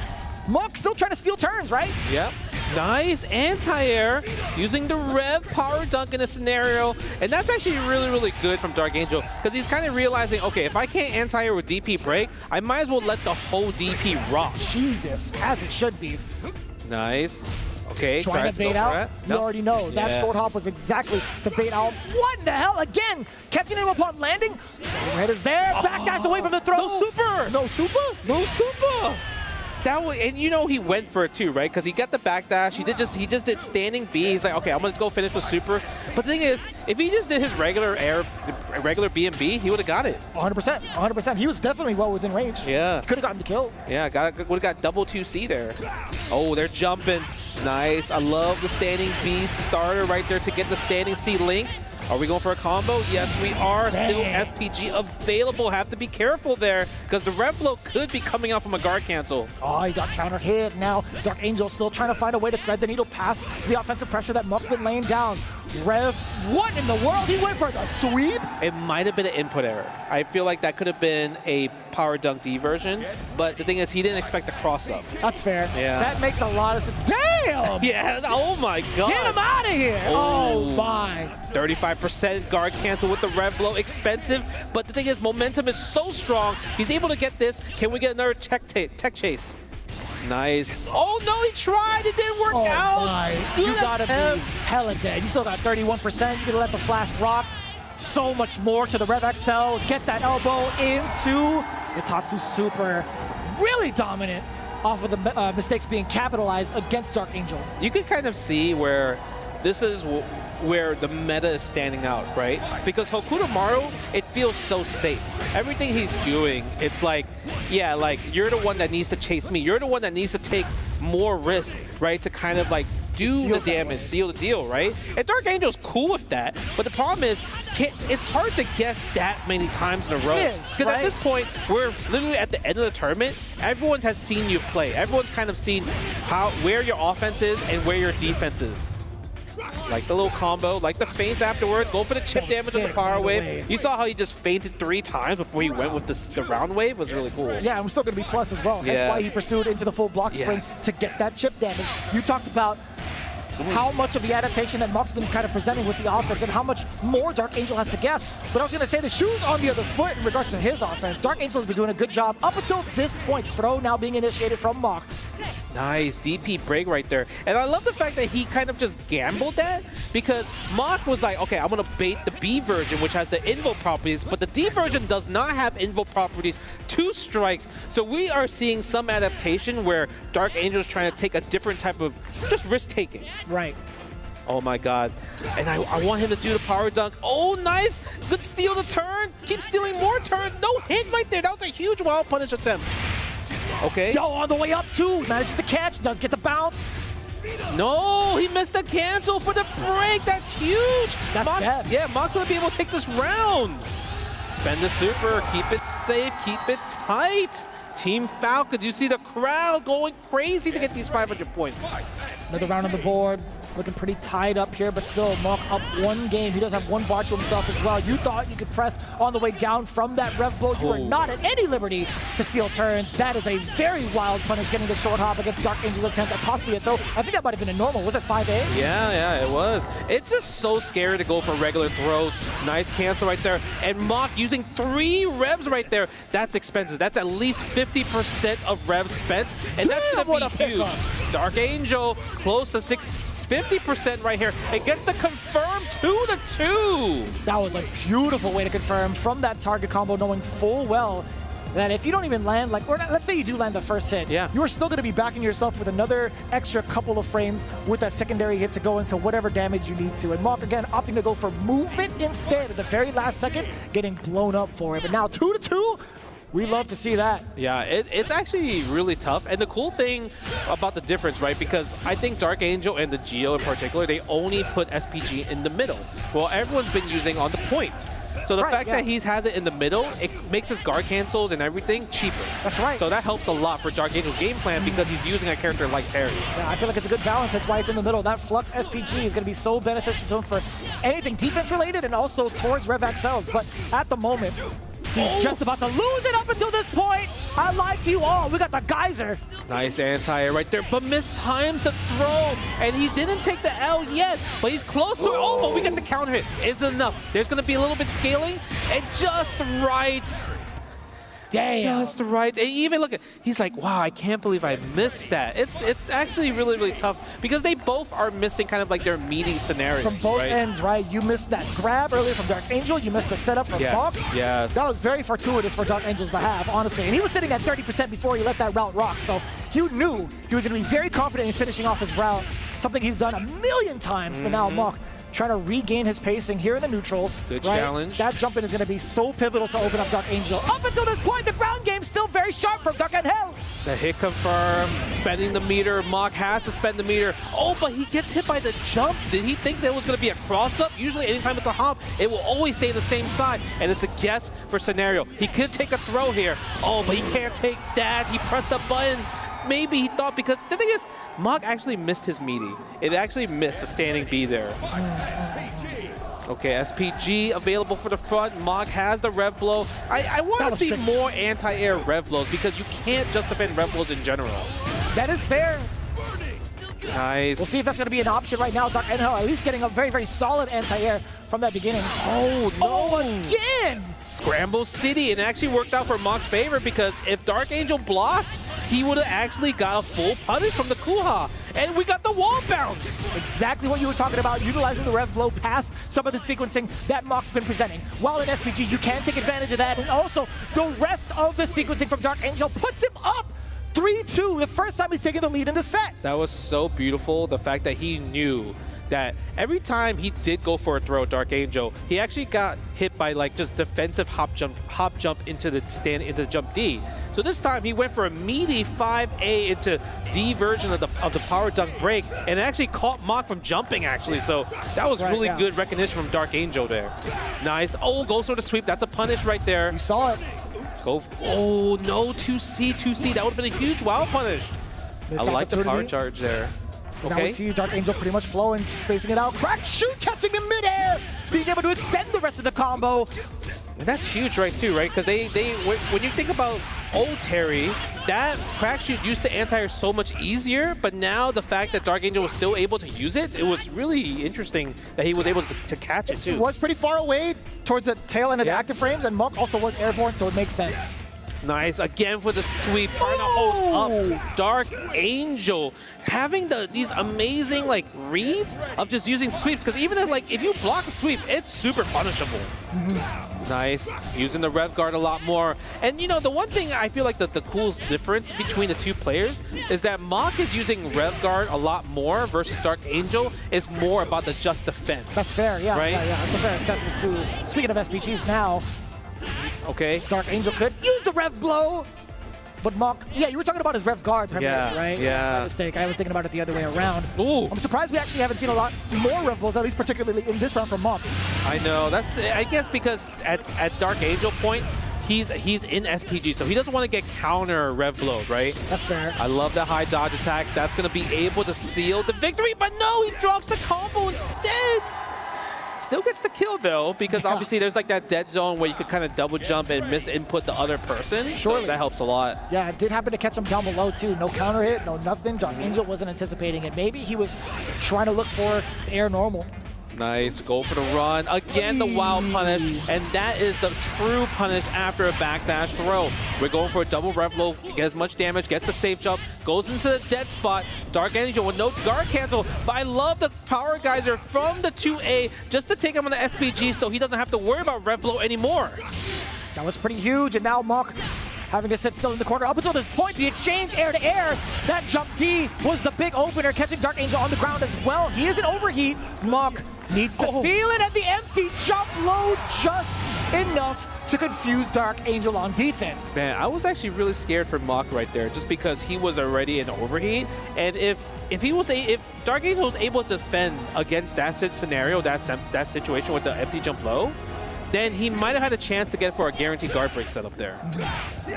Muck still trying to steal turns, right? Yep. Nice anti-air using the Rev power dunk in a scenario. And that's actually really, really good from Dark Angel because he's kind of realizing, okay, if I can't anti-air with DP break, I might as well let the whole DP rock. Jesus, as it should be. Nice. Okay, trying to bait out. You already know that short hop was exactly to bait out. What in the hell? Again, catching him upon landing. Overhead is there. Backdash away from the throw. No super. No super? No super. That was, and you know he went for it too, right? Because he got the backdash. He just did standing B. He's like, okay, I'm gonna go finish with super. But the thing is, if he just did his regular B and B, he would have got it. 100%, 100%. He was definitely well within range. Yeah. Could have gotten the kill. Yeah, would have got double 2C there. Oh, they're jumping. Nice. I love the standing B starter right there to get the standing C link. Are we going for a combo? Yes, we are. Still SPG available. Have to be careful there because the Rev blow could be coming out from a guard cancel. Oh, he got counter hit. Now Dark Angel still trying to find a way to thread the needle past the offensive pressure that Muck's been laying down. Rev, what in the world? He went for the sweep? It might have been an input error. I feel like that could have been a power dunk D version, but the thing is he didn't expect the cross up. That's fair. Yeah. That makes a lot of sense. Damn! Yeah, oh my god. Get him out of here! Oh my. 35% guard cancel with the Rev blow. Expensive, but the thing is momentum is so strong. He's able to get this. Can we get another tech chase? Nice. Oh no, he tried. It didn't work out. My. Good You gotta attempt. be hella dead. You still got 31%. You gotta let the flash rock. So much more to the Rev XL. Get that elbow into the Tatsu Super. Really dominant off of the mistakes being capitalized against Dark Angel. You can kind of see where this is where the meta is standing out, right? Because Hokuto Maru, it feels so safe. Everything he's doing, it's like, yeah, like you're the one that needs to chase me. You're the one that needs to take more risk, right? To kind of like do the damage, seal the deal, right? And Dark Angel's cool with that, but the problem is, it's hard to guess that many times in a row. Because at this point, we're literally at the end of the tournament. Everyone has seen you play. Everyone's kind of seen where your offense is and where your defense is. Like the little combo, like the feints afterwards, go for the chip damage of the power wave. You saw how he just feinted 3 times before he went with the round wave. Was really cool. Yeah, and we're still going to be plus as well. That's why he pursued into the full block sprint to get that chip damage. You talked about how much of the adaptation that Muck's been kind of presenting with the offense and how much more Dark Angel has to guess. But I was going to say the shoe's on the other foot in regards to his offense. Dark Angel has been doing a good job up until this point. Throw now being initiated from Muck. Nice DP break right there. And I love the fact that he kind of just gambled that because Mach was like, okay, I'm going to bait the B version, which has the invo properties, but the D version does not have invo properties, 2 strikes. So we are seeing some adaptation where Dark Angel is trying to take a different type of just risk-taking. Right. Oh my god. And I want him to do the power dunk. Oh, nice. Good steal to turn. Keep stealing more turn. No hit right there. That was a huge wild punish attempt. Okay. Yo, on the way up too. Manages the catch, does get the bounce. No, he missed the cancel for the break. That's huge. That's yeah, Mox gonna be able to take this round. Spend the super, keep it safe, keep it tight. Team Falcons, you see the crowd going crazy to get these 500 points. Another round on the board. Looking pretty tied up here, but still Muck up 1 game. He does have 1 bar to himself as well. You thought you could press on the way down from that Rev blow. You are not at any liberty to steal turns. That is a very wild punish, getting the short hop against Dark Angel's attempt at possibly a throw. I think that might have been a normal. Was it 5A? Yeah, it was. It's just so scary to go for regular throws. Nice cancel right there. And Mock using 3 revs right there. That's expensive. That's at least 50% of revs spent, and that's going to be huge. Dark Angel close to 50% right here. It gets the confirm 2-2. That was a beautiful way to confirm from that target combo, knowing full well that if you don't even land, like, let's say you do land the first hit, you are still going to be backing yourself with another extra couple of frames with that secondary hit to go into whatever damage you need to. And Mock, again, opting to go for movement instead at the very last second, getting blown up for it. But now 2-2. We love to see that. Yeah, it's actually really tough. And the cool thing about the difference, right, because I think Dark Angel and the Geo in particular, they only put SPG in the middle. Well, everyone's been using on the point. So the fact that he has it in the middle, it makes his guard cancels and everything cheaper. That's right. So that helps a lot for Dark Angel's game plan because he's using a character like Terry. Yeah, I feel like it's a good balance. That's why it's in the middle. That Flux SPG is going to be so beneficial to him for anything defense related and also towards Rev XLs. But at the moment, he's just about to lose it up until this point. I lied to you all. We got the geyser. Nice anti-air right there, but mistimes the throw. And he didn't take the L yet, but he's close to it. Oh, but we got the counter hit. Isn't enough. There's going to be a little bit scaling, and just right. Damn. Just right. And even look at, he's like, wow, I can't believe I missed that. It's actually really, really tough because they both are missing kind of like their meaty scenarios. From both ends, right? You missed that grab earlier from Dark Angel. You missed the setup from Mark. Yes. That was very fortuitous for Dark Angel's behalf, honestly. And he was sitting at 30% before he let that route rock. So he knew he was going to be very confident in finishing off his route, something he's done a million times. But now Mark trying to regain his pacing here in the neutral. Good challenge. That jump in is going to be so pivotal to open up Dark Angel. Up until this point, the ground game still very sharp from Dark Angel. The hit confirmed, spending the meter. Mach has to spend the meter. Oh, but he gets hit by the jump. Did he think there was going to be a cross-up? Usually, anytime it's a hop, it will always stay the same side, and it's a guess for scenario. He could take a throw here. Oh, but he can't take that. He pressed the button. Maybe he thought, because the thing is, Mach actually missed his meaty. It actually missed the standing B there. Okay, SPG available for the front. Mach has the rev blow. I want to see more anti-air rev blows because you can't just defend rev blows in general. That is fair. Nice. We'll see if that's going to be an option right now. Dark Angel at least getting a very, very solid anti-air from that beginning. Oh, no. Oh, again! Scramble City, and it actually worked out for Mach's favor because if Dark Angel blocked, he would have actually got a full punish from the Kuha. And we got the wall bounce. Exactly what you were talking about, utilizing the rev blow past some of the sequencing that Mach's been presenting. While in SPG, you can take advantage of that. And also, the rest of the sequencing from Dark Angel puts him up 3-2, the first time he's taken the lead in the set. That was so beautiful, the fact that he knew that every time he did go for a throw, Dark Angel, he actually got hit by like just defensive hop jump into the jump D. So this time he went for a meaty 5A into D version of the power dunk break, and it actually caught Mach from jumping actually. So that was really good recognition from Dark Angel there. Nice. Oh, goes for the sweep. That's a punish right there. You saw it. Go. Oh no, 2C. That would have been a huge wow punish. I like the power charge there. Now Okay. we see Dark Angel pretty much flowing, spacing it out. Crack shoot, catching in midair, being able to extend the rest of the combo. And that's huge, right, too, right? Because when you think about old Terry, that crack shoot used to anti-air so much easier, but now the fact that Dark Angel was still able to use it, it was really interesting that he was able to catch it, too. It was pretty far away towards the tail end of the active frames, and Monk also was airborne, so it makes sense. Nice, again for the sweep, trying to hold up Dark Angel, having these amazing like reads of just using sweeps, because even if you block a sweep, it's super punishable. Nice, using the rev guard a lot more. And you know, the one thing I feel like the coolest difference between the two players is that Mach is using rev guard a lot more versus Dark Angel is more about the just defend. That's fair, yeah. Right? Yeah, that's a fair assessment too. Speaking of SPGs now, okay. Dark Angel could use the rev blow, but Monk, yeah, you were talking about his rev guard primarily, right? Yeah. My mistake. I was thinking about it the other way around. Ooh. I'm surprised we actually haven't seen a lot more rev blows, at least particularly in this round from Monk. I know. I guess because at Dark Angel point, he's in SPG, so he doesn't want to get counter rev blowed, right? That's fair. I love that high dodge attack. That's going to be able to seal the victory, but no, he drops the combo instead. Still gets the kill though, because obviously there's like that dead zone where you could kind of double jump and misinput the other person. Surely. So that helps a lot. Yeah, it did happen to catch him down below too. No counter hit, no nothing. Dark Angel wasn't anticipating it. Maybe he was trying to look for the air normal. Nice, go for the run. Again, the wild punish, and that is the true punish after a backdash throw. We're going for a double rev low, get as much damage, gets the safe jump, goes into the dead spot. Dark Angel with no guard cancel, but I love the power geyser from the 2A just to take him on the SPG so he doesn't have to worry about rev blow anymore. That was pretty huge, and now Monk having to sit still in the corner. Up until this point, the exchange air to air, that jump D was the big opener, catching Dark Angel on the ground as well. He is an overheat. Monk needs to seal it, and the empty jump low just enough to confuse Dark Angel on defense. Man, I was actually really scared for Mach right there, just because he was already in overheat, and if Dark Angel was able to defend against that scenario, that situation with the empty jump low, then he might have had a chance to get for a guaranteed guard break setup there.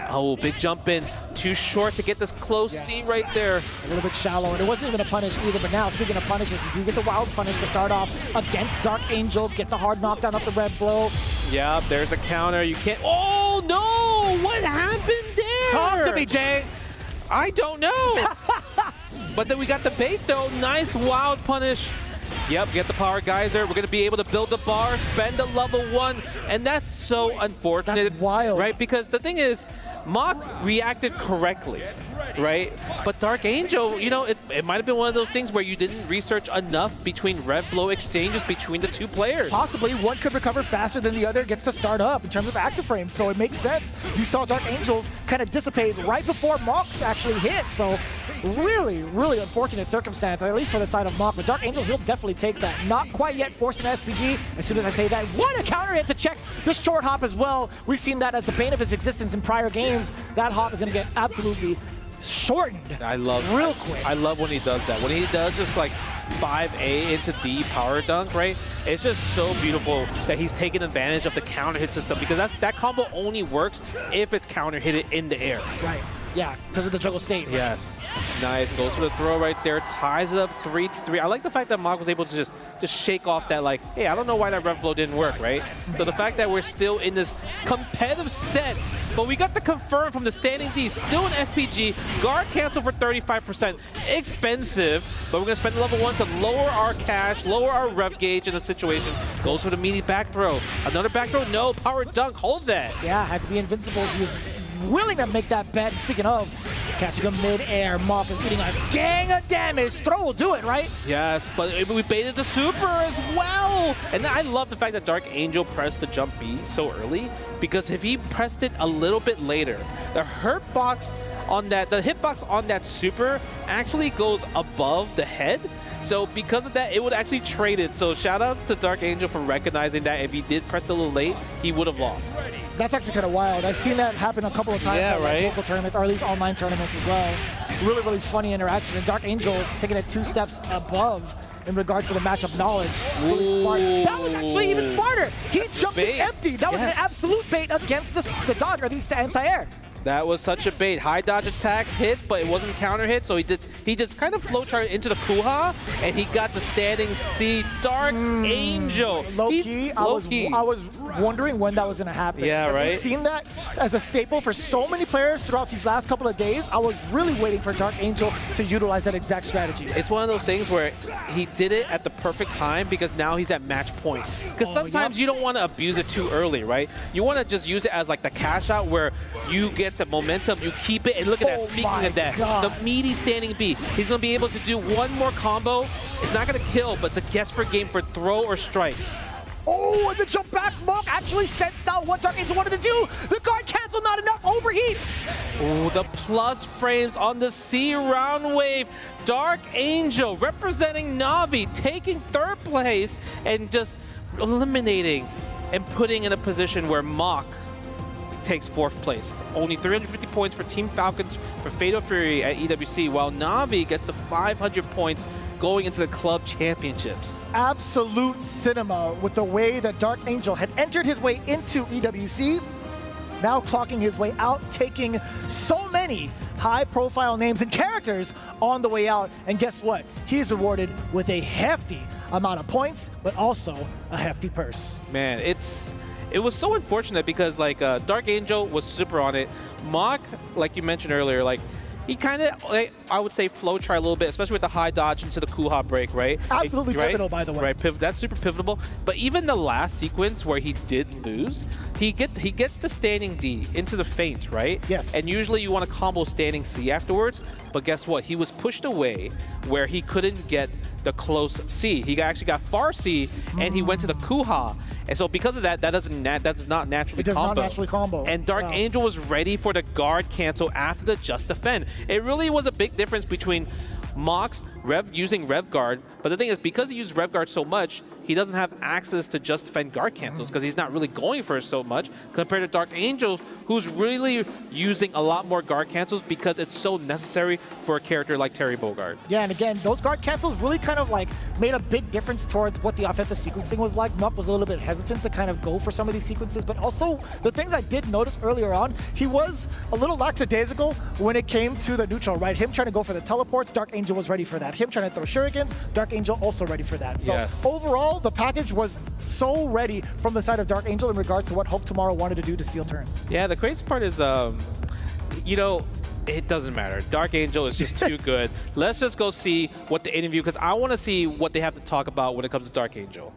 Oh, big jump in. Too short to get this close C right there. A little bit shallow, and it wasn't even a punish either. But now, speaking of punishes, you do get the wild punish to start off against Dark Angel, get the hard knockdown up the red blow. Yeah, there's a counter. You can't. Oh, no! What happened there? Talk to me, Jay. I don't know. But then we got the bait, though. Nice wild punish. Yep, get the power geyser. We're going to be able to build the bar, spend the level 1, and that's so unfortunate. That's wild. Right? Because the thing is, Mach reacted correctly, right? But Dark Angel, you know, it might have been one of those things where you didn't research enough between rev blow exchanges between the two players. Possibly one could recover faster than the other, gets to start up in terms of active frames, so it makes sense. You saw Dark Angels kind of dissipate right before Mox actually hit, so really, really unfortunate circumstance, at least for the side of Mach. But Dark Angel, he'll definitely take that. Not quite yet forcing SPG. As soon as I say that, what a counter hit to check this short hop as well. We've seen that as the bane of his existence in prior games. That hop is going to get absolutely shortened real quick. I love when he does that. When he does just like 5A into D power dunk, right? It's just so beautiful that he's taking advantage of the counter hit system, because that combo only works if it's counter hit in the air. Right. Yeah, because of the juggle state. Right? Yes. Nice. Goes for the throw right there. Ties it up 3-3. I like the fact that Mach was able to just shake off that, like, hey, I don't know why that rev blow didn't work, right? So the fact that we're still in this competitive set, but we got the confirm from the standing D. Still an SPG. Guard cancel for 35%. Expensive, but we're going to spend level 1 to lower our cash, lower our rev gauge in the situation. Goes for the meaty back throw. Another back throw. No. Power dunk. Hold that. Yeah, had to be invincible. He was willing to make that bet. Speaking of, catching him mid-air, Mach is eating a gang of damage. Throw will do it, right? Yes, but we baited the super as well. And I love the fact that Dark Angel pressed the jump B so early, because if he pressed it a little bit later, the hitbox on that super actually goes above the head. So because of that, it would actually trade it. So shout outs to Dark Angel for recognizing that if he did press a little late, he would have lost. That's actually kind of wild. I've seen that happen a couple of times at right? local tournaments, or at least online tournaments as well. Really, really funny interaction. And Dark Angel taking it 2 steps above in regards to the matchup knowledge. Really smart. That was actually even smarter. He jumped it empty. That was an absolute bait against the dodge, or at least the anti-air. That was such a bait. High dodge attacks hit, but it wasn't counter hit, so he just kind of flow charted into the Kuha, and he got the standing C. Dark Angel. Low-key, I was wondering when that was going to happen. Yeah, right? We've seen that as a staple for so many players throughout these last couple of days. I was really waiting for Dark Angel to utilize that exact strategy. It's one of those things where he did it at the perfect time, because now he's at match point. Because sometimes you don't want to abuse it too early, right? You want to just use it as like the cash out where you get the momentum, you keep it, and look at that. Speaking of that, the meaty standing B. He's going to be able to do one more combo. It's not going to kill, but it's a guess for game for throw or strike. Oh, and the jump back Mach actually sensed out what Dark Angel wanted to do. The guard cancel, not enough, overheat. Oh, the plus frames on the C round wave. Dark Angel representing Na'Vi, taking 3rd place and just eliminating and putting in a position where Mach takes 4th place. Only 350 points for Team Falcons for Fatal Fury at EWC, while Na'Vi gets the 500 points going into the club championships. Absolute cinema with the way that Dark Angel had entered his way into EWC, now clocking his way out, taking so many high-profile names and characters on the way out. And guess what? He is rewarded with a hefty amount of points, but also a hefty purse. Man, it was so unfortunate, because like Dark Angel was super on it. Mach, like you mentioned earlier, like he kind of, like, I would say, flow chart a little bit, especially with the high dodge into the Kuha break, right? Absolutely pivotal, by the way. Right, that's super pivotal. But even the last sequence where he did lose, he gets the standing D into the feint, right? Yes. And usually you want to combo standing C afterwards, but guess what? He was pushed away where he couldn't get the close C. He actually got far C, and he went to the Kuha. And so because of that, that does not naturally combo. It does not naturally combo. And Dark Angel was ready for the guard cancel after the just defend. It really was a big difference between Mox using Rev Guard. But the thing is, because he used Rev Guard so much, he doesn't have access to just defend guard cancels because he's not really going for it so much compared to Dark Angel, who's really using a lot more guard cancels because it's so necessary for a character like Terry Bogard. Yeah, and again, those guard cancels really kind of like made a big difference towards what the offensive sequencing was like. Mup was a little bit hesitant to kind of go for some of these sequences, but also the things I did notice earlier on, he was a little lackadaisical when it came to the neutral, right? Him trying to go for the teleports, Dark Angel was ready for that. Him trying to throw shurikens, Dark Angel also ready for that. So yes. Overall, the package was so ready from the side of Dark Angel in regards to what Hope Tomorrow wanted to do to steal turns. Yeah, the crazy part is, you know, it doesn't matter. Dark Angel is just too good. Let's just go see what the interview, because I want to see what they have to talk about when it comes to Dark Angel.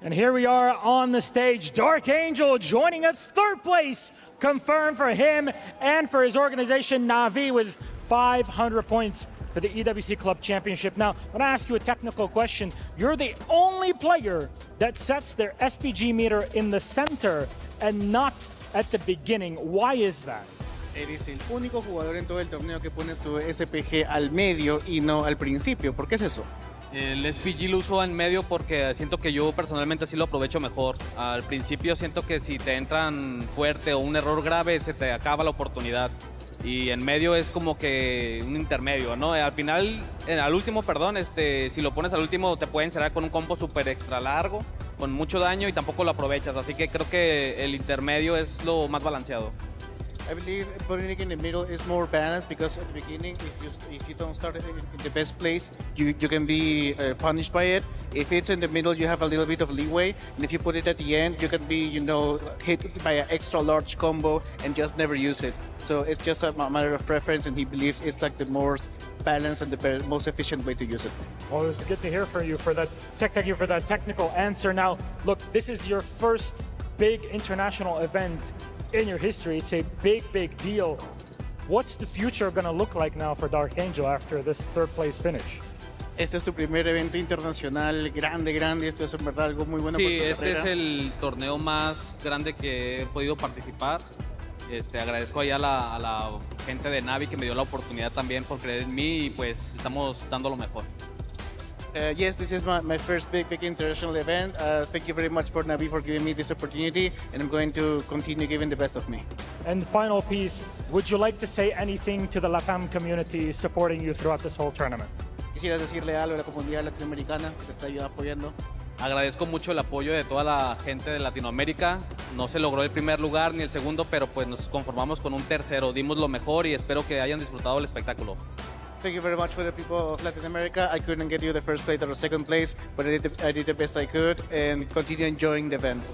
And here we are on the stage. Dark Angel joining us, third place confirmed for him and for his organization Na'Vi with 500 points for the EWC Club Championship. Now, I'm gonna ask you a technical question. You're the only player that sets their SPG meter in the center and not at the beginning. Why is that? Eres el único jugador en todo el torneo que pone su SPG al medio y no al principio. ¿Por qué es eso? El SPG lo uso en medio porque siento que yo personalmente sí lo aprovecho mejor. Al principio siento que si te entran fuerte o un error grave se te acaba la oportunidad. Y en medio es como que un intermedio, ¿no? Al final, al último, perdón, si lo pones al último te pueden cerrar con un combo súper extra largo, con mucho daño y tampoco lo aprovechas. Así que creo que el intermedio es lo más balanceado. I believe putting it in the middle is more balanced because at the beginning, if you don't start in the best place, you can be punished by it. If it's in the middle, you have a little bit of leeway, and if you put it at the end, you can be, hit by an extra large combo and just never use it. So it's just a matter of preference, and he believes it's like the most balanced and the most efficient way to use it. Well, it's good to hear from you for that. Thank you for that technical answer. Now, look, this is your first big international event in your history. It's a big, big deal. What's the future going to look like now for Dark Angel after this third place finish? Este es tu primer evento internacional grande. Esto es en verdad algo muy bueno. Sí, por tu este carrera. es el torneo más grande que he podido participar. Agradezco ahí a la gente de Navi que me dio la oportunidad también por creer en mí y pues estamos dando lo mejor. Yes, this is my first big international event. Thank you very much for Navi for giving me this opportunity, and I'm going to continue giving the best of me. And the final piece, would you like to say anything to the LATAM community supporting you throughout this whole tournament? Quisiera decirle algo a la comunidad latinoamericana que te está apoyando. Agradezco mucho el apoyo de toda la gente de Latinoamérica. No se logró el primer lugar ni el segundo, pero pues nos conformamos con un tercero. Dimos lo mejor y espero que hayan disfrutado el espectáculo. Thank you very much for the people of Latin America. I couldn't get you the first place or the second place, but I did the best I could and continue enjoying the event.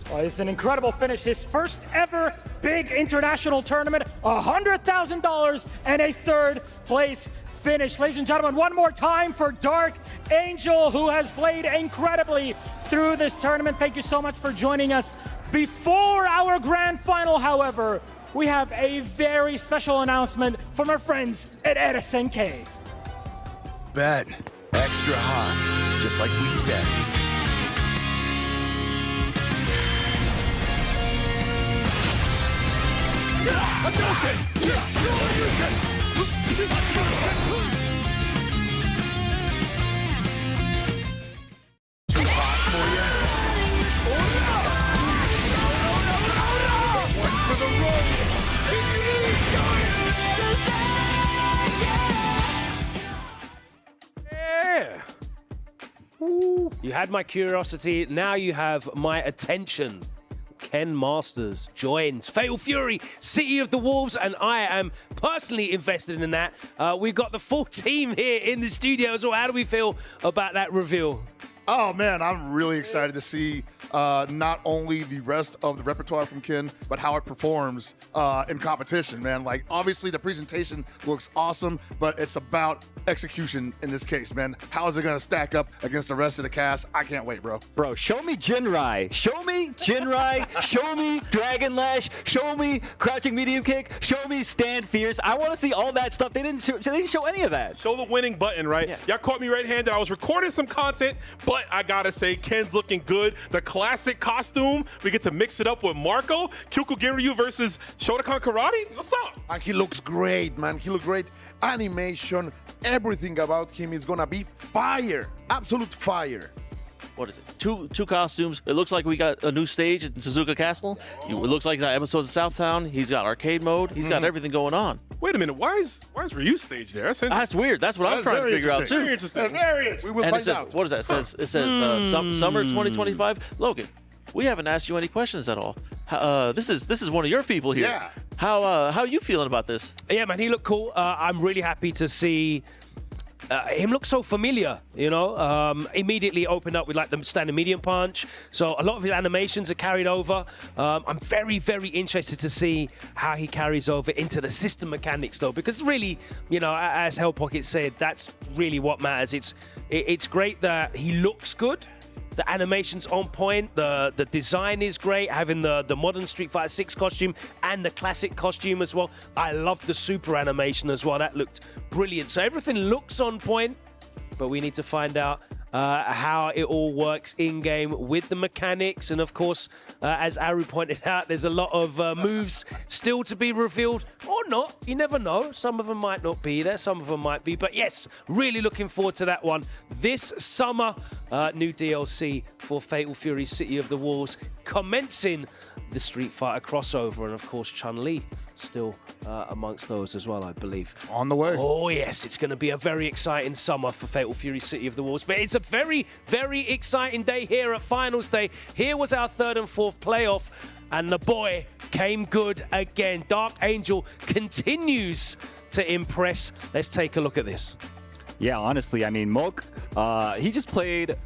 Well, it's an incredible finish. His first ever big international tournament, $100,000 and a third place finish. Ladies and gentlemen, one more time for Dark Angel, who has played incredibly through this tournament. Thank you so much for joining us. Before our grand final, however, we have a very special announcement from our friends at RSNK. Bet. Extra hot, just like we said. Too hot for you? One for the road. Yeah. Ooh. You had my curiosity, now you have my attention. Ken Masters joins Fatal Fury, City of the Wolves, and I am personally invested in that. We've got the full team here in the studio as well. How do we feel about that reveal? Oh man, I'm really excited to see not only the rest of the repertoire from Ken, but how it performs in competition, man. Like, obviously the presentation looks awesome, but it's about execution in this case, man. How is it gonna stack up against the rest of the cast? I can't wait, bro. Bro, show me Jinrai. Show me Jinrai. Show me Dragon Lash. Show me Crouching Medium Kick. Show me Stand Fierce. I want to see all that stuff. They didn't show any of that. Show the winning button, right? Yeah. Y'all caught me red-handed. I was recording some content, but But I gotta say, Ken's looking good. The classic costume, we get to mix it up with Marco. Kyukugiryu versus Shotokan Karate. What's up? And he looks great, man. He looks great. Animation, everything about him is gonna be fire. Absolute fire. What is it? Two costumes. It looks like we got a new stage in Suzuka Castle. It looks like he's got episodes of Southtown. He's got arcade mode. He's got everything going on. Wait a minute. Why is Ryu's stage there? That's weird. That's what I'm trying to figure out too. Very interesting. We will And find it says, out. what is that? It says summer 2025. Logan, we haven't asked you any questions at all. This is one of your people here. Yeah. How are you feeling about this? Yeah, man, he looked cool. I'm really happy to see him look so familiar, you know. Immediately opened up with like the standing medium punch. So a lot of his animations are carried over. I'm very, very interested to see how he carries over into the system mechanics though, because really, you know, as Hell Pocket said, that's really what matters. It's great that he looks good. The animation's on point, the design is great, having the modern Street Fighter 6 costume and the classic costume as well. I loved the super animation as well, that looked brilliant. So everything looks on point, but we need to find out how it all works in-game with the mechanics. And of course, as Aru pointed out, there's a lot of moves still to be revealed, or not. You never know. Some of them might not be there. Some of them might be. But yes, really looking forward to that one. This summer, new DLC for Fatal Fury City of the Wolves, commencing the Street Fighter crossover. And of course, Chun-Li still amongst those as well, I believe. On the way. Oh, yes, it's going to be a very exciting summer for Fatal Fury City of the Wolves. But it's a very, very exciting day here at Finals Day. Here was our third and fourth playoff, and the boy came good again. Dark Angel continues to impress. Let's take a look at this. Yeah, honestly, I mean, Moke, he just played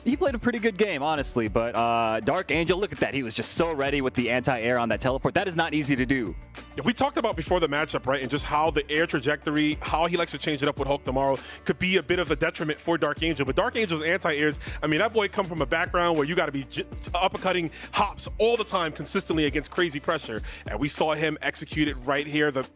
he played a pretty good game, honestly, but Dark Angel, look at that. He was just so ready with the anti-air on that teleport. That is not easy to do. Yeah, we talked about before the matchup, right, and just how the air trajectory, how he likes to change it up with Hulk tomorrow could be a bit of a detriment for Dark Angel. But Dark Angel's anti-airs, I mean, that boy come from a background where you got to be uppercutting hops all the time consistently against crazy pressure. And we saw him execute it right here. The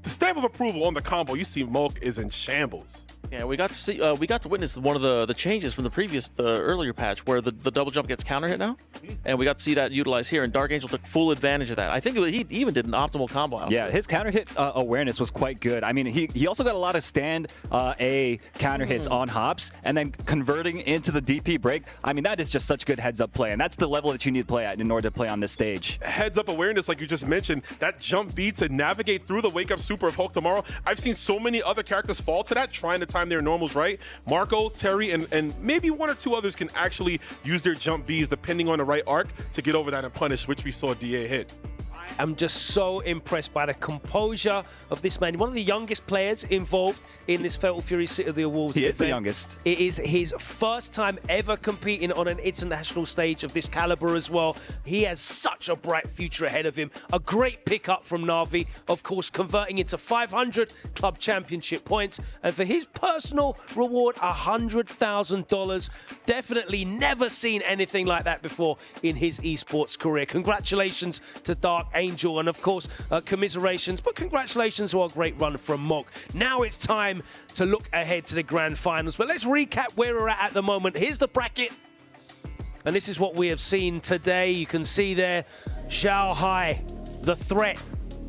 stamp of approval on the combo. You see Moke is in shambles. Yeah, we got to see, we got to witness one of the changes from the earlier patch, where the double jump gets counter hit now, and we got to see that utilized here. And Dark Angel took full advantage of that. I think he even did an optimal combo out. Yeah, his counter hit awareness was quite good. I mean, he also got a lot of stand A counter hits on hops, and then converting into the DP break. I mean, that is just such good heads up play, and that's the level that you need to play at in order to play on this stage. Heads up awareness, like you just mentioned, that jump B to navigate through the wake up super of Hulk tomorrow. I've seen so many other characters fall to that, trying to time their normals right. Marco, Terry, and maybe one or two others can actually use their jump Bs depending on the right arc to get over that and punish, which we saw DA hit. I'm just so impressed by the composure of this man. One of the youngest players involved in this Fatal Fury City of the Wolves. He is the youngest. It is his first time ever competing on an international stage of this caliber as well. He has such a bright future ahead of him. A great pickup from Na'Vi, of course, converting into 500 club championship points. And for his personal reward, $100,000. Definitely never seen anything like that before in his esports career. Congratulations to Dark Angel, and of course, commiserations, but congratulations to our great run from Mog. Now it's time to look ahead to the grand finals, but let's recap where we're at the moment. Here's the bracket, and this is what we have seen today. You can see there, XiaoHai, the threat.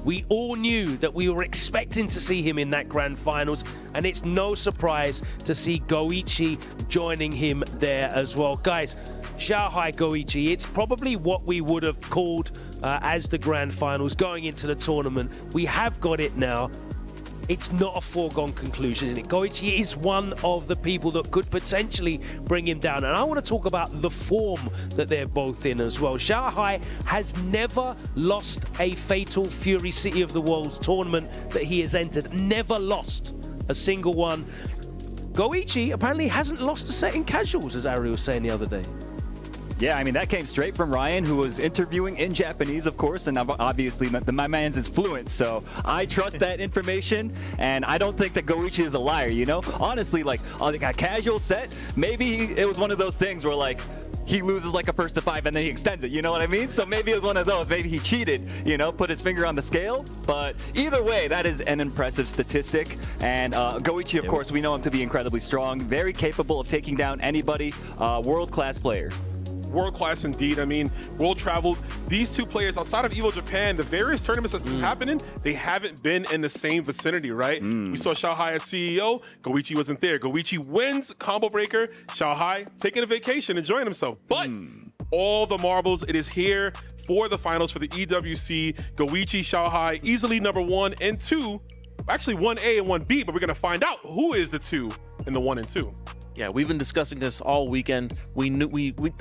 We all knew that we were expecting to see him in that grand finals, and it's no surprise to see Goichi joining him there as well. Guys, XiaoHai Goichi, it's probably what we would have called as the grand finals going into the tournament. We have got it now. It's not a foregone conclusion, isn't it? Goichi is one of the people that could potentially bring him down. And I want to talk about the form that they're both in as well. XiaoHai has never lost a Fatal Fury City of the Wolves tournament that he has entered. Never lost a single one. Goichi apparently hasn't lost a set in casuals, as Ari was saying the other day. Yeah, I mean, that came straight from Ryan, who was interviewing in Japanese, of course, and obviously my man's is fluent, so I trust that information, and I don't think that Goichi is a liar, you know? Honestly, like, on a casual set, maybe it was one of those things where, like, he loses like a first to 5 and then he extends it, you know what I mean? So maybe it was one of those. Maybe he cheated, you know, put his finger on the scale. But either way, that is an impressive statistic. And Goichi, of course, we know him to be incredibly strong, very capable of taking down anybody, world-class player. World class indeed. I mean, world traveled. These two players outside of Evo Japan, the various tournaments that's been happening, they haven't been in the same vicinity, right? We saw XiaoHai as CEO. Goichi wasn't there. Goichi wins combo breaker. XiaoHai taking a vacation, enjoying himself. But all the marbles, it is here for the finals for the EWC. Goichi, XiaoHai, easily number 1 and 2. Actually, 1A and 1B, but we're going to find out who is the 2 in the 1 and 2. Yeah, we've been discussing this all weekend. We knew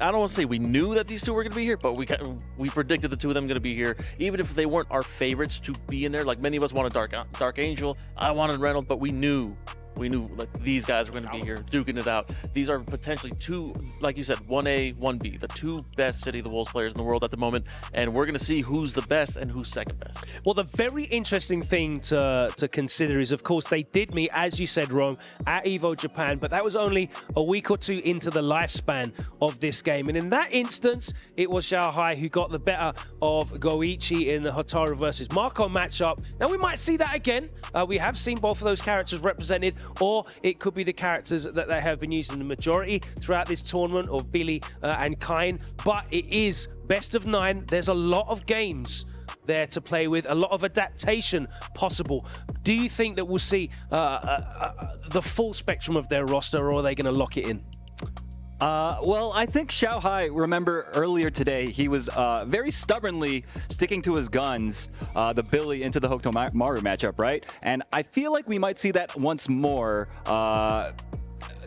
I don't want to say we knew that these two were going to be here, but we predicted the two of them going to be here, even if they weren't our favorites to be in there. Like many of us wanted Dark Angel, I wanted Reynolds, but we knew like these guys were going to be here duking it out. These are potentially two, like you said, 1A, 1B, the two best City of the Wolves players in the world at the moment, and we're going to see who's the best and who's second best. Well, the very interesting thing to consider is, of course, they did meet, as you said, Ron, at Evo Japan, but that was only a week or two into the lifespan of this game. And in that instance, it was XiaoHai who got the better of Goichi in the Hotaru versus Marco matchup. Now, we might see that again. We have seen both of those characters represented, or it could be the characters that they have been using the majority throughout this tournament of Billy and Kain. But it is best of 9. There's a lot of games there to play with, a lot of adaptation possible. Do you think that we'll see the full spectrum of their roster, or are they going to lock it in? Well, I think XiaoHai, remember earlier today, he was very stubbornly sticking to his guns, the Billy into the Hokuto Maru matchup, right? And I feel like we might see that once more,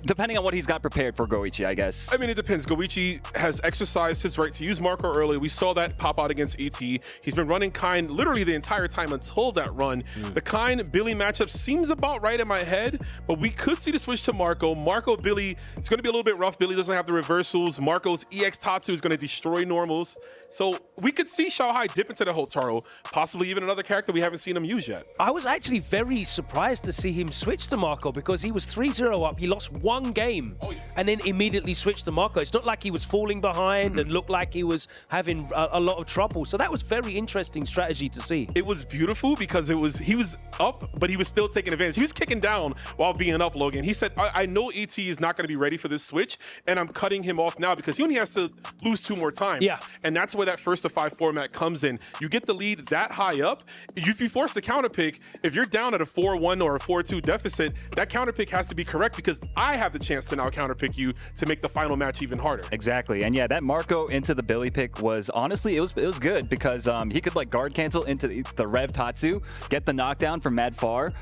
depending on what he's got prepared for Goichi, I guess. I mean, it depends. Goichi has exercised his right to use Marco early. We saw that pop out against ET. He's been running Kain literally the entire time until that run. The Kain-Billy matchup seems about right in my head, but we could see the switch to Marco. Marco-Billy, it's going to be a little bit rough. Billy doesn't have the reversals. Marco's EX Tatsu is going to destroy normals. So we could see XiaoHai dip into the Hotaru, possibly even another character we haven't seen him use yet. I was actually very surprised to see him switch to Marco, because he was 3-0 up. He lost one game and then immediately switched to Marco. It's not like he was falling behind and looked like he was having a lot of trouble. So that was very interesting strategy to see. It was beautiful because he was up, but he was still taking advantage. He was kicking down while being up, Logan. He said, I know ET is not going to be ready for this switch, and I'm cutting him off now because he only has to lose 2 more times. Yeah. And that's where that first to 5 format comes in. You get the lead that high up. If you force the counter pick, if you're down at a 4-1 or a 4-2 deficit, that counter pick has to be correct because I have the chance to now counter pick you to make the final match even harder. Exactly. And yeah, that Marco into the Billy pick was honestly, it was good because he could like guard cancel into the Rev Tatsu, get the knockdown from Mad Far,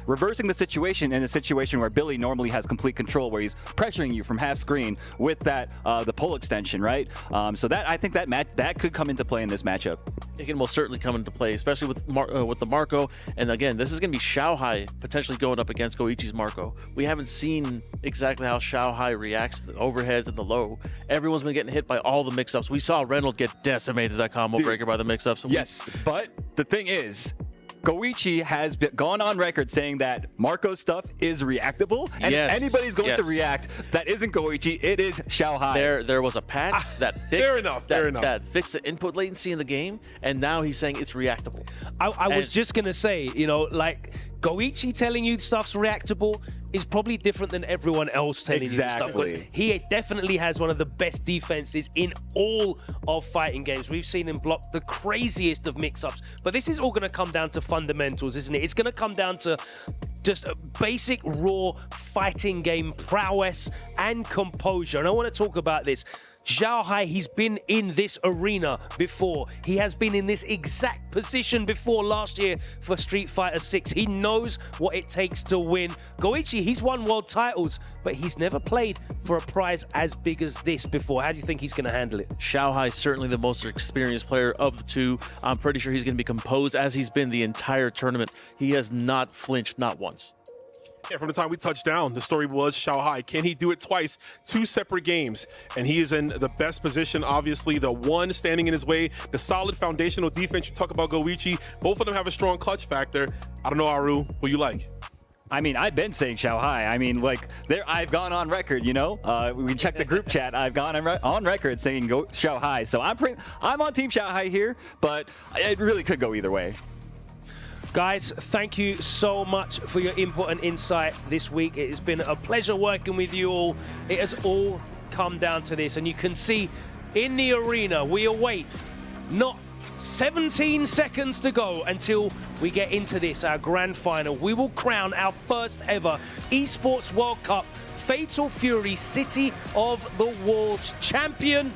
reversing the situation in a situation where Billy normally has complete control, where he's pressuring you from half screen with that the pull extension, right? So that, I think that could come into play in this matchup. It can most certainly come into play, especially with the Marco. And again, this is going to be XiaoHai potentially going up against Goichi's Marco. We haven't seen exactly how XiaoHai reacts to the overheads and the low. Everyone's been getting hit by all the mix-ups. We saw Reynolds get decimated at combo breaker by the mix-ups. Yes, but the thing is, Goichi has gone on record saying that Marco's stuff is reactable, and if anybody's going to react that isn't Goichi, it is XiaoHai. There was a patch that fixed fair enough. that fixed the input latency in the game, and now he's saying it's reactable. I was just gonna say, you know, like Goichi telling you stuff's reactable is probably different than everyone else telling you stuff. Because he definitely has one of the best defenses in all of fighting games. We've seen him block the craziest of mix-ups. But this is all going to come down to fundamentals, isn't it? It's going to come down to just basic raw fighting game prowess and composure. And I want to talk about this. XiaoHai, he's been in this arena before. He has been in this exact position before last year for Street Fighter 6. He knows what it takes to win. Goichi, he's won world titles, but he's never played for a prize as big as this before. How do you think he's going to handle it? XiaoHai is certainly the most experienced player of the two. I'm pretty sure he's going to be composed as he's been the entire tournament. He has not flinched, not once. Yeah, from the time we touched down, the story was XiaoHai. Can he do it twice? 2 separate games. And he is in the best position, obviously. The one standing in his way, the solid foundational defense. You talk about Goichi. Both of them have a strong clutch factor. I don't know, Aru, who you like? I mean, I've been saying XiaoHai. I mean, like, I've gone on record, you know? We checked the group chat. I've gone on record saying go XiaoHai. So I'm on Team XiaoHai here, but it really could go either way. Guys, thank you so much for your input and insight this week. It has been a pleasure working with you all. It has all come down to this, and you can see in the arena, we await not 17 seconds to go until we get into this, our grand final. We will crown our first ever Esports World Cup Fatal Fury City of the Wolves champion.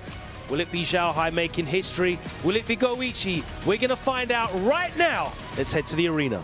Will it be XiaoHai making history? Will it be Goichi? We're going to find out right now. Let's head to the arena.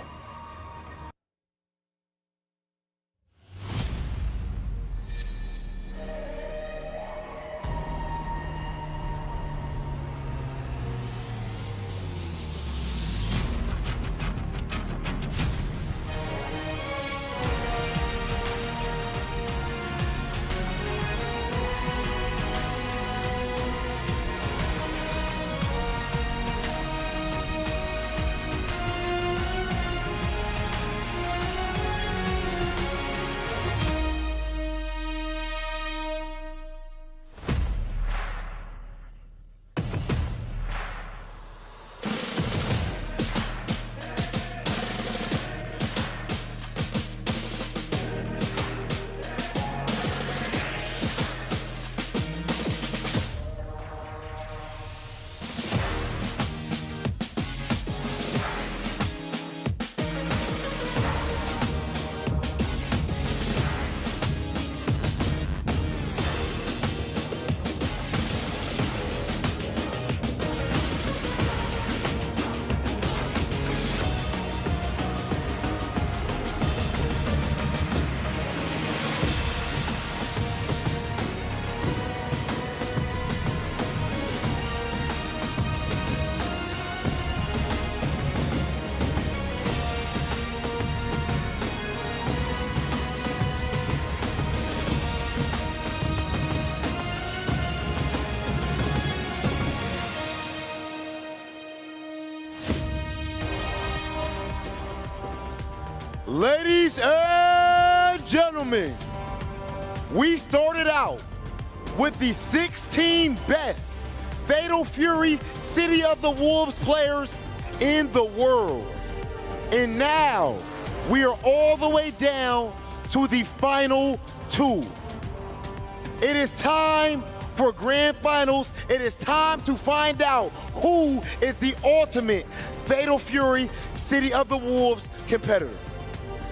Ladies and gentlemen, we started out with the 16 best Fatal Fury City of the Wolves players in the world. And now we are all the way down to the final two. It is time for grand finals. It is time to find out who is the ultimate Fatal Fury City of the Wolves competitor.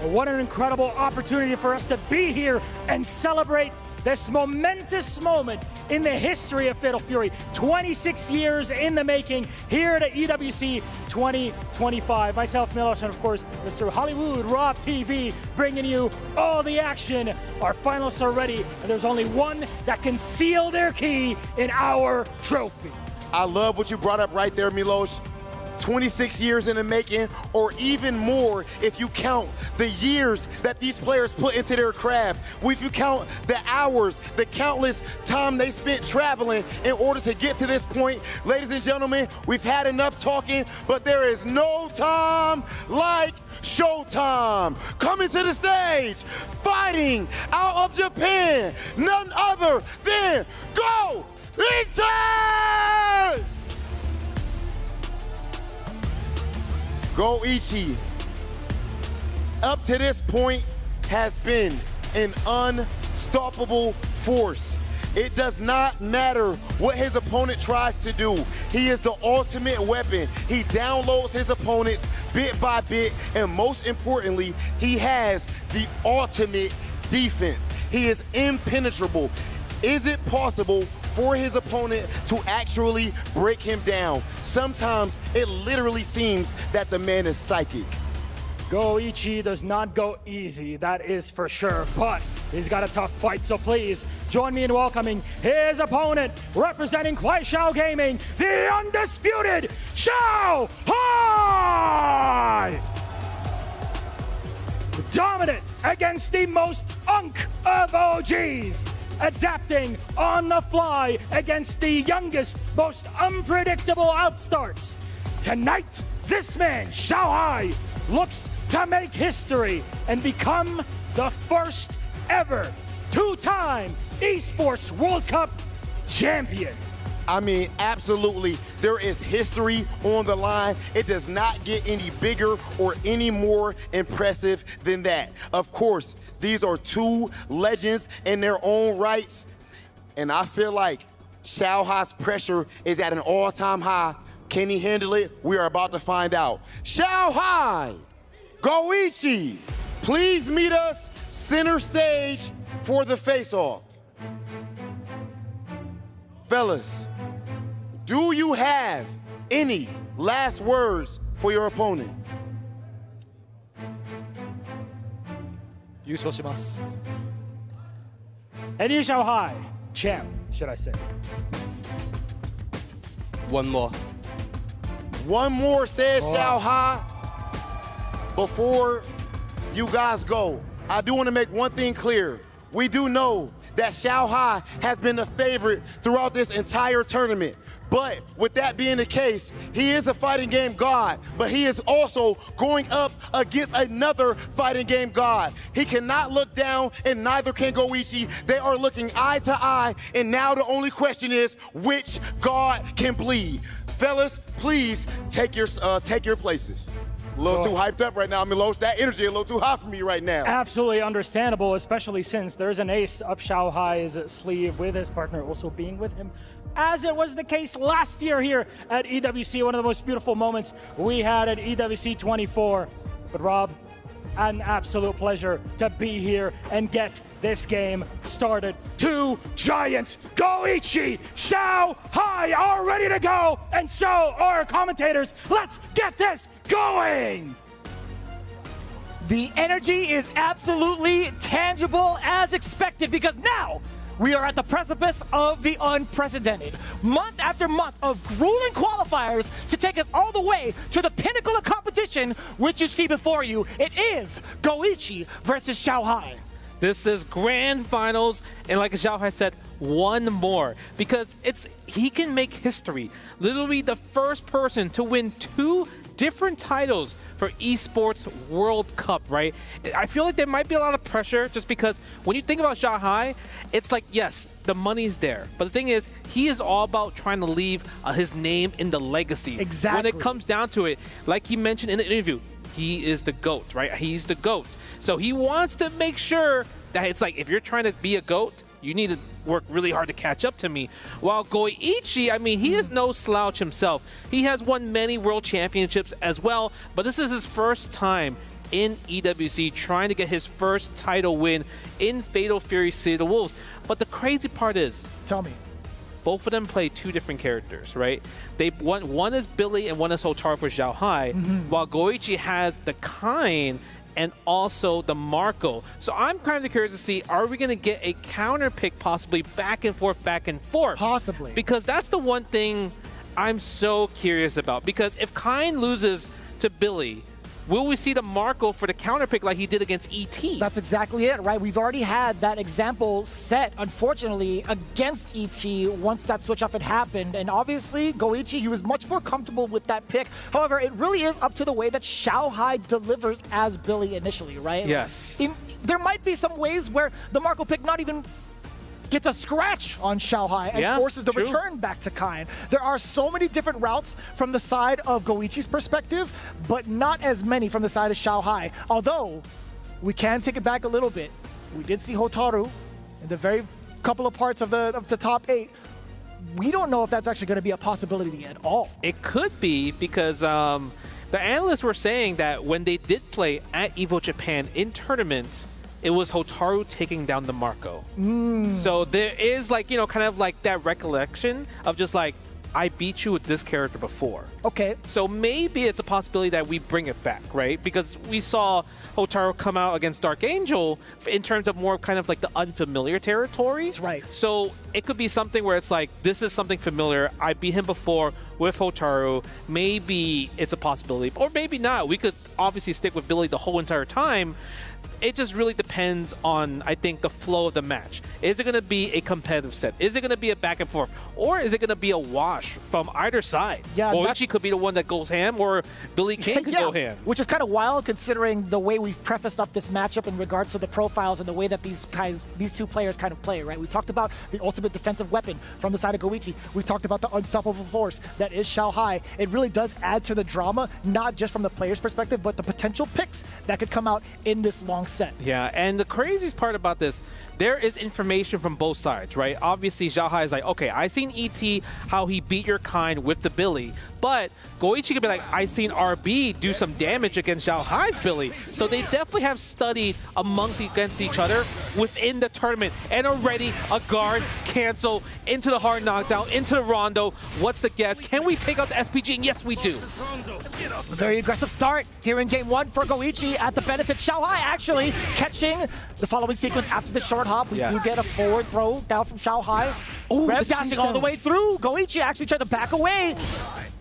What an incredible opportunity for us to be here and celebrate this momentous moment in the history of Fatal Fury. 26 years in the making here at EWC 2025. Myself, Milos, and of course, Mr. Hollywood Rob TV, bringing you all the action. Our finalists are ready, and there's only one that can seal their key in our trophy. I love what you brought up right there, Milos. 26 years in the making, or even more if you count the years that these players put into their craft. If you count the hours, the countless time they spent traveling in order to get to this point. Ladies and gentlemen, we've had enough talking, but there is no time like showtime. Coming to the stage, fighting out of Japan, none other than Goichi! Goichi, up to this point, has been an unstoppable force. It does not matter what his opponent tries to do. He is the ultimate weapon. He downloads his opponents bit by bit, and most importantly, he has the ultimate defense. He is impenetrable. Is it possible for his opponent to actually break him down? Sometimes it literally seems that the man is psychic. Goichi does not go easy, that is for sure, but he's got a tough fight, so please join me in welcoming his opponent, representing Kuaishou Gaming, the undisputed XiaoHai! Dominant against the most unk of OGs, adapting on the fly against the youngest, most unpredictable upstarts. Tonight, this man, XiaoHai, looks to make history and become the first ever two-time Esports World Cup champion. I mean, absolutely, there is history on the line. It does not get any bigger or any more impressive than that. Of course, these are two legends in their own rights, and I feel like XiaoHai's pressure is at an all-time high. Can he handle it? We are about to find out. XiaoHai Go1, please meet us center stage for the face-off. Fellas, do you have any last words for your opponent? 優勝します。 And XiaoHai, champ, should I say. One more. One more, says XiaoHai. Before you guys go, I do want to make one thing clear. We do know that XiaoHai has been a favorite throughout this entire tournament. But with that being the case, he is a fighting game god, but he is also going up against another fighting game god. He cannot look down, and neither can Go1. They are looking eye to eye, and now the only question is, which god can bleed? Fellas, please take your places. A little too hyped up right now. I mean, that energy a little too hot for me right now. Absolutely understandable, especially since there's an ace up XiaoHai's sleeve with his partner also being with him, as it was the case last year here at EWC, one of the most beautiful moments we had at EWC 24. But Rob, an absolute pleasure to be here and get this game started. Two giants, Go1, XiaoHai are ready to go, and so are commentators. Let's get this going! The energy is absolutely tangible as expected, because now we are at the precipice of the unprecedented. Month after month of grueling qualifiers to take us all the way to the pinnacle of competition, which you see before you. It is Go1 versus XiaoHai. This is grand finals, and like XiaoHai said, one more, because he can make history. Literally the first person to win 2 different titles for Esports World Cup, right? I feel like there might be a lot of pressure just because when you think about XiaoHai, it's like, yes, the money's there. But the thing is, he is all about trying to leave his name in the legacy. Exactly. When it comes down to it, like he mentioned in the interview, he is the GOAT, right? He's the GOAT. So he wants to make sure that it's like, if you're trying to be a GOAT, you need to work really hard to catch up to me. While Go1, I mean, he is no slouch himself. He has won many world championships as well, but this is his first time in EWC trying to get his first title win in Fatal Fury City of the Wolves. But the crazy part is, tell me, both of them play 2 different characters, right? One is Billy and one is Hotaru for XiaoHai, while Go1 has the Kain and also the Marco. So I'm kind of curious to see, are we going to get a counter pick possibly back and forth? Possibly. Because that's the one thing I'm so curious about. Because if Kain loses to Billy, will we see the Marco for the counter pick like he did against ET? That's exactly it, right? We've already had that example set, unfortunately, against ET once that switch off had happened. And obviously, Go1, he was much more comfortable with that pick. However, it really is up to the way that XiaoHai delivers as Billy initially, right? Yes. There might be some ways where the Marco pick not even gets a scratch on XiaoHai and forces the return back to Kain. There are so many different routes from the side of Go1's perspective, but not as many from the side of XiaoHai. Although, we can take it back a little bit. We did see Hotaru in the very couple of parts of the top 8. We don't know if that's actually going to be a possibility at all. It could be, because the analysts were saying that when they did play at EVO Japan in tournament, it was Hotaru taking down the Marco. So there is, like, you know, kind of like that recollection of just like, I beat you with this character before. Okay. So maybe it's a possibility that we bring it back, right? Because we saw Hotaru come out against Dark Angel in terms of more kind of like the unfamiliar territory. That's right. So it could be something where it's like, this is something familiar. I beat him before with Hotaru. Maybe it's a possibility, or maybe not. We could obviously stick with Billy the whole entire time. it just really depends on, I think, the flow of the match. Is it going to be a competitive set? Is it going to be a back and forth? Or is it going to be a wash from either side? Yeah, Goichi could be the one that goes ham, or Billy King could go ham. Which is kind of wild considering the way we've prefaced up this matchup in regards to the profiles and the way that these two players kind of play, right? We talked about the ultimate defensive weapon from the side of Goichi. We talked about the unstoppable force that is XiaoHai. It really does add to the drama, not just from the player's perspective, but the potential picks that could come out in this long set. Yeah, and the craziest part about this, there is information from both sides, right? Obviously, XiaoHai is like, okay, I seen ET, how he beat your kind with the Billy, but Goichi could be like, I seen RB do some damage against XiaoHai's Billy. So they definitely have studied against each other within the tournament, and already a guard cancel into the hard knockdown, into the rondo. What's the guess? Can we take out the SPG? And yes, we do. Very aggressive start here in game one for Goichi at the benefit. XiaoHai actually catching the following sequence after the short hop. We do get a forward throw down from XiaoHai. Rev dashing all the way through. Goichi actually tried to back away.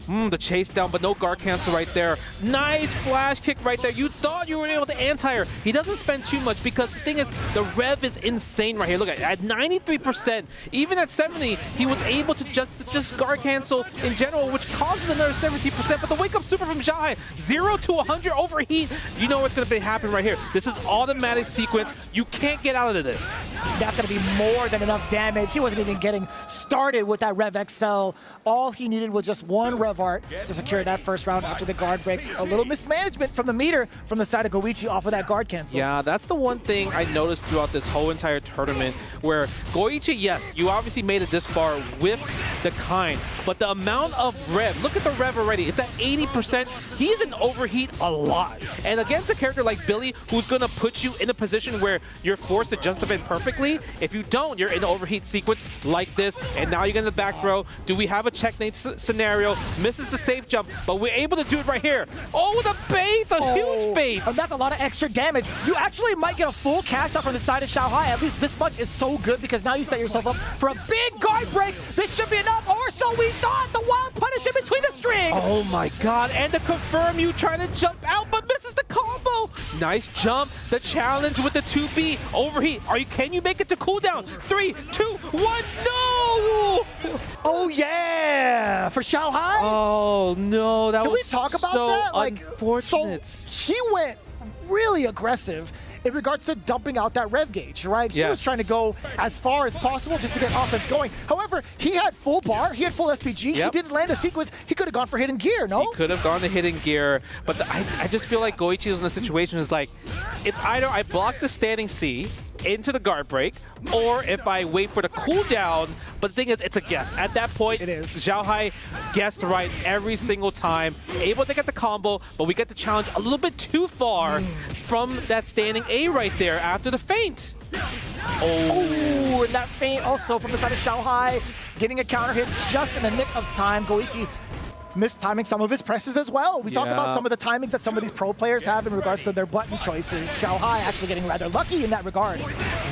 The chase down, but no guard cancel right there. Nice flash kick right there. You thought you were able to anti-her. He doesn't spend too much because the thing is, the rev is insane right here. Look at 93%. Even at 70, he was able to just guard cancel in general, which causes another 17%. But the wake up super from XiaoHai, 0 to 100 overheat. You know what's going to happen right here. This is automatic sequence. You can't get out of this. That's going to be more than enough damage. He wasn't even getting started with that Rev XL. All he needed was just one Rev Art to secure that first round after the guard break. A little mismanagement from the meter from the side of Goichi off of that guard cancel. Yeah, that's the one thing I noticed throughout this whole entire tournament, where Goichi, yes, you obviously made it this far with the kind, but the amount of Rev, look at the Rev already, it's at 80%. He's in overheat a lot. And against a character like Billy, who's going to put you in a position where you're forced to just defend perfectly, if you don't, you're in an overheat sequence like this, and now you're getting the back throw. Do we have a checkmate scenario? Misses the safe jump, but we're able to do it right here. Oh, the bait, a huge bait. And that's a lot of extra damage. You actually might get a full catch up from the side of XiaoHai. At least this much is so good because now you set yourself up for a big guard break. This should be enough, or so we thought. The wild punish in between the string. Oh my God, and to confirm, you trying to jump out, but misses the combo. Nice jump, the challenge with the 2B. Overheat, can you make it to cooldown? 3, 2, 1, no! Oh yeah, for XiaoHai? Oh no, that Can was we talk about so that? unfortunate. So he went really aggressive in regards to dumping out that rev gauge, right? He was trying to go as far as possible just to get offense going. However, he had full bar, he had full SPG, he didn't land a sequence, he could have gone for hidden gear, no? He could have gone to hidden gear, but I just feel like Goichi is in a situation is like, it's either I block the standing C into the guard break, or if I wait for the cooldown. But the thing is, it's a guess. At that point, XiaoHai guessed right every single time, able to get the combo, but we get the challenge a little bit too far from that standing A right there after the feint. Oh, and that feint also from the side of XiaoHai, getting a counter hit just in the nick of time. Goichi mistiming some of his presses as well. We talk about some of the timings that some of these pro players have in regards to their button choices. XiaoHai actually getting rather lucky in that regard.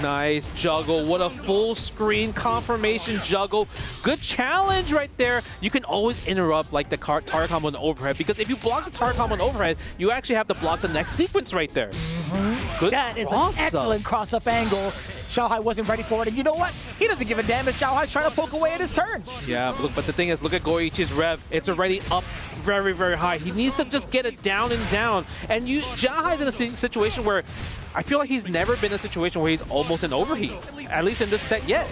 Nice juggle. What a full screen confirmation juggle. Good challenge right there. You can always interrupt like the target combo and overhead, because if you block the target combo and overhead, you actually have to block the next sequence right there. Good. That is an excellent cross-up angle. XiaoHai wasn't ready for it, and you know what? He doesn't give a damn if XiaoHai's trying to poke away at his turn. Yeah, but the thing is, look at Goichi's rev. It's already up very, very high. He needs to just get it down and down. And XiaoHai's in a situation where I feel like he's never been in a situation where he's almost in overheat, at least in this set yet.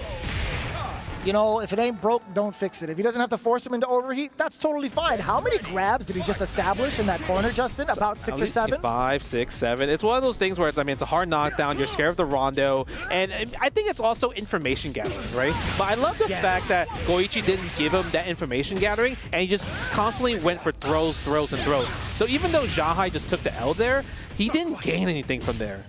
You know, if it ain't broke, don't fix it. If he doesn't have to force him into overheat, that's totally fine. How many grabs did he just establish in that corner, Justin? About 6 or 7? 5, 6, 7. It's one of those things where it's, it's a hard knockdown. You're scared of the rondo. And I think it's also information gathering, right? But I love the fact that Goichi didn't give him that information gathering, and he just constantly went for throws, throws, and throws. So even though XiaoHai just took the L there, he didn't gain anything from there.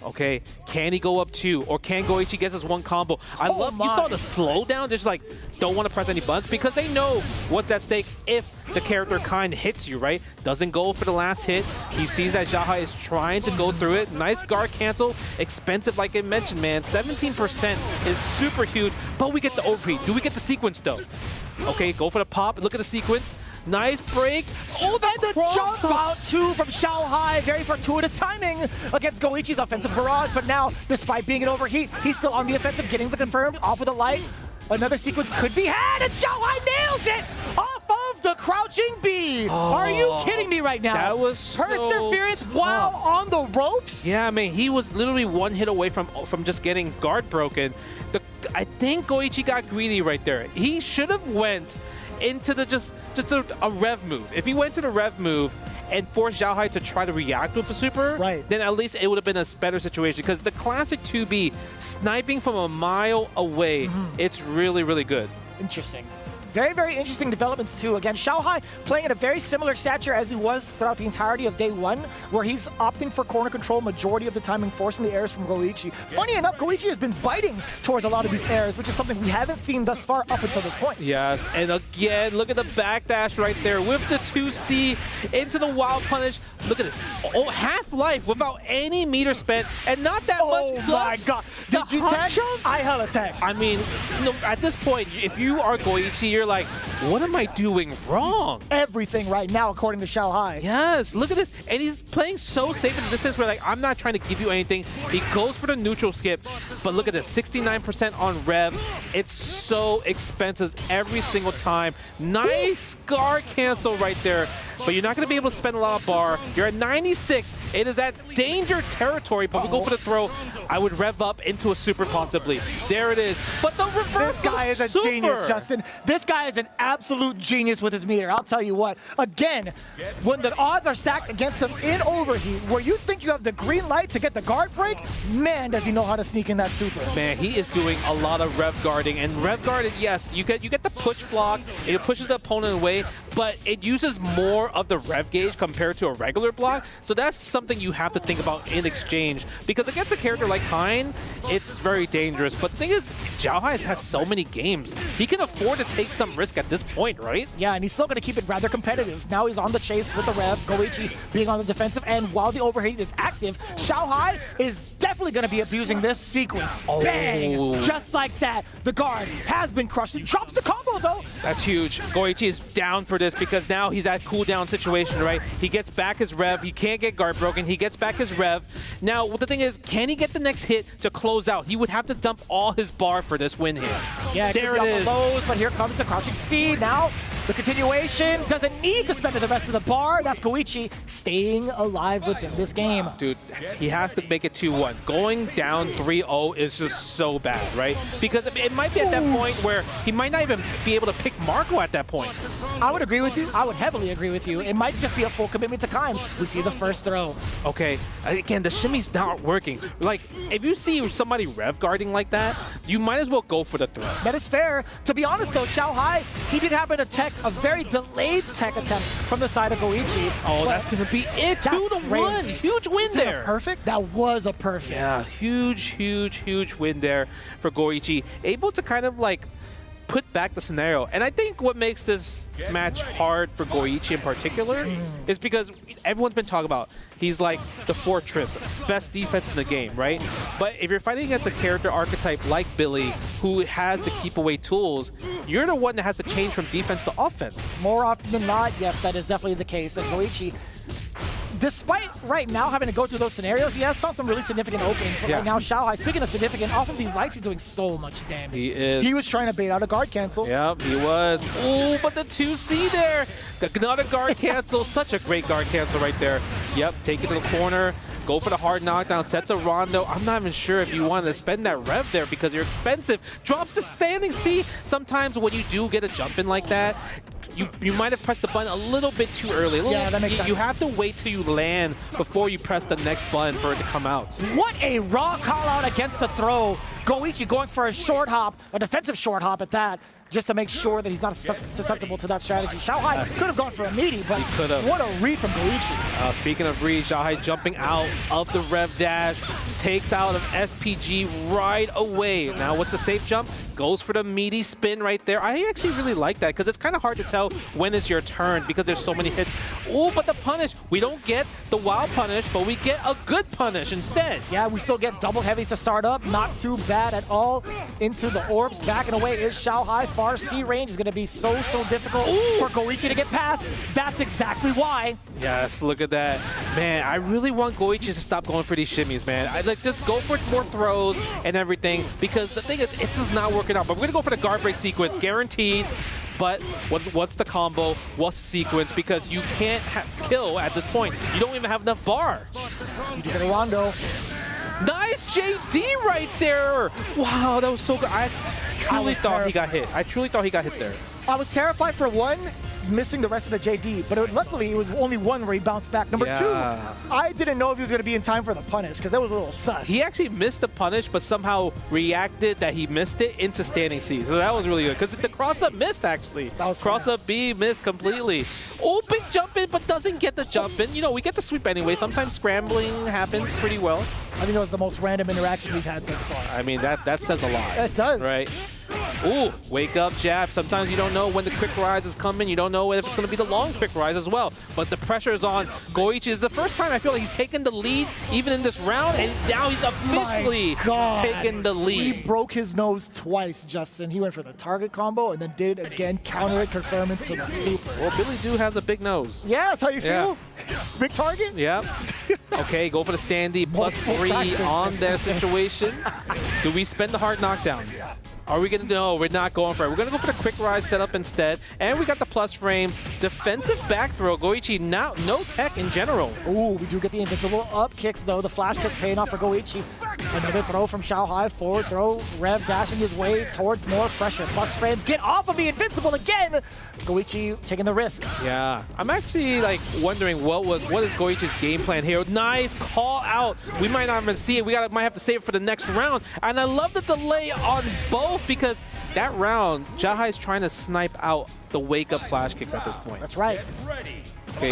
Okay, can he go up 2? Or can Goichi get his one combo? I love, you saw the slowdown. They're just like, don't want to press any buttons because they know what's at stake if the character kind of hits you, right? Doesn't go for the last hit. He sees that XiaoHai is trying to go through it. Nice guard cancel. Expensive, like I mentioned, man. 17% is super huge, but we get the overheat. Do we get the sequence, though? Okay, go for the pop. Look at the sequence. Nice break. Oh, the jump out too from XiaoHai. Very fortuitous timing against Goichi's offensive barrage. But now, despite being in overheat, he's still on the offensive, getting the confirmed off of the light. Another sequence could be had, and XiaoHai nails it off of the crouching B. Are you kidding me right now? That was perseverance while on the ropes. Yeah, I mean, he was literally one hit away from just getting guard broken. I think Goichi got greedy right there. He should have went into the just a rev move. If he went to the rev move and forced XiaoHai to try to react with a super, then at least it would have been a better situation, because the classic 2B, sniping from a mile away, it's really, really good. Interesting. Very, very interesting developments too. Again, XiaoHai playing at a very similar stature as he was throughout the entirety of day one, where he's opting for corner control majority of the time and forcing the airs from Goichi. Funny enough, Goichi has been biting towards a lot of these airs, which is something we haven't seen thus far up until this point. Yes, and again, look at the backdash right there with the 2C into the wild punish. Look at this. Oh, half-life without any meter spent and not that much. Oh my god. Did you tech? I hella tech. I mean, at this point, if you are Goichi, you're like, what am I doing wrong? Everything right now, according to XiaoHai. Yes, look at this. And he's playing so safe in the sense where, like, I'm not trying to give you anything. He goes for the neutral skip. But look at this, 69% on rev. It's so expensive every single time. Nice guard cancel right there. But you're not going to be able to spend a lot of bar. You're at 96. It is at danger territory, but we go for the throw. I would rev up into a super possibly. There it is. But the reverse. This guy is a genius, Justin. This guy is an absolute genius with his meter. I'll tell you what. Again, when the odds are stacked against him in overheat, where you think you have the green light to get the guard break, man, does he know how to sneak in that super. Man, he is doing a lot of rev guarding. And rev guarded, yes, you get the push block. It pushes the opponent away, but it uses more of the rev gauge compared to a regular block. So that's something you have to think about in exchange, because against a character like Hein, it's very dangerous. But the thing is, XiaoHai has so many games. He can afford to take some risk at this point, right? Yeah, and he's still going to keep it rather competitive. Now he's on the chase with the rev, Goichi being on the defensive, and while the overheat is active, XiaoHai is definitely going to be abusing this sequence. Oh. Bang! Just like that, the guard has been crushed. He drops the combo, though. That's huge. Goichi is down for this because now he's at cooldown situation, right? He gets back his rev. He can't get guard broken. He gets back his rev. Now, the thing is, can he get the next hit to close out? He would have to dump all his bar for this win here. Yeah, there it is. Lows, but here comes the crouching C. Now, the continuation doesn't need to spend the rest of the bar. That's Goichi staying alive within this game. Dude, he has to make it 2-1. Going down 3-0 is just so bad, right? Because it might be at that point where he might not even be able to pick Marco at that point. I would agree with you. I would heavily agree with you. It might just be a full commitment to Kaim. We see the first throw. Okay, again, the shimmy's not working. Like, if you see somebody rev guarding like that, you might as well go for the throw. That is fair. To be honest, though, XiaoHai, he did happen to tech a very delayed tech attempt from the side of Goichi. Oh, that's going to be it. 2-1. Huge win there. Perfect? That was a perfect. Yeah, huge win there for Goichi. Able to kind of like put back the scenario. And I think what makes this match hard for Goichi in particular is because everyone's been talking about he's like the fortress, best defense in the game, right? But if you're fighting against a character archetype like Billy, who has the keep away tools, you're the one that has to change from defense to offense. More often than not, yes, that is definitely the case. And Goichi, despite right now having to go through those scenarios, he has found some really significant openings. But right now, XiaoHai, speaking of significant, off of these lights, he's doing so much damage. He is. He was trying to bait out a guard cancel. Yep, he was. Ooh, but the 2C there. Not a guard cancel. Such a great guard cancel right there. Yep, take it to the corner. Go for the hard knockdown, sets a rondo. I'm not even sure if you want to spend that rev there because you're expensive. Drops the standing C. Sometimes when you do get a jump in like that, you might have pressed the button a little bit too early. Yeah, that makes sense. You have to wait till you land before you press the next button for it to come out. What a raw call out against the throw. Goichi going for a short hop, a defensive short hop at that, just to make sure that he's not susceptible to that strategy. XiaoHai could have gone for a meaty, but what a read from Goichi. Speaking of read, XiaoHai jumping out of the rev dash, takes out of SPG right away. Now what's the safe jump? Goes for the meaty spin right there. I actually really like that because it's kind of hard to tell when it's your turn because there's so many hits. Oh, but the punish. We don't get the wild punish, but we get a good punish instead. Yeah, we still get double heavies to start up. Not too bad. bad at all. Into the orbs, backing away is XiaoHai. Far C range is going to be so difficult for Goichi to get past. That's exactly why. Yes, look at that. Man, I really want Goichi to stop going for these shimmies, man. I'd like just go for more throws and everything, because the thing is, it's just not working out. But we're going to go for the guard break sequence, guaranteed. But what's the combo? What's the sequence? Because you can't kill at this point. You don't even have enough bar. You do get a rondo. Nice JD right there. Wow, that was so good. I truly thought he got hit. I truly thought he got hit there. I was terrified for one, missing the rest of the JD, but luckily it was only one where he bounced back. Number two, I didn't know if he was going to be in time for the punish, because that was a little sus. He actually missed the punish, but somehow reacted that he missed it into standing C. So that was really good, because the cross-up missed, actually. That was cross-up B missed completely. Oh, big jump in, but doesn't get the jump in. You know, we get the sweep anyway. Sometimes scrambling happens pretty well. I think it was the most random interaction we've had thus far. I mean, that says a lot. It does. Right? Ooh, wake up jab. Sometimes you don't know when the quick rise is coming. You don't know if it's going to be the long quick rise as well. But the pressure is on Goichi. It's the first time I feel like he's taken the lead even in this round, and now he's officially taken the lead. He broke his nose twice, Justin. He went for the target combo and then did it again, counter it, confirm it to the super. Well, Billy Do has a big nose. Yeah, that's how you feel? Big target? Yeah. Okay, go for the standee, +3 on their situation. Do we spend the hard knockdown? Are we going to no, we're not going for it. We're going to go for the quick rise setup instead. And we got the plus frames. Defensive back throw. Goichi now no tech in general. Ooh, we do get the invisible up kicks though. The flash kick paying off for Goichi. Another throw from XiaoHai. Forward throw. Rev dashing his way towards more pressure. Plus frames get off of the invincible again. Goichi taking the risk. Yeah. I'm actually like wondering what is Goichi's game plan here. Nice call out. We might not even see it. We might have to save it for the next round. And I love the delay on both, because that round, XiaoHai is trying to snipe out the wake-up flash kicks at this point. That's right. Okay,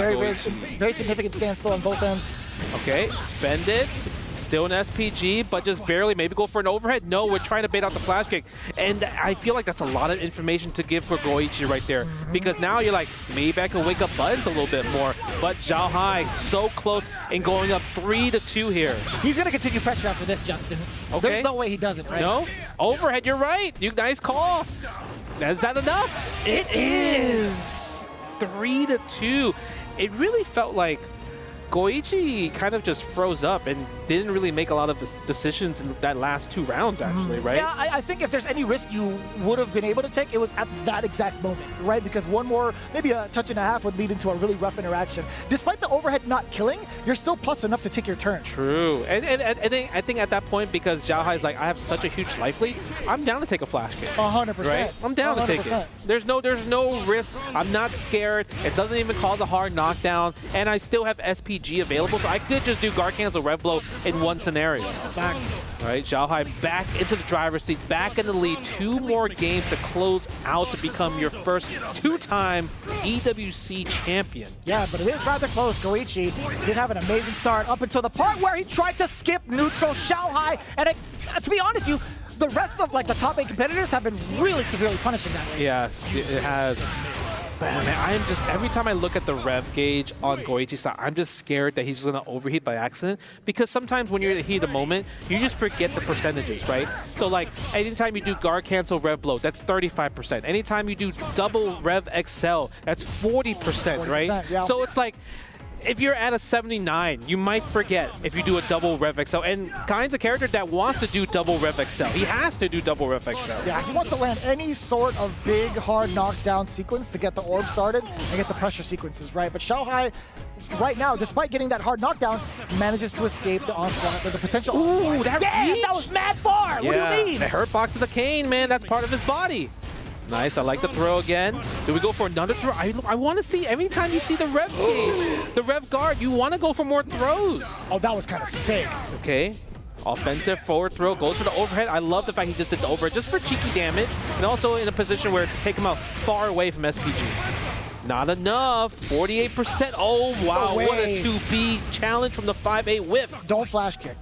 very significant standstill on both ends. Okay, spend it. Still an SPG, but just barely. Maybe go for an overhead. No, we're trying to bait out the flash kick. And I feel like that's a lot of information to give for Goichi right there. Because now you're like, maybe I can wake up buttons a little bit more. But XiaoHai so close and going up 3-2 here. He's going to continue pressure after this, Justin. Okay. There's no way he doesn't, right? No? Overhead, you're right. Nice call. Is that enough? It is. 3-2. It really felt like Goichi kind of just froze up and didn't really make a lot of decisions in that last 2 rounds, actually, right? Yeah, I think if there's any risk you would have been able to take, it was at that exact moment, right? Because one more, maybe a touch and a half would lead into a really rough interaction. Despite the overhead not killing, you're still plus enough to take your turn. True. And I think at that point, because XiaoHai's like, I have such a huge life lead, I'm down to take a flash kick. 100%. Right? I'm down 100%. To take it. There's no risk. I'm not scared. It doesn't even cause a hard knockdown. And I still have SPG available, so I could just do guard cancel rev blow in one scenario. Facts. All right, XiaoHai back into the driver's seat, back in the lead. 2 more games to close out to become your first 2-time EWC champion. Yeah, but it is rather close. Goichi did have an amazing start up until the part where he tried to skip neutral XiaoHai. And to be honest with you, the rest of like the top 8 competitors have been really severely punishing that way. Yes, it has. Man, I'm just, every time I look at the rev gauge on Goichi's side, I'm just scared that he's going to overheat by accident, because sometimes when you're in the heat of the moment, you just forget the percentages, right? So like, anytime you do guard cancel rev blow, that's 35%. Anytime you do double rev excel, that's 40%, right? Yeah. So it's like, if you're at a 79, you might forget if you do a double Rev XL. And Kind's a character that wants to do double Rev XL. He has to do double Rev XL. Yeah, he wants to land any sort of big, hard knockdown sequence to get the orb started and get the pressure sequences, right? But XiaoHai, right now, despite getting that hard knockdown, manages to escape the onslaught, the potential. Ooh, that reach! That was mad far! Yeah, what do you mean? The hurt box of the cane, man, that's part of his body. Nice, I like the throw again. Do we go for another throw? I want to see, every time you see the rev gauge, the rev guard, you want to go for more throws. Oh, that was kind of sick. Okay. Offensive forward throw, goes for the overhead. I love the fact he just did the overhead just for cheeky damage, and also in a position where to take him out far away from SPG. Not enough. 48%. Oh, wow. What a 2B challenge from the 5-8 whiff. Don't flash kick.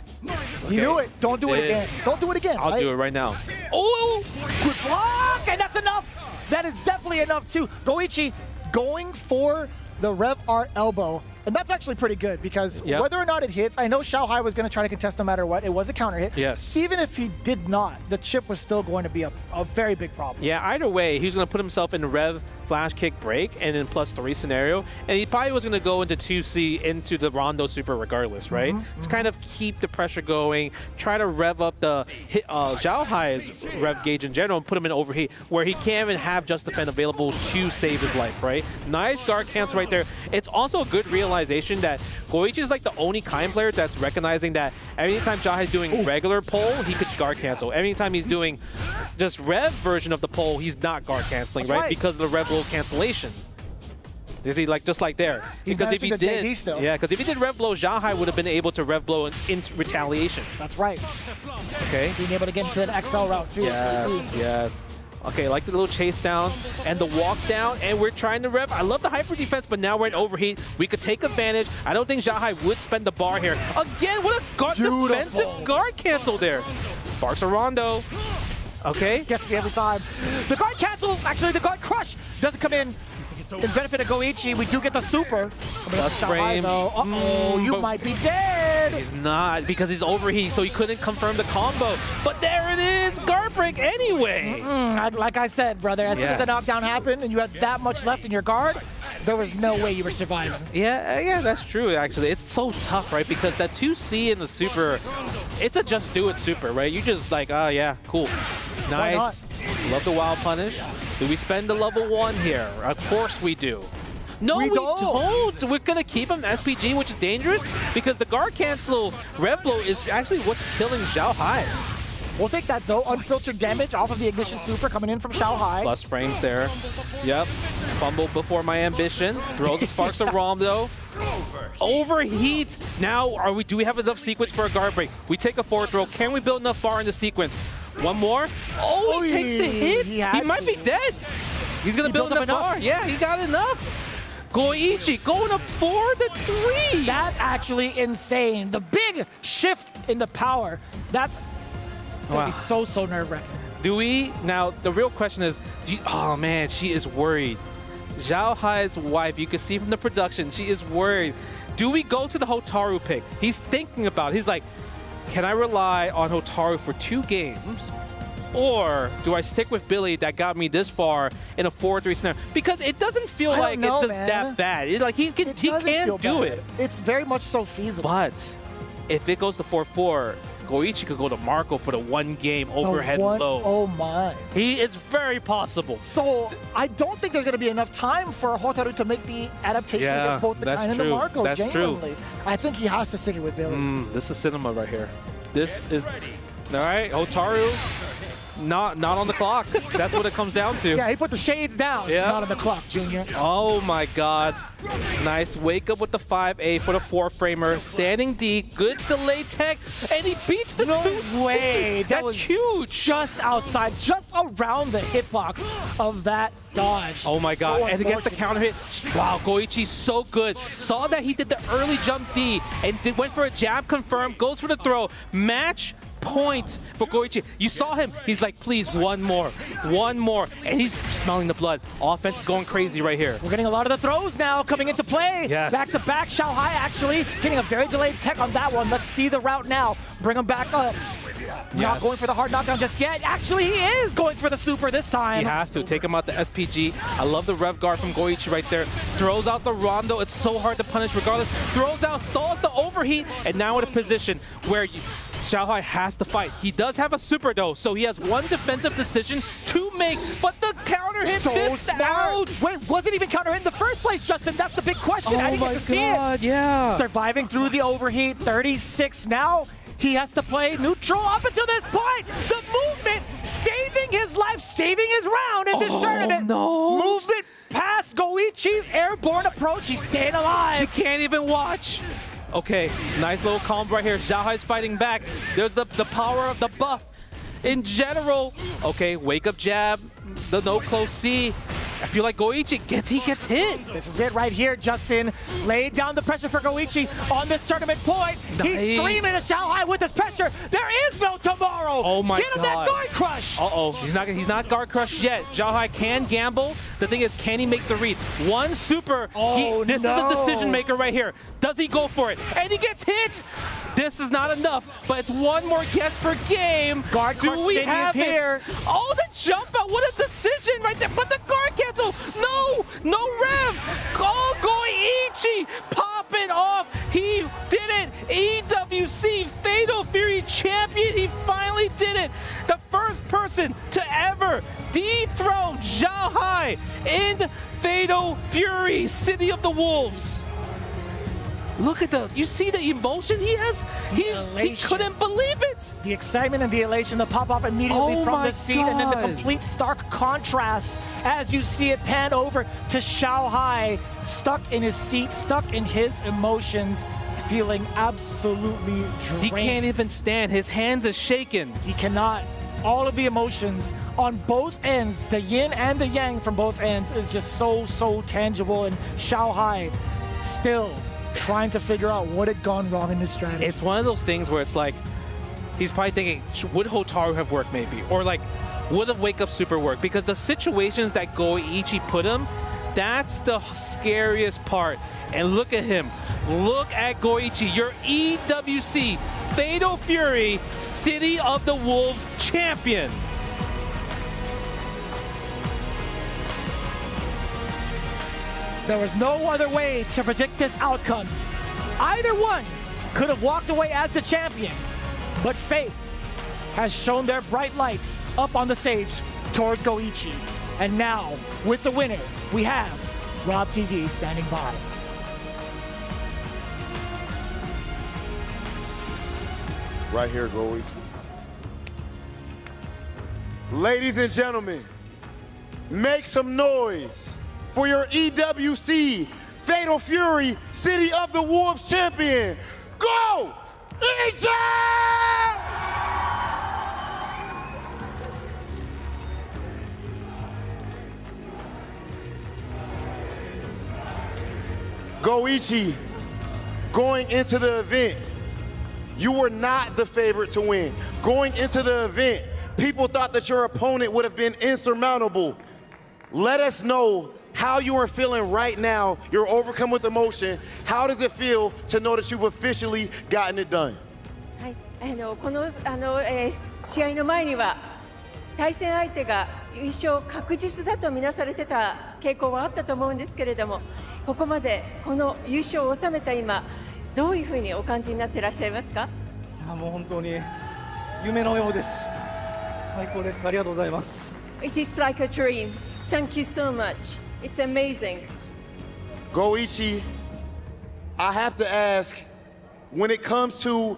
You knew it. Don't do it again. Don't do it again. I'll do it right now. Oh! Good block! And that's enough. That is definitely enough, too. Goichi going for the Rev Art elbow And that's actually pretty good because Yep. whether or not it hits, I know XiaoHai was going to try to contest no matter what. It was a counter hit. Yes. Even if he did not, the chip was still going to be a very big problem. Yeah, either way, he was going to put himself in rev, flash kick, break, and then +3 scenario. And he probably was going to go into 2C into the Rondo super regardless, right? To kind of keep the pressure going, try to rev up the XiaoHai's rev gauge in general and put him in overheat where he can't even have Just Defend available to save his life, right? Nice guard cancel right there. It's also a good realization that Goichi is like the only kind player that's recognizing that anytime XiaoHai is doing regular pull, he could guard cancel. Anytime he's doing just rev version of the pull, he's not guard canceling, right? Because of the rev low cancellation. You see, like just like there. Because if he did, yeah, because if he did rev blow, XiaoHai would have been able to rev blow in retaliation. That's right. Okay. Being able to get into an XL route too. Yes, yes. Okay, like the little chase down and the walk down, and we're trying to rev. I love the hyper defense, but now we're in overheat. We could take advantage. I don't think XiaoHai would spend the bar here. Again, what a defensive guard cancel there. Sparks a Rondo. Okay. Gets me every time. The guard cancel, actually the guard crush doesn't come in. In benefit of Goichi, we do get the super. Plus frame. Uh-oh, you might be dead. He's not, because he's overheat, so he couldn't confirm the combo. But there it is, guard break anyway. Like I said, brother, as soon as the knockdown happened and you had that much left in your guard, there was no way you were surviving. Yeah, that's true, actually. It's so tough, right? Because that 2C in the super, it's a just do it super, right? You just like, oh yeah, cool. Nice. Love the wild punish. Do we spend the level 1 here? Of course we do. No, we don't. We're going to keep him SPG, which is dangerous because the guard cancel rev blow is actually what's killing XiaoHai. We'll take that though. Unfiltered damage off of the ignition super coming in from XiaoHai. Plus frames there. Yep. Fumble before my ambition. Throws the sparks of Rondo. Overheat. Now, do we have enough sequence for a guard break? We take a forward throw. Can we build enough bar in the sequence? One more. Oh, he takes the hit. He might be dead. He's going to build enough bar. Yeah, he got enough. Goichi going up 4-3. That's actually insane. The big shift in the power. That's going to be so nerve-wracking. Do we? Now, the real question is, oh man, she is worried. XiaoHai's wife, you can see from the production, she is worried. Do we go to the Hotaru pick? He's thinking about it. He's like, can I rely on Hotaru for 2 games? Or do I stick with Billy that got me this far in a 4-3 scenario? Because it doesn't feel like it's just that bad. He can do it. It's very much so feasible. But if it goes to 4-4, Goichi could go to Marco for the 1 game overhead low. Oh my. It's very possible. So I don't think there's going to be enough time for Hotaru to make the adaptation against both the Kain and the Marco. That's genuinely. true. I think he has to stick it with Billy. This is cinema right here. This is... All right, Hotaru, not on the clock. That's what it comes down to. Yeah, he put the shades down. Yep. Not on the clock, Junior. Oh my God. Nice. Wake up with the 5A for the 4-framer. Standing D. Good delay tech. And he beats the 2C. No way. That's huge. Just outside, just around the hitbox of that dodge. Oh my God. So And against the counter hit. Wow, Goichi's so good. Saw that he did the early jump D and went for a jab confirm. Goes for the throw. Match point for Goichi. You saw him. He's like, please, one more. And he's smelling the blood. Offense is going crazy right here. We're getting a lot of the throws now coming into play. Yes. Back to back. XiaoHai actually getting a very delayed tech on that one. Let's see the route now. Bring him back up. Not going for the hard knockdown just yet. Actually, he is going for the super this time. He has to. Take him out the SPG. I love the rev guard from Goichi right there. Throws out the Rondo. It's so hard to punish regardless. Throws out, solves the overheat, and now in a position where XiaoHai has to fight. He does have a super though, so he has 1 defensive decision to make, but the counter hit missed out. Wait, wasn't even counter hit in the first place, Justin? That's the big question. I didn't get to see it. Yeah. Surviving through the overheat, 36 now. He has to play neutral up until this point. The movement saving his life, saving his round in this tournament. No. Movement past Goichi's airborne approach. He's staying alive. She can't even watch. Okay, nice little combo right here. XiaoHai's fighting back. There's the power of the buff in general. Okay, wake up jab, the no close C. I feel like Goichi gets hit. This is it right here. Justin laid down the pressure for Goichi on this tournament point. Nice. He's screaming at XiaoHai with this pressure. There is no tomorrow. Oh my Get him God. that guard crush. Uh-oh, he's not guard crushed yet. XiaoHai can gamble. The thing is, can he make the read? One super, this is a decision maker right here. Does he go for it? And he gets hit. This is not enough, but it's one more guess per game. Guard crush Do we City have is it? here. Oh, the jump out, what a decision right there. But the guard cancel, no rev. Oh, Goichi popping off. He did it. EWC Fatal Fury champion. He finally did it. The first person to ever dethrone XiaoHai in Fatal Fury, City of the Wolves. Look at you see the emotion he has? He couldn't believe it. The excitement and the elation, the pop off immediately from the seat, and then the complete stark contrast as you see it pan over to XiaoHai, stuck in his seat, stuck in his emotions, feeling absolutely drained. He can't even stand. His hands are shaking. He cannot. All of the emotions on both ends, the yin and the yang from both ends, is just so tangible, and XiaoHai still trying to figure out what had gone wrong in his strategy. It's one of those things where it's like, he's probably thinking, would Hotaru have worked maybe? Or like, would have Wake Up Super worked? Because the situations that Goichi put him, that's the scariest part. And look at him. Look at Goichi, your EWC Fatal Fury City of the Wolves champion. There was no other way to predict this outcome. Either one could have walked away as the champion, but fate has shown their bright lights up on the stage towards Goichi. And now, with the winner, we have Rob TV standing by. Right here, Goichi. Ladies and gentlemen, make some noise for your EWC Fatal Fury City of the Wolves champion, Goichi! Goichi, going into the event, you were not the favorite to win. Going into the event, people thought that your opponent would have been insurmountable. Let us know how you are feeling right now. You're overcome with emotion. How does it feel to know that you've officially gotten it done? はい、この試合の前には対戦相手が優勝確実だとみなされてた傾向はあったと思うんですけれども、ここまでこの優勝を収めた今、どういうふうにお感じになっていらっしゃいますか？いやもう本当に夢のようです。最高です。ありがとうございます。It is like a dream. Thank you so much. It's amazing. Goichi, I have to ask, when it comes to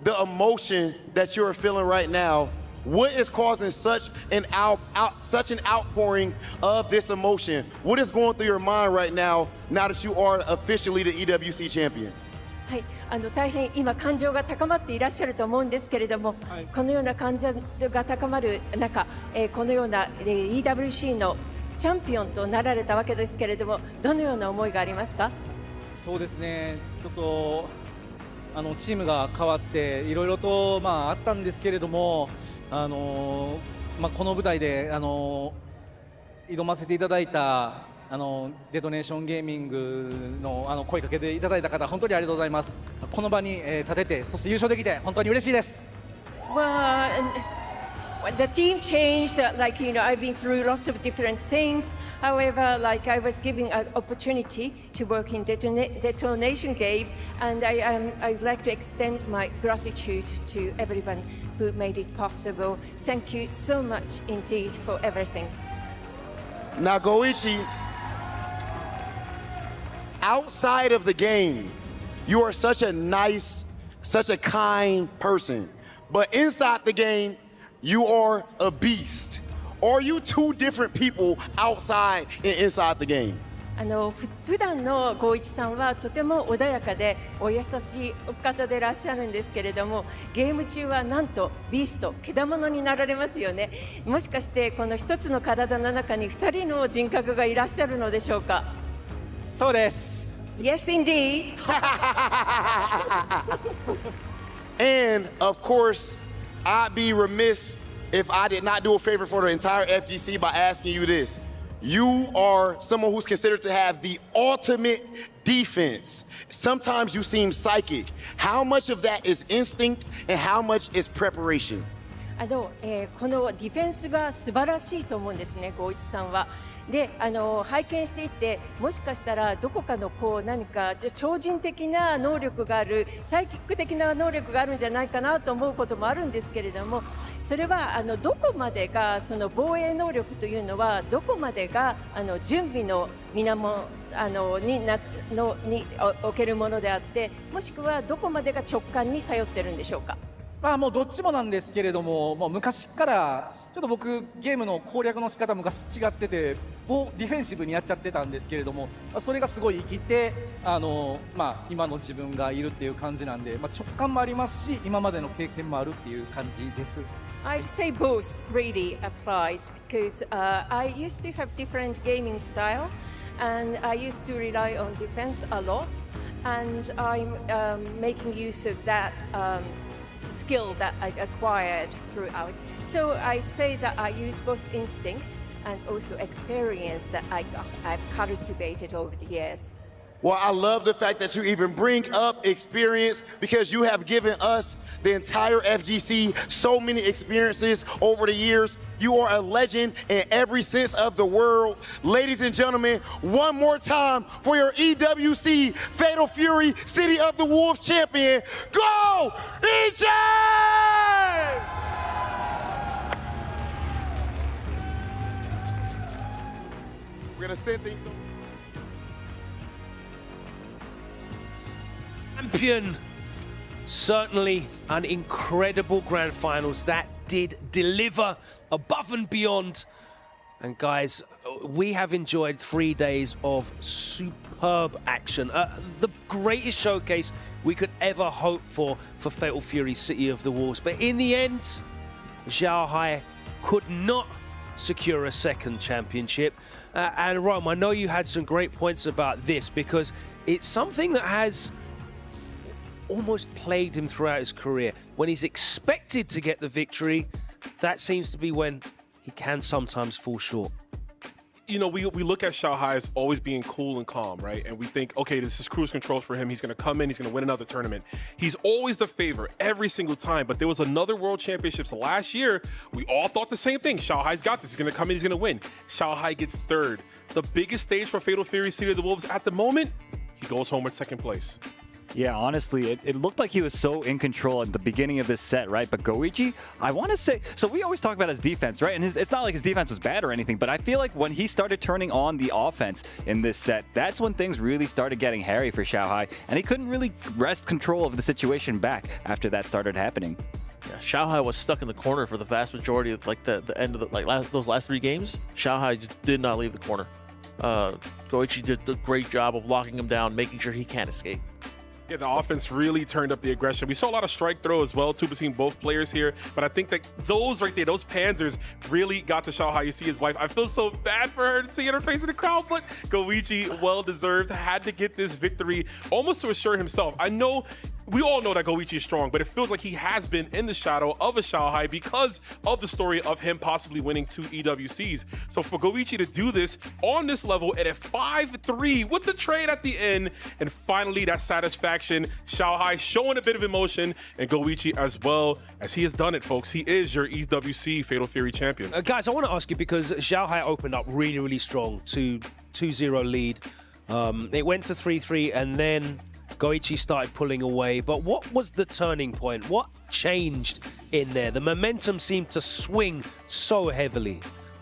the emotion that you're feeling right now, what is causing such an outpouring of this emotion? What is going through your mind right now that you are officially the EWC champion? はい、大変今感情が高まっていらっしゃると思うんですけれども、このような感情が高まる中、このような EWC のチャンピオンとなられたわけですけれども、どのような思いがありますか？そうですね。ちょっとチームが変わっていろいろとあったんですけれども、この舞台で挑ませていただいたデトネーションゲーミングの声かけていただいた方、本当にありがとうございます。この場に立てて、そして優勝できて本当に嬉しいです。The team changed, like, you know, I've been through lots of different things. However, like, I was given an opportunity to work in detonation game, and I'd like to extend my gratitude to everyone who made it possible. Thank you so much indeed for everything. Now, Goichi, outside of the game, you are such a nice, such a kind person. But inside the game, you are a beast. Are you two different people outside and inside the game? 普段の光一さんはとても穏やかでお優しいお方でいらっしゃるんですけれども、ゲーム中はなんとビースト、けだものになられますよね。もしかしてこの一つの体の中に2人の人格がいらっしゃるのでしょうか。そうです。Yes, indeed. And of course, I'd be remiss if I did not do a favor for the entire FGC by asking you this. You are someone who's considered to have the ultimate defense. Sometimes you seem psychic. How much of that is instinct and how much is preparation? このディフェンスが素晴らしいと思うんですね、光一さんは。で、拝見していて、もしかしたらどこかの何か超人的な能力がある、サイキック的な能力があるんじゃないかなと思うこともあるんですけれども、それはどこまでがその防衛能力というのはどこまでが準備の源におけるものであって、もしくはどこまでが直感に頼ってるんでしょうか。もうどっちもなんですけれども、もう昔からちょっと僕ゲームの攻略の仕方昔違っててディフェンシブにやっちゃってたんですけれども、それがすごい生きて今の自分がいるっていう感じなんで、直感もありますし今までの経験もあるっていう感じです。I'd say both really applies because I used to have different gaming style and I used to rely on defense a lot and I'm making use of that skill that I acquired throughout. So I'd say that I use both instinct and also experience that I've cultivated over the years. Well, I love the fact that you even bring up experience because you have given us, the entire FGC, so many experiences over the years. You are a legend in every sense of the word. Ladies and gentlemen, one more time for your EWC Fatal Fury City of the Wolves champion, Go EJ! We're gonna send things over. Champion. Certainly an incredible grand finals that did deliver above and beyond. And guys, we have enjoyed 3 days of superb action. The greatest showcase we could ever hope for Fatal Fury City of the Wolves. But in the end, XiaoHai could not secure a second championship. And Rome, I know you had some great points about this because it's something that has almost plagued him throughout his career. When he's expected to get the victory, that seems to be when he can sometimes fall short. You know, we look at XiaoHai as always being cool and calm, right? And we think, okay, this is cruise control for him. He's going to come in, he's going to win another tournament. He's always the favorite every single time. But there was another World Championships last year. We all thought the same thing. XiaoHai's got this. He's going to come in, he's going to win. XiaoHai gets third. The biggest stage for Fatal Fury City of the Wolves at the moment, he goes home with second place. Yeah, honestly, it looked like he was so in control at the beginning of this set, right? But Goichi, I want to say, so we always talk about his defense, right? And it's not like his defense was bad or anything, but I feel like when he started turning on the offense in this set, that's when things really started getting hairy for XiaoHai, and he couldn't really wrest control of the situation back after that started happening. Yeah, XiaoHai was stuck in the corner for the vast majority of the end of those last 3 games. XiaoHai just did not leave the corner. Goichi did a great job of locking him down, making sure he can't escape. Yeah, the offense really turned up the aggression. We saw a lot of strike throw as well, too, between both players here. But I think that those right there, those panzers really got to XiaoHai. You see his wife. I feel so bad for her to see her face in the crowd, but Goichi, well-deserved, had to get this victory almost to assure himself. I know, we all know that Goichi is strong, but it feels like he has been in the shadow of a XiaoHai because of the story of him possibly winning 2 EWCs. So for Goichi to do this on this level at a 5-3 with the trade at the end, and finally that satisfaction, XiaoHai showing a bit of emotion, and Goichi as well, as he has done it, folks. He is your EWC Fatal Fury champion. Guys, I want to ask you, because XiaoHai opened up really, really strong to 2-0 lead. It went to 3-3, and then Goichi started pulling away. But what was the turning point? What changed in there? The momentum seemed to swing so heavily.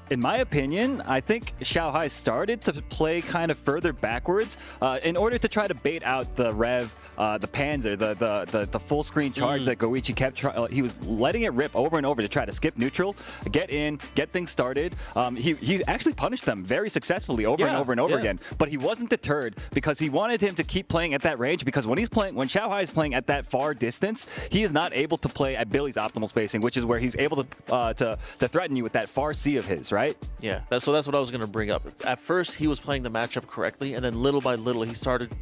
In my opinion, I think XiaoHai started to play kind of further backwards in order to try to bait out the Rev, the Panzer, the full screen charge that Goichi kept. He was letting it rip over and over to try to skip neutral, get in, get things started. He actually punished them very successfully over and over again. But he wasn't deterred because he wanted him to keep playing at that range. Because when XiaoHai is playing at that far distance, he is not able to play at Billy's optimal spacing, which is where he's able to threaten you with that far C of his, right? Yeah, so that's what I was going to bring up. At first, he was playing the matchup correctly, and then little by little, he started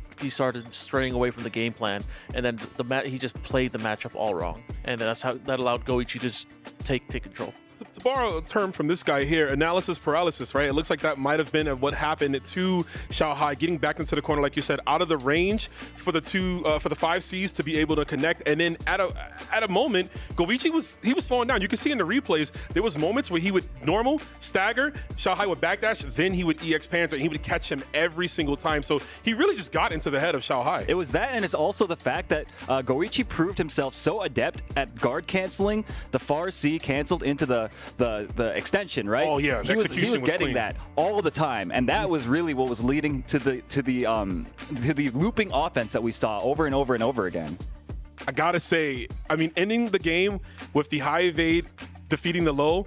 straying away from the game plan, and then he just played the matchup all wrong, and that's how that allowed Goichi to just take control. To borrow a term from this guy here, analysis paralysis, right? It looks like that might have been what happened to XiaoHai, getting back into the corner, like you said, out of the range for the 5Cs to be able to connect. And then at a moment, Goichi was slowing down. You can see in the replays, there was moments where he would normal, stagger, XiaoHai would backdash, then he would EX Panzer, and he would catch him every single time. So he really just got into the head of XiaoHai. It was that, and it's also the fact that Goichi proved himself so adept at guard canceling. The far C canceled into the extension, right? Oh yeah, he was getting clean. That all the time, and that was really what was leading to the looping offense that we saw over and over and over again. I gotta say, I mean, ending the game with the high evade, defeating the low.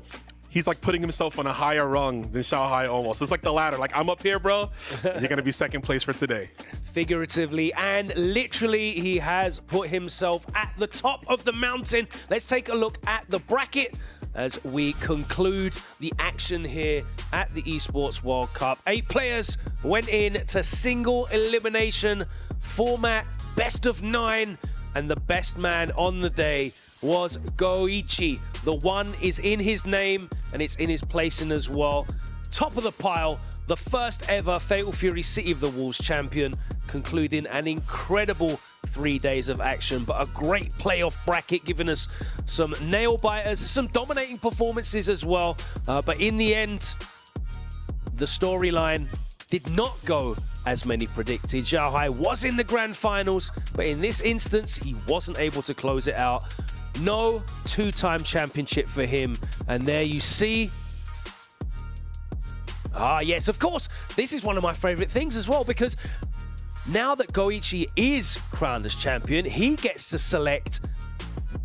He's like putting himself on a higher rung than XiaoHai almost. It's like the ladder. Like, I'm up here, bro. You're gonna be second place for today. Figuratively and literally, he has put himself at the top of the mountain. Let's take a look at the bracket as we conclude the action here at the Esports World Cup. 8 players went in to single elimination format, best of 9, and the best man on the day was Goichi. The 1 is in his name and it's in his placing as well. Top of the pile, the first ever Fatal Fury City of the Wolves champion, concluding an incredible 3 days of action, but a great playoff bracket, giving us some nail biters, some dominating performances as well. But in the end, the storyline did not go as many predicted. XiaoHai was in the grand finals, but in this instance, he wasn't able to close it out. No 2-time championship for him. And there you see. Ah, yes, of course. This is one of my favorite things as well, because now that Goichi is crowned as champion, he gets to select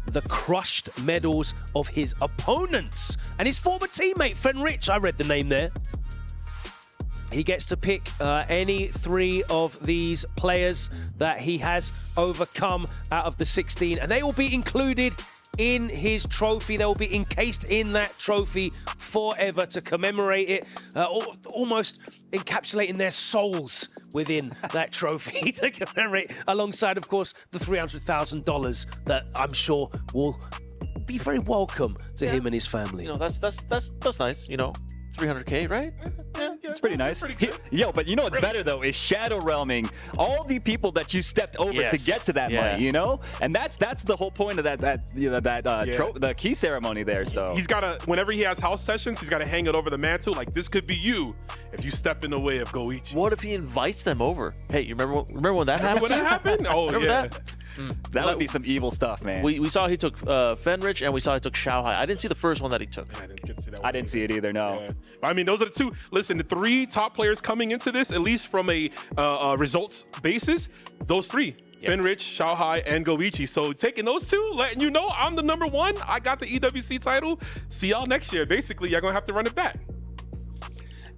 the crushed medals of his opponents. And his former teammate, Fenritti, I read the name there. He gets to pick any 3 of these players that he has overcome out of the 16, and they will be included in his trophy. They will be encased in that trophy forever to commemorate it, almost encapsulating their souls within that trophy to commemorate, alongside, of course, the $300,000 that I'm sure will be very welcome to him and his family. You know, that's nice. You know, 300K, right? Yeah, it's pretty nice. Yo, but you know what's better though is shadow realming all the people that you stepped over to get to that money, you know, and that's the whole point of the key ceremony there. So he's gotta, whenever he has house sessions, he's gotta hang it over the mantle. Like, this could be you if you step in the way of Goichi. What if he invites them over? Hey, you remember when that happened? When that happened? Oh, remember yeah. That would be some evil stuff, man. We saw he took Fenritti, and we saw he took XiaoHai. I didn't see the first one that he took. I didn't get to see that one. I didn't see it either, no. Yeah. I mean, those are the 2. Listen, the 3 top players coming into this, at least from a results basis, those 3. Fenritti, XiaoHai, and Goichi. So taking those 2, letting you know I'm the number 1. I got the EWC title. See y'all next year. Basically, you're going to have to run it back.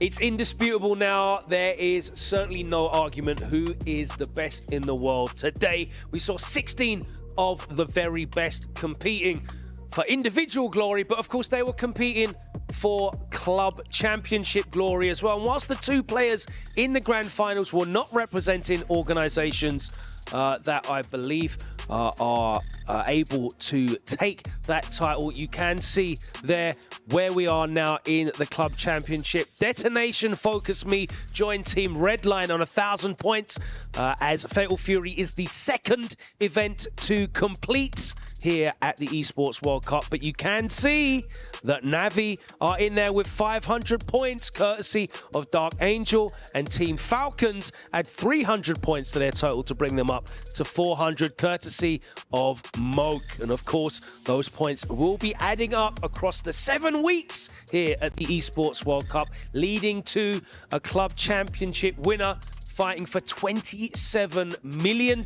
It's indisputable now. There is certainly no argument who is the best in the world. Today, we saw 16 of the very best competing for individual glory, but of course they were competing for club championship glory as well. And whilst the 2 players in the grand finals were not representing organizations that I believe are able to take that title, you can see there where we are now in the club championship. Detonation Focus Me joined Team Redline on 1,000 points as Fatal Fury is the 2nd event to complete here at the Esports World Cup. But you can see that Navi are in there with 500 points, courtesy of Dark Angel, and Team Falcons add 300 points to their total to bring them up to 400, courtesy of Moke. And of course, those points will be adding up across the 7 weeks here at the Esports World Cup, leading to a club championship winner fighting for $27 million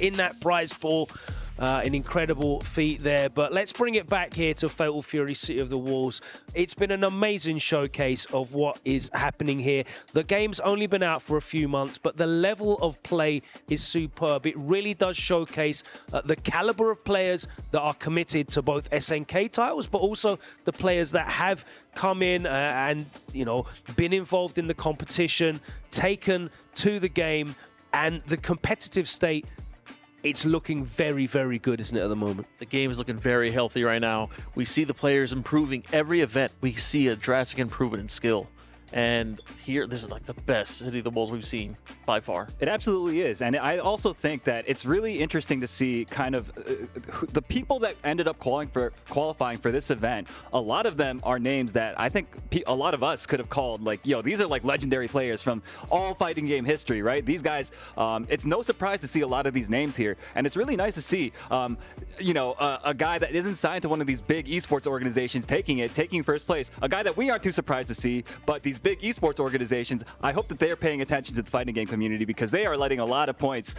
in that prize pool. An incredible feat there. But let's bring it back here to Fatal Fury City of the Wolves. It's been an amazing showcase of what is happening here. The game's only been out for a few months, but the level of play is superb. It really does showcase the caliber of players that are committed to both SNK titles, but also the players that have come in and, you know, been involved in the competition, taken to the game, and the competitive state. It's looking very, very good, isn't it, at the moment? The game is looking very healthy right now. We see the players improving every event. We see a drastic improvement in skill. And here, this is like the best City of the Wolves we've seen by far. It absolutely is. And I also think that it's really interesting to see kind of the people that ended up qualifying for this event. A lot of them are names that I think a lot of us could have called like, yo, these are like legendary players from all fighting game history, right? These guys, it's no surprise to see a lot of these names here. And it's really nice to see, you know, a guy that isn't signed to one of these big esports organizations taking first place. A guy that we aren't too surprised to see, but these big esports organizations, I hope that they're paying attention to the fighting game community, because they are letting a lot of points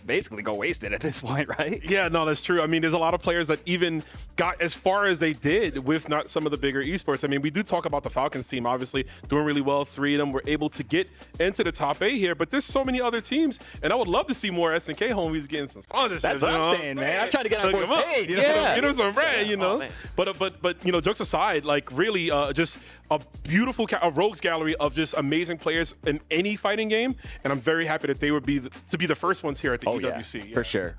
basically go wasted at this point, right? Yeah, no, that's true. I mean, there's a lot of players that even got as far as they did with not some of the bigger esports. I mean, we do talk about the Falcons team, obviously doing really well. 3 of them were able to get into the top 8 here, but there's so many other teams, and I would love to see more SNK homies getting some sponsorships. That's what I'm saying, man. I'm trying to get our boys paid. You know? Yeah, get them some bread, you know. But you know, jokes aside, like really, just a beautiful rogues gallery of just amazing players in any fighting game, and I'm very happy that they would be to be the first ones here at the EWC. Yeah, for sure.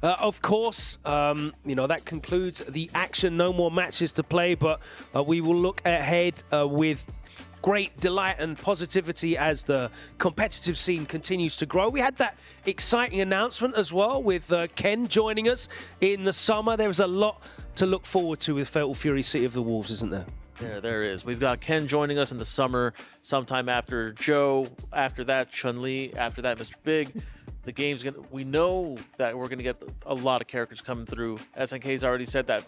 Of course, you know, that concludes the action. No more matches to play, but we will look ahead with great delight and positivity as the competitive scene continues to grow. We had that exciting announcement as well with Ken joining us in the summer. There's a lot to look forward to with Fatal Fury City of the Wolves, isn't there? There is. We've got Ken joining us in the summer, sometime after Joe, after that Chun-Li, after that Mr. Big. The game's gonna. We know that we're gonna get a lot of characters coming through. SNK's already said that.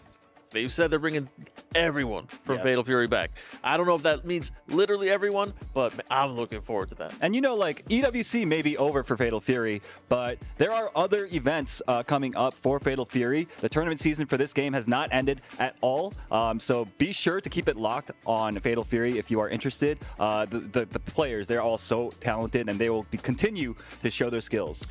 They've said they're bringing everyone from Fatal Fury back. I don't know if that means literally everyone, but I'm looking forward to that. And you know, like, EWC may be over for Fatal Fury, but there are other events coming up for Fatal Fury. The tournament season for this game has not ended at all, so be sure to keep it locked on Fatal Fury if you are interested. The players, they're all so talented, and they will continue to show their skills.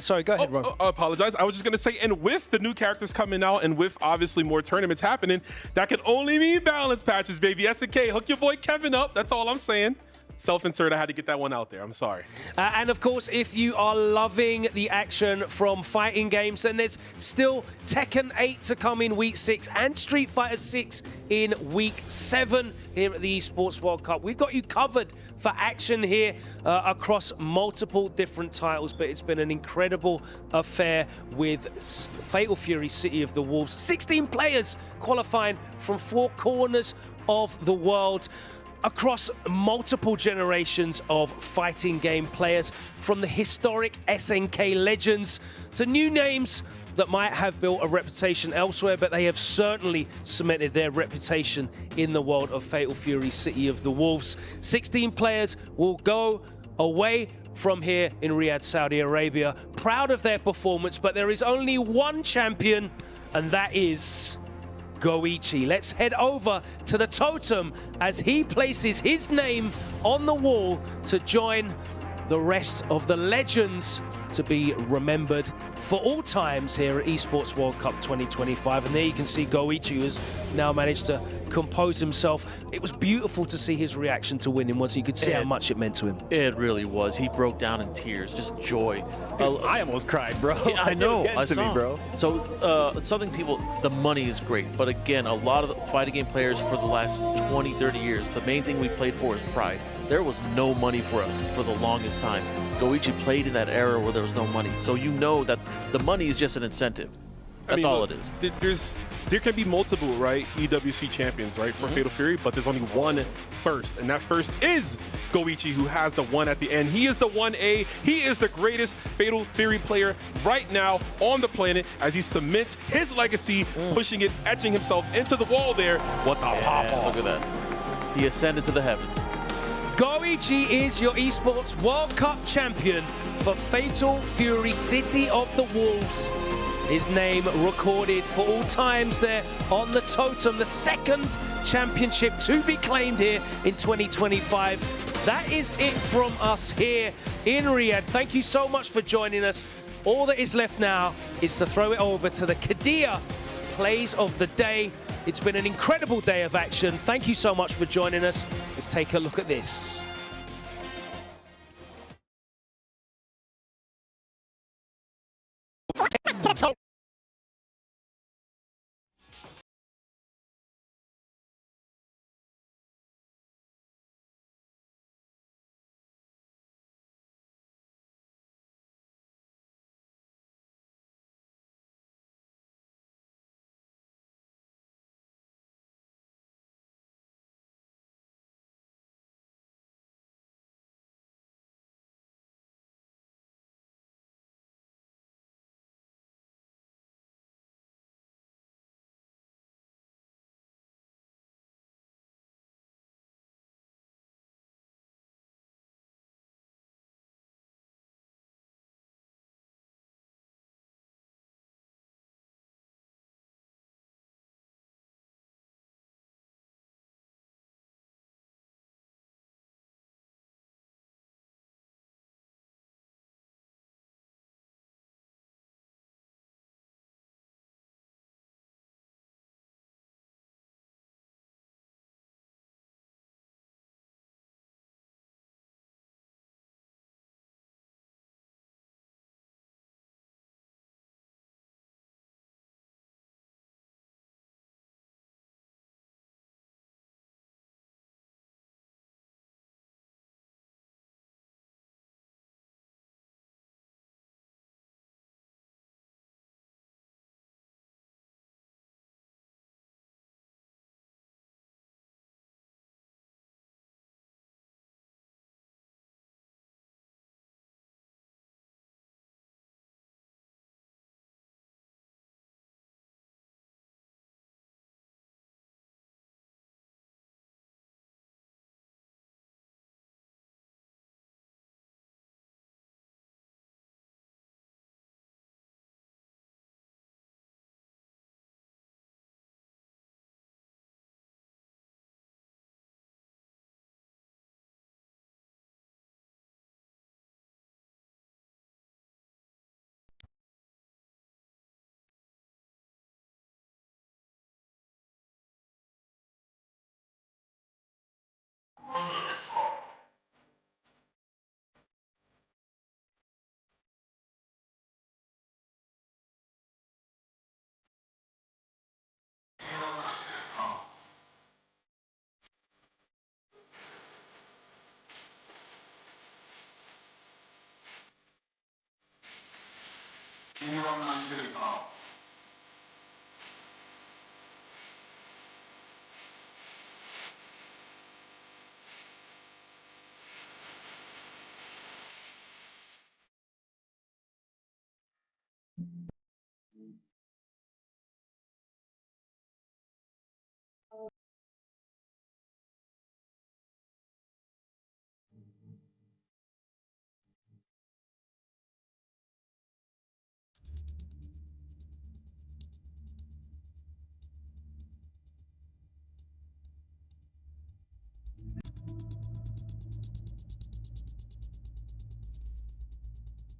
Sorry, go ahead, Ron. I apologize. I was just going to say, and with the new characters coming out and with obviously more tournaments happening, that can only mean balance patches, baby. SNK, hook your boy Kevin up. That's all I'm saying. Self-insert, I had to get that one out there. I'm sorry. And of course, if you are loving the action from fighting games, then there's still Tekken 8 to come in week 6 and Street Fighter 6 in week 7 here at the Esports World Cup. We've got you covered for action here across multiple different titles, but it's been an incredible affair with Fatal Fury City of the Wolves. 16 players qualifying from 4 corners of the world, across multiple generations of fighting game players, from the historic SNK legends to new names that might have built a reputation elsewhere, but they have certainly cemented their reputation in the world of Fatal Fury City of the Wolves. 16 players will go away from here in Riyadh, Saudi Arabia, proud of their performance, but there is only one champion, and that is Goichi. Let's head over to the totem as he places his name on the wall to join the rest of the legends to be remembered for all times here at Esports World Cup 2025. And there you can see Goichi, who has now managed to compose himself. It was beautiful to see his reaction to winning once you could see how much it meant to him. It really was. He broke down in tears, just joy. Dude, I almost cried, bro. Yeah, I know. I saw saw. bro. So something people, the money is great, but again, a lot of the fighting game players for the last 20, 30 years, the main thing we played for is pride. There was no money for us for the longest time. Goichi played in that era where there was no money. So you know that The money is just an incentive. That's all it is. There can be multiple, right, EWC champions, right, for Fatal Fury, but there's only one first, and that first is Goichi, who has the one at the end. He is the 1A. He is the greatest Fatal Fury player right now on the planet as he cements his legacy, pushing it, etching himself into the wall there. What the pop-off. Look at that. He ascended to the heavens. Goichi is your Esports World Cup champion for Fatal Fury City of the Wolves. His name recorded for all times there on the totem, the second championship to be claimed here in 2025. That is it from us here in Riyadh. Thank you so much for joining us. All that is left now is to throw it over to the Qiddiya plays of the day. It's been an incredible day of action. Thank you so much for joining us. Let's take a look at this. Can you run 9 video?